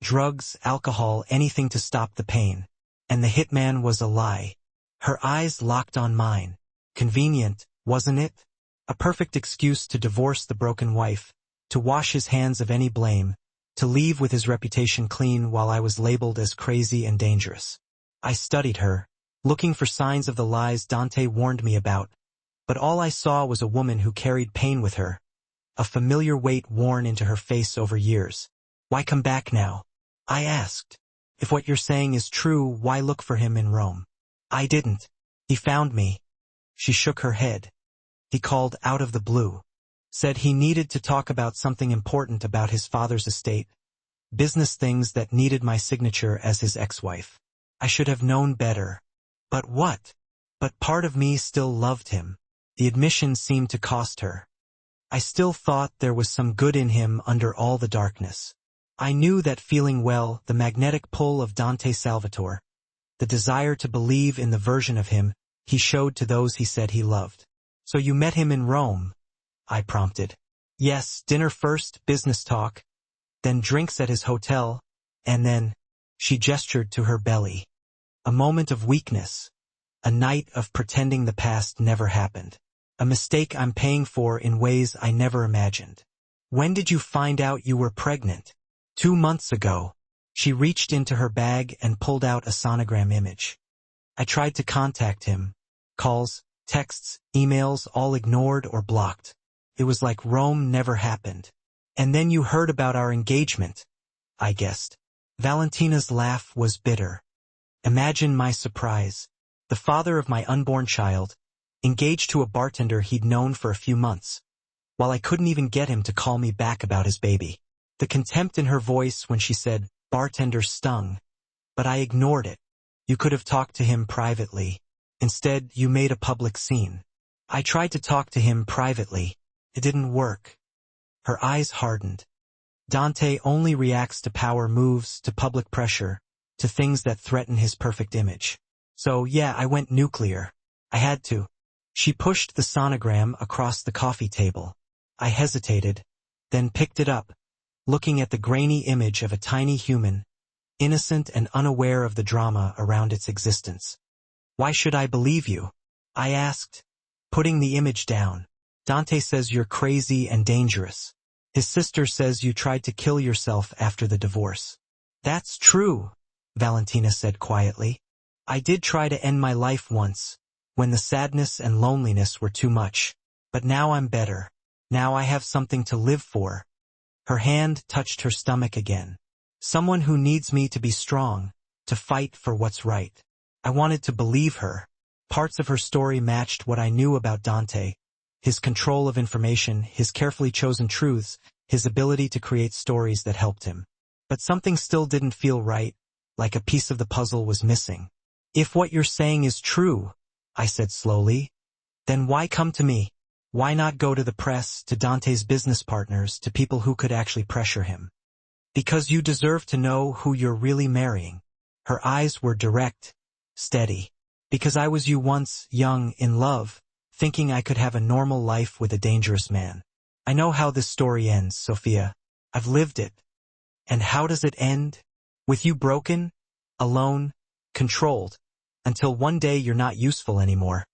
Drugs, alcohol, anything to stop the pain. And the hitman was a lie. Her eyes locked on mine. Convenient, wasn't it? A perfect excuse to divorce the broken wife, to wash his hands of any blame, to leave with his reputation clean while I was labeled as crazy and dangerous. I studied her, looking for signs of the lies Dante warned me about, but all I saw was a woman who carried pain with her, a familiar weight worn into her face over years. Why come back now? I asked. If what you're saying is true, why look for him in Rome? I didn't. He found me. She shook her head. He called out of the blue. Said he needed to talk about something important about his father's estate. business things that needed my signature as his ex-wife. I should have known better. But what? But part of me still loved him. The admission seemed to cost her. I still thought there was some good in him under all the darkness. I knew that feeling well, the magnetic pull of Dante Salvatore, the desire to believe in the version of him he showed to those he said he loved. So you met him in Rome? I prompted. Yes, dinner first, business talk, then drinks at his hotel, and then, she gestured to her belly. A moment of weakness. A night of pretending the past never happened. A mistake I'm paying for in ways I never imagined. When did you find out you were pregnant? 2 months ago. She reached into her bag and pulled out a sonogram image. I tried to contact him. Calls, texts, emails, all ignored or blocked. It was like Rome never happened. And then you heard about our engagement, I guessed. Valentina's laugh was bitter. Imagine my surprise. The father of my unborn child, engaged to a bartender he'd known for a few months, while I couldn't even get him to call me back about his baby. The contempt in her voice when she said, bartender stung. But I ignored it. You could have talked to him privately. Instead, you made a public scene. I tried to talk to him privately. It didn't work. Her eyes hardened. Dante only reacts to power moves, to public pressure, to things that threaten his perfect image. So yeah, I went nuclear. I had to. She pushed the sonogram across the coffee table. I hesitated, then picked it up, looking at the grainy image of a tiny human, innocent and unaware of the drama around its existence. Why should I believe you? I asked, putting the image down. Dante says you're crazy and dangerous. His sister says you tried to kill yourself after the divorce. That's true, Valentina said quietly. I did try to end my life once, when the sadness and loneliness were too much. But now I'm better. Now I have something to live for. Her hand touched her stomach again. Someone who needs me to be strong, to fight for what's right. I wanted to believe her. Parts of her story matched what I knew about Dante. His control of information, his carefully chosen truths, his ability to create stories that helped him. But something still didn't feel right, like a piece of the puzzle was missing. If what you're saying is true, I said slowly, then why come to me? Why not go to the press, to Dante's business partners, to people who could actually pressure him? Because you deserve to know who you're really marrying. Her eyes were direct, steady. Because I was you once, young, in love, thinking I could have a normal life with a dangerous man. I know how this story ends, Sophia. I've lived it. And how does it end? With you broken, alone, controlled, until one day you're not useful anymore.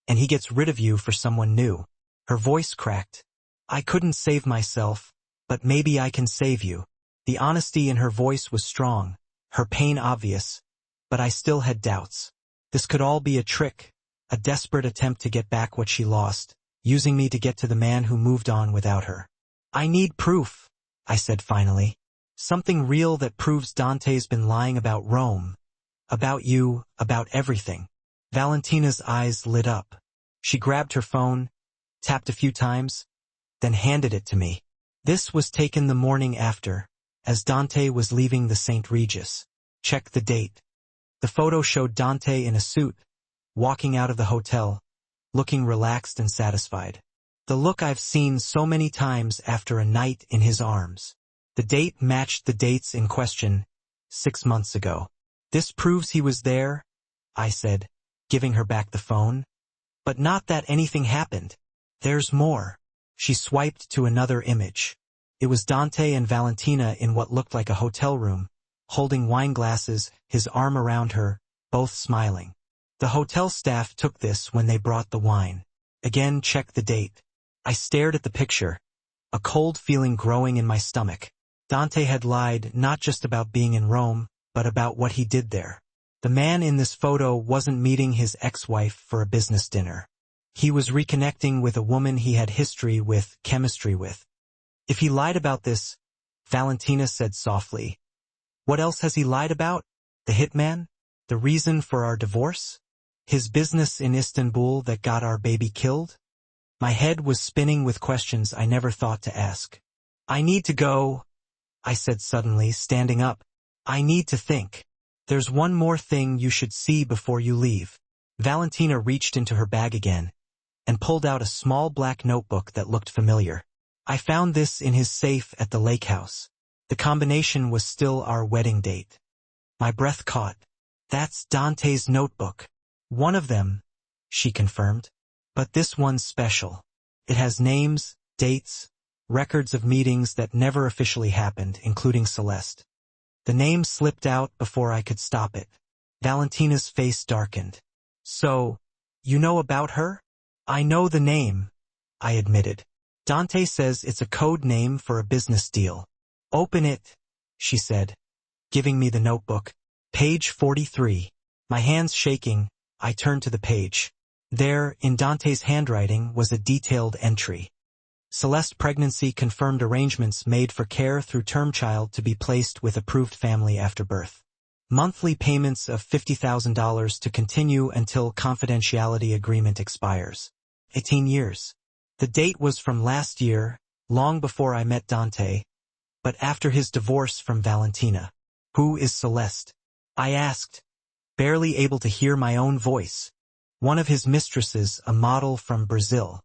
And he gets rid of you for someone new. Her voice cracked. I couldn't save myself, but maybe I can save you. The honesty in her voice was strong, her pain obvious, but I still had doubts. This could all be a trick. A desperate attempt to get back what she lost, using me to get to the man who moved on without her. I need proof, I said finally. Something real that proves Dante's been lying about Rome. About you, about everything. Valentina's eyes lit up. She grabbed her phone, tapped a few times, then handed it to me. This was taken the morning after, as Dante was leaving the St. Regis. Check the date. The photo showed Dante in a suit, walking out of the hotel, looking relaxed and satisfied. The look I've seen so many times after a night in his arms. The date matched the dates in question, 6 months ago. This proves he was there, I said, giving her back the phone. But not that anything happened. There's more. She swiped to another image. It was Dante and Valentina in what looked like a hotel room, holding wine glasses, his arm around her, both smiling. The hotel staff took this when they brought the wine. Again, check the date. I stared at the picture, a cold feeling growing in my stomach. Dante had lied not just about being in Rome, but about what he did there. The man in this photo wasn't meeting his ex-wife for a business dinner. He was reconnecting with a woman he had history with, chemistry with. If he lied about this, Valentina said softly. What else has he lied about? The hitman? The reason for our divorce? His business in Istanbul that got our baby killed? My head was spinning with questions I never thought to ask. I need to go. I said suddenly, standing up. I need to think. There's one more thing you should see before you leave. Valentina reached into her bag again and pulled out a small black notebook that looked familiar. I found this in his safe at the lake house. The combination was still our wedding date. My breath caught. That's Dante's notebook. One of them, she confirmed. But this one's special. It has names, dates, records of meetings that never officially happened, including Celeste. The name slipped out before I could stop it. Valentina's face darkened. So, you know about her? I know the name, I admitted. Dante says it's a code name for a business deal. Open it, she said, giving me the notebook. Page 43. My hands shaking, I turned to the page. There, in Dante's handwriting, was a detailed entry. Celeste pregnancy confirmed arrangements made for care through term child to be placed with approved family after birth. Monthly payments of $50,000 to continue until confidentiality agreement expires. 18 years. The date was from last year, long before I met Dante, but after his divorce from Valentina. Who is Celeste? I asked, barely able to hear my own voice. One of his mistresses, a model from Brazil.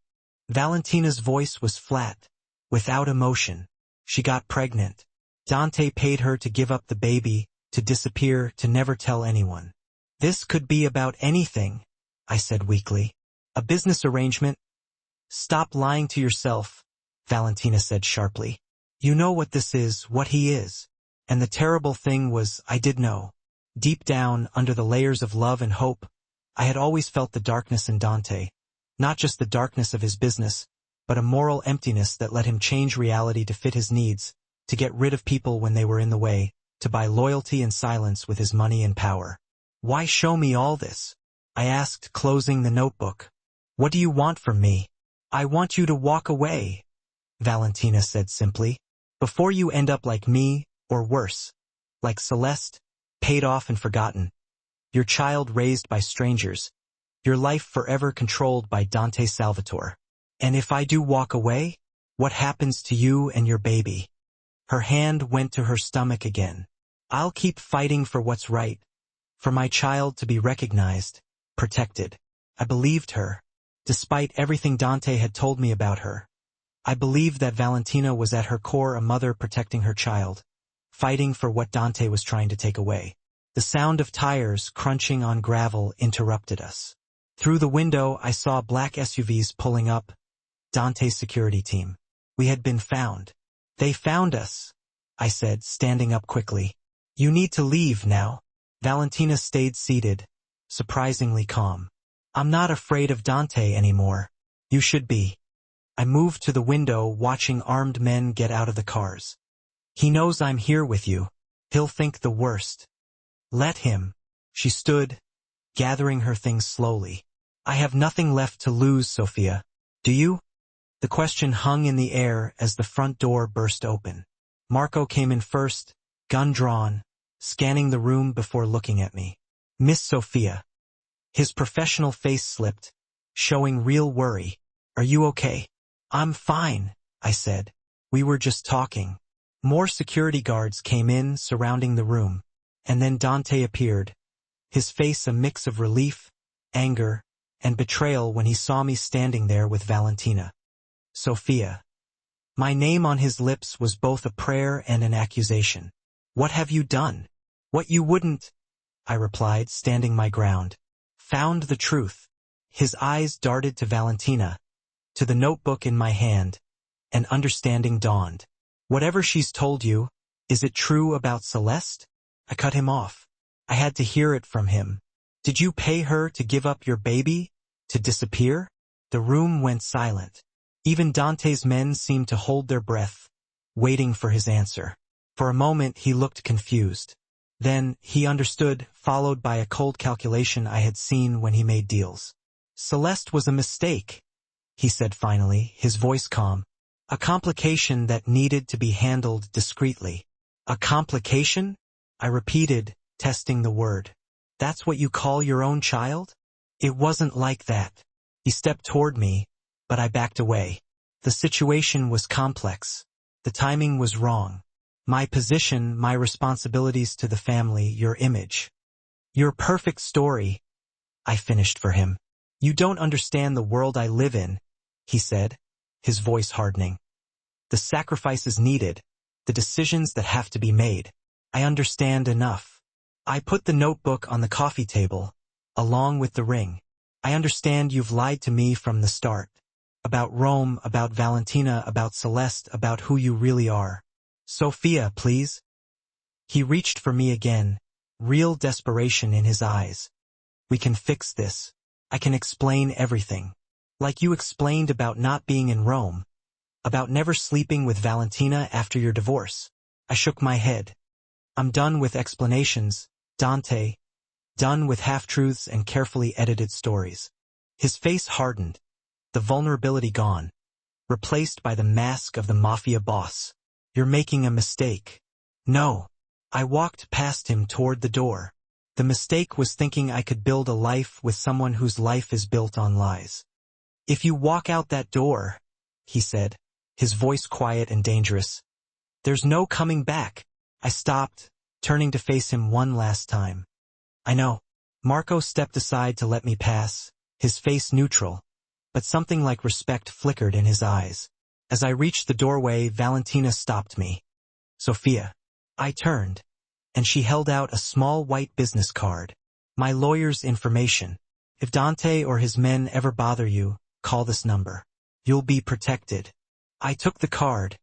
Valentina's voice was flat, without emotion. She got pregnant. Dante paid her to give up the baby, to disappear, to never tell anyone. This could be about anything, I said weakly. A business arrangement? Stop lying to yourself, Valentina said sharply. You know what this is, what he is. And the terrible thing was, I did know. Deep down, under the layers of love and hope, I had always felt the darkness in Dante. Not just the darkness of his business, but a moral emptiness that let him change reality to fit his needs, to get rid of people when they were in the way, to buy loyalty and silence with his money and power. Why show me all this? I asked, closing the notebook. What do you want from me? I want you to walk away, Valentina said simply, before you end up like me, or worse, like Celeste, paid off and forgotten. Your child raised by strangers. Your life forever controlled by Dante Salvatore. And if I do walk away, what happens to you and your baby? Her hand went to her stomach again. I'll keep fighting for what's right, for my child to be recognized, protected. I believed her, despite everything Dante had told me about her. I believed that Valentina was at her core a mother protecting her child, fighting for what Dante was trying to take away. The sound of tires crunching on gravel interrupted us. Through the window, I saw black SUVs pulling up. Dante's security team. We had been found. They found us, I said, standing up quickly. You need to leave now. Valentina stayed seated, surprisingly calm. I'm not afraid of Dante anymore. You should be. I moved to the window, watching armed men get out of the cars. He knows I'm here with you. He'll think the worst. Let him. She stood, gathering her things slowly. I have nothing left to lose, Sophia. Do you? The question hung in the air as the front door burst open. Marco came in first, gun drawn, scanning the room before looking at me. Miss Sophia. His professional face slipped, showing real worry. Are you okay? I'm fine, I said. We were just talking. More security guards came in, surrounding the room. And then Dante appeared, his face a mix of relief, anger, and betrayal when he saw me standing there with Valentina. Sophia. My name on his lips was both a prayer and an accusation. What have you done? What you wouldn't, I replied, standing my ground. Found the truth. His eyes darted to Valentina, to the notebook in my hand, and understanding dawned. Whatever she's told you, is it true about Celeste? I cut him off. I had to hear it from him. Did you pay her to give up your baby? To disappear? The room went silent. Even Dante's men seemed to hold their breath, waiting for his answer. For a moment he looked confused. Then he understood, followed by a cold calculation I had seen when he made deals. Celeste was a mistake, he said finally, his voice calm. A complication that needed to be handled discreetly. A complication? I repeated, testing the word. That's what you call your own child? It wasn't like that. He stepped toward me, but I backed away. The situation was complex. The timing was wrong. My position, my responsibilities to the family, your image. Your perfect story, I finished for him. You don't understand the world I live in, he said, his voice hardening. The sacrifices needed, the decisions that have to be made. I understand enough. I put the notebook on the coffee table, along with the ring. I understand you've lied to me from the start. About Rome, about Valentina, about Celeste, about who you really are. Sophia, please. He reached for me again, real desperation in his eyes. We can fix this. I can explain everything. Like you explained about not being in Rome. About never sleeping with Valentina after your divorce. I shook my head. I'm done with explanations, Dante. Done with half-truths and carefully edited stories. His face hardened, the vulnerability gone, replaced by the mask of the Mafia boss. You're making a mistake. No. I walked past him toward the door. The mistake was thinking I could build a life with someone whose life is built on lies. If you walk out that door, he said, his voice quiet and dangerous, there's no coming back. I stopped, turning to face him one last time. I know. Marco stepped aside to let me pass, his face neutral, but something like respect flickered in his eyes. As I reached the doorway, Valentina stopped me. Sophia. I turned, and she held out a small white business card. My lawyer's information. If Dante or his men ever bother you, call this number. You'll be protected. I took the card,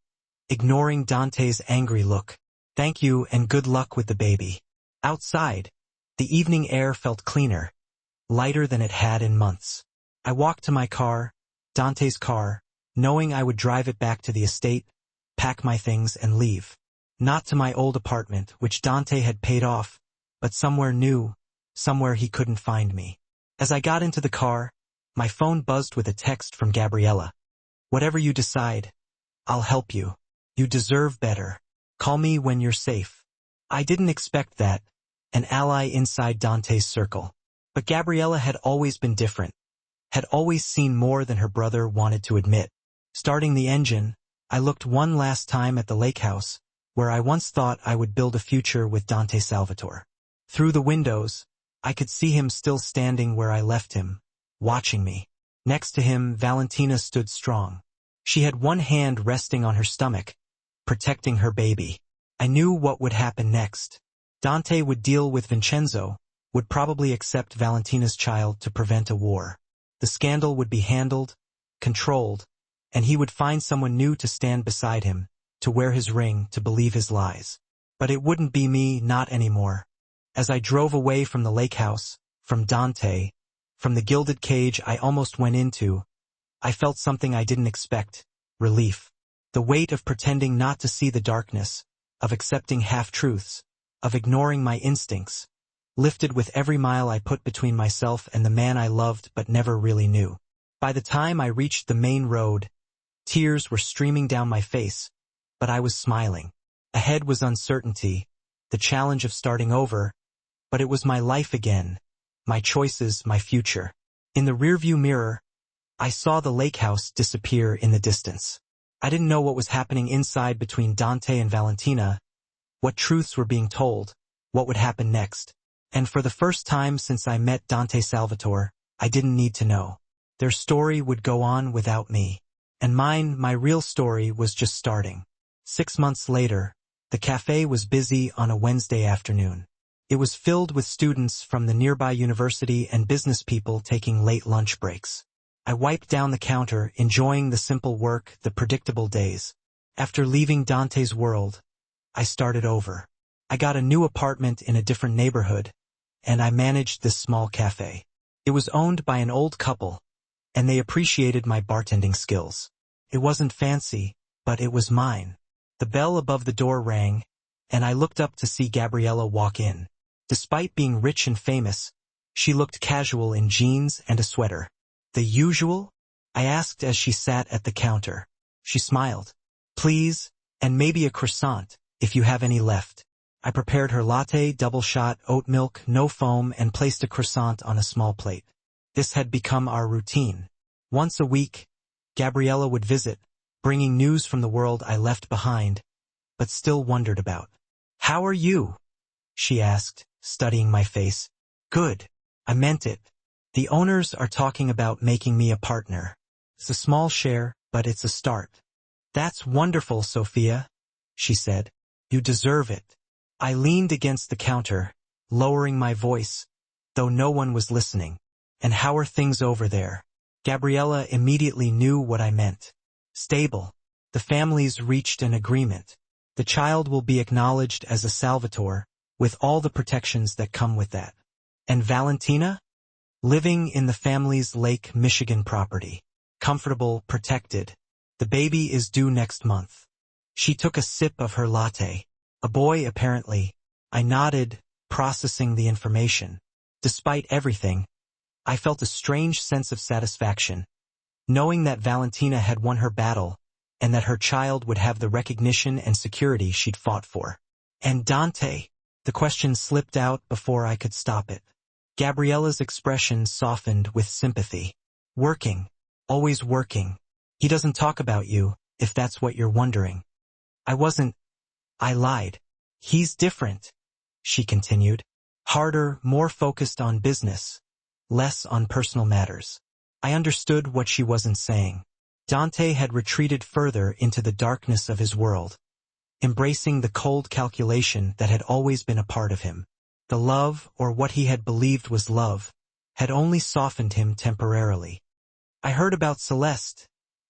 ignoring Dante's angry look. Thank you and good luck with the baby. Outside, the evening air felt cleaner, lighter than it had in months. I walked to my car, Dante's car, knowing I would drive it back to the estate, pack my things and leave. Not to my old apartment, which Dante had paid off, but somewhere new, somewhere he couldn't find me. As I got into the car, my phone buzzed with a text from Gabriella. Whatever you decide, I'll help you. You deserve better. Call me when you're safe. I didn't expect that, an ally inside Dante's circle. But Gabriella had always been different, had always seen more than her brother wanted to admit. Starting the engine, I looked one last time at the lake house, where I once thought I would build a future with Dante Salvatore. Through the windows, I could see him still standing where I left him, watching me. Next to him, Valentina stood strong. She had one hand resting on her stomach, protecting her baby. I knew what would happen next. Dante would deal with Vincenzo, would probably accept Valentina's child to prevent a war. The scandal would be handled, controlled, and he would find someone new to stand beside him, to wear his ring, to believe his lies. But it wouldn't be me, not anymore. As I drove away from the lake house, from Dante, from the gilded cage I almost went into, I felt something I didn't expect, relief. The weight of pretending not to see the darkness, of accepting half-truths, of ignoring my instincts, lifted with every mile I put between myself and the man I loved but never really knew. By the time I reached the main road, tears were streaming down my face, but I was smiling. Ahead was uncertainty, the challenge of starting over, but it was my life again, my choices, my future. In the rearview mirror, I saw the lake house disappear in the distance. I didn't know what was happening inside between Dante and Valentina, what truths were being told, what would happen next. And for the first time since I met Dante Salvatore, I didn't need to know. Their story would go on without me. And mine, my real story, was just starting. 6 months later, the cafe was busy on a Wednesday afternoon. It was filled with students from the nearby university and business people taking late lunch breaks. I wiped down the counter, enjoying the simple work, the predictable days. After leaving Dante's world, I started over. I got a new apartment in a different neighborhood, and I managed this small cafe. It was owned by an old couple, and they appreciated my bartending skills. It wasn't fancy, but it was mine. The bell above the door rang, and I looked up to see Gabriella walk in. Despite being rich and famous, she looked casual in jeans and a sweater. The usual? I asked as she sat at the counter. She smiled. Please, and maybe a croissant, if you have any left. I prepared her latte, double shot, oat milk, no foam, and placed a croissant on a small plate. This had become our routine. Once a week, Gabriella would visit, bringing news from the world I left behind, but still wondered about. "How are you?" she asked, studying my face. "Good. I meant it. The owners are talking about making me a partner. It's a small share, but it's a start." "That's wonderful, Sophia," she said. "You deserve it." I leaned against the counter, lowering my voice, though no one was listening. "And how are things over there?" Gabriella immediately knew what I meant. "Stable. The families reached an agreement. The child will be acknowledged as a Salvatore, with all the protections that come with that." "And Valentina?" "Living in the family's Lake Michigan property. Comfortable, protected. The baby is due next month." She took a sip of her latte. "A boy, apparently." I nodded, processing the information. Despite everything, I felt a strange sense of satisfaction, knowing that Valentina had won her battle and that her child would have the recognition and security she'd fought for. "And Dante?" The question slipped out before I could stop it. Gabriella's expression softened with sympathy. "Working. Always working. He doesn't talk about you, if that's what you're wondering." I lied. "He's different," she continued. "Harder, more focused on business, less on personal matters." I understood what she wasn't saying. Dante had retreated further into the darkness of his world, embracing the cold calculation that had always been a part of him. The love, or what he had believed was love, had only softened him temporarily. "I heard about Celeste,"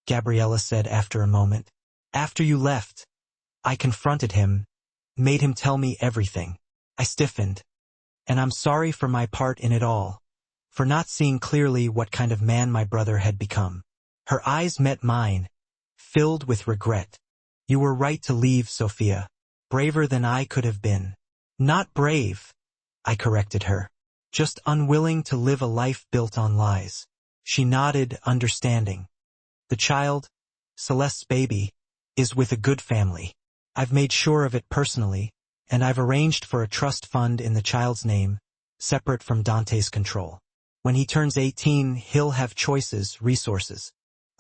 Gabriella said after a moment. "After you left, I confronted him, made him tell me everything." I stiffened. "And I'm sorry for my part in it all, for not seeing clearly what kind of man my brother had become." Her eyes met mine, filled with regret. "You were right to leave, Sophia. Braver than I could have been." "Not brave," I corrected her. "Just unwilling to live a life built on lies." She nodded, understanding. "The child, Celeste's baby, is with a good family. I've made sure of it personally, and I've arranged for a trust fund in the child's name, separate from Dante's control. When he turns 18, he'll have choices, resources."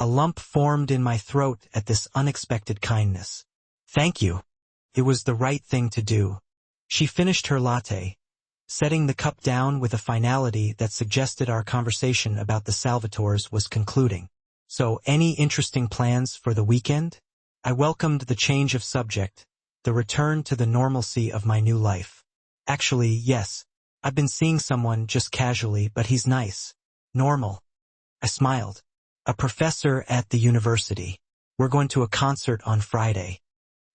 A lump formed in my throat at this unexpected kindness. "Thank you. It was the right thing to do." She finished her latte, setting the cup down with a finality that suggested our conversation about the Salvatores was concluding. "So, any interesting plans for the weekend?" I welcomed the change of subject, the return to the normalcy of my new life. "Actually, yes. I've been seeing someone just casually, but he's nice. Normal." I smiled. "A professor at the university. We're going to a concert on Friday."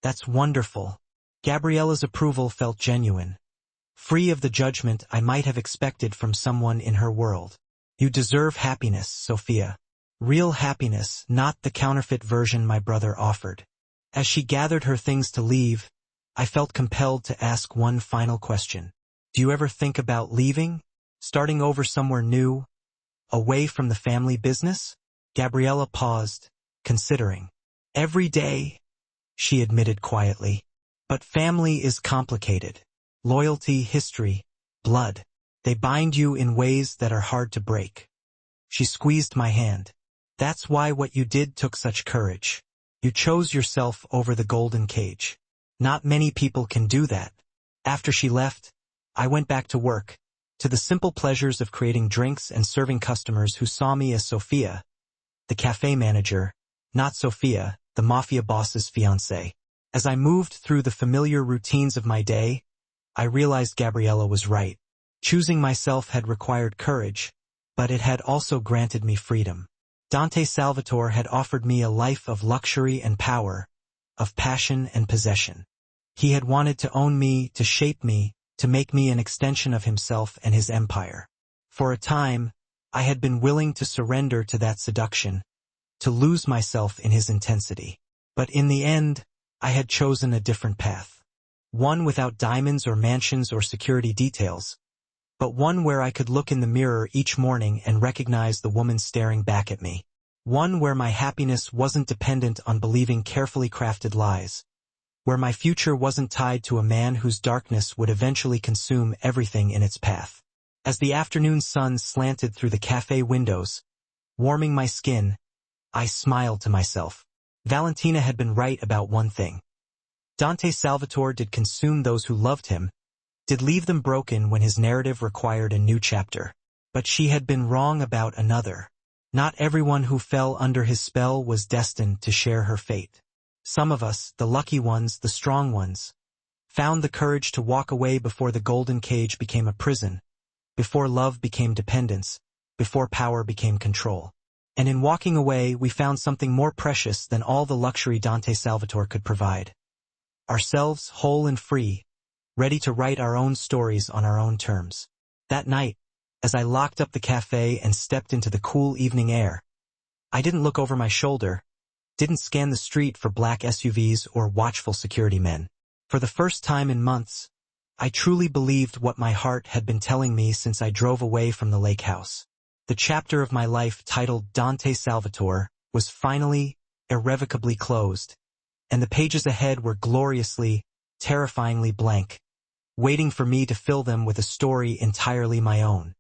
"That's wonderful." Gabriella's approval felt genuine, free of the judgment I might have expected from someone in her world. "You deserve happiness, Sophia. Real happiness, not the counterfeit version my brother offered." As she gathered her things to leave, I felt compelled to ask one final question. "Do you ever think about leaving? Starting over somewhere new? Away from the family business?" Gabriella paused, considering. "Every day," she admitted quietly. "But family is complicated. Loyalty, history, blood. They bind you in ways that are hard to break." She squeezed my hand. "That's why what you did took such courage. You chose yourself over the golden cage. Not many people can do that." After she left, I went back to work, to the simple pleasures of creating drinks and serving customers who saw me as Sophia, the cafe manager, not Sophia, the Mafia boss's fiancée. As I moved through the familiar routines of my day, I realized Gabriella was right. Choosing myself had required courage, but it had also granted me freedom. Dante Salvatore had offered me a life of luxury and power, of passion and possession. He had wanted to own me, to shape me, to make me an extension of himself and his empire. For a time, I had been willing to surrender to that seduction, to lose myself in his intensity. But in the end, I had chosen a different path. One without diamonds or mansions or security details, but one where I could look in the mirror each morning and recognize the woman staring back at me. One where my happiness wasn't dependent on believing carefully crafted lies, where my future wasn't tied to a man whose darkness would eventually consume everything in its path. As the afternoon sun slanted through the cafe windows, warming my skin, I smiled to myself. Valentina had been right about one thing. Dante Salvatore did consume those who loved him, did leave them broken when his narrative required a new chapter. But she had been wrong about another. Not everyone who fell under his spell was destined to share her fate. Some of us, the lucky ones, the strong ones, found the courage to walk away before the golden cage became a prison, before love became dependence, before power became control. And in walking away, we found something more precious than all the luxury Dante Salvatore could provide. Ourselves whole and free, ready to write our own stories on our own terms. That night, as I locked up the cafe and stepped into the cool evening air, I didn't look over my shoulder, didn't scan the street for black SUVs or watchful security men. For the first time in months, I truly believed what my heart had been telling me since I drove away from the lake house. The chapter of my life titled Dante Salvatore was finally, irrevocably closed, and the pages ahead were gloriously, terrifyingly blank, waiting for me to fill them with a story entirely my own.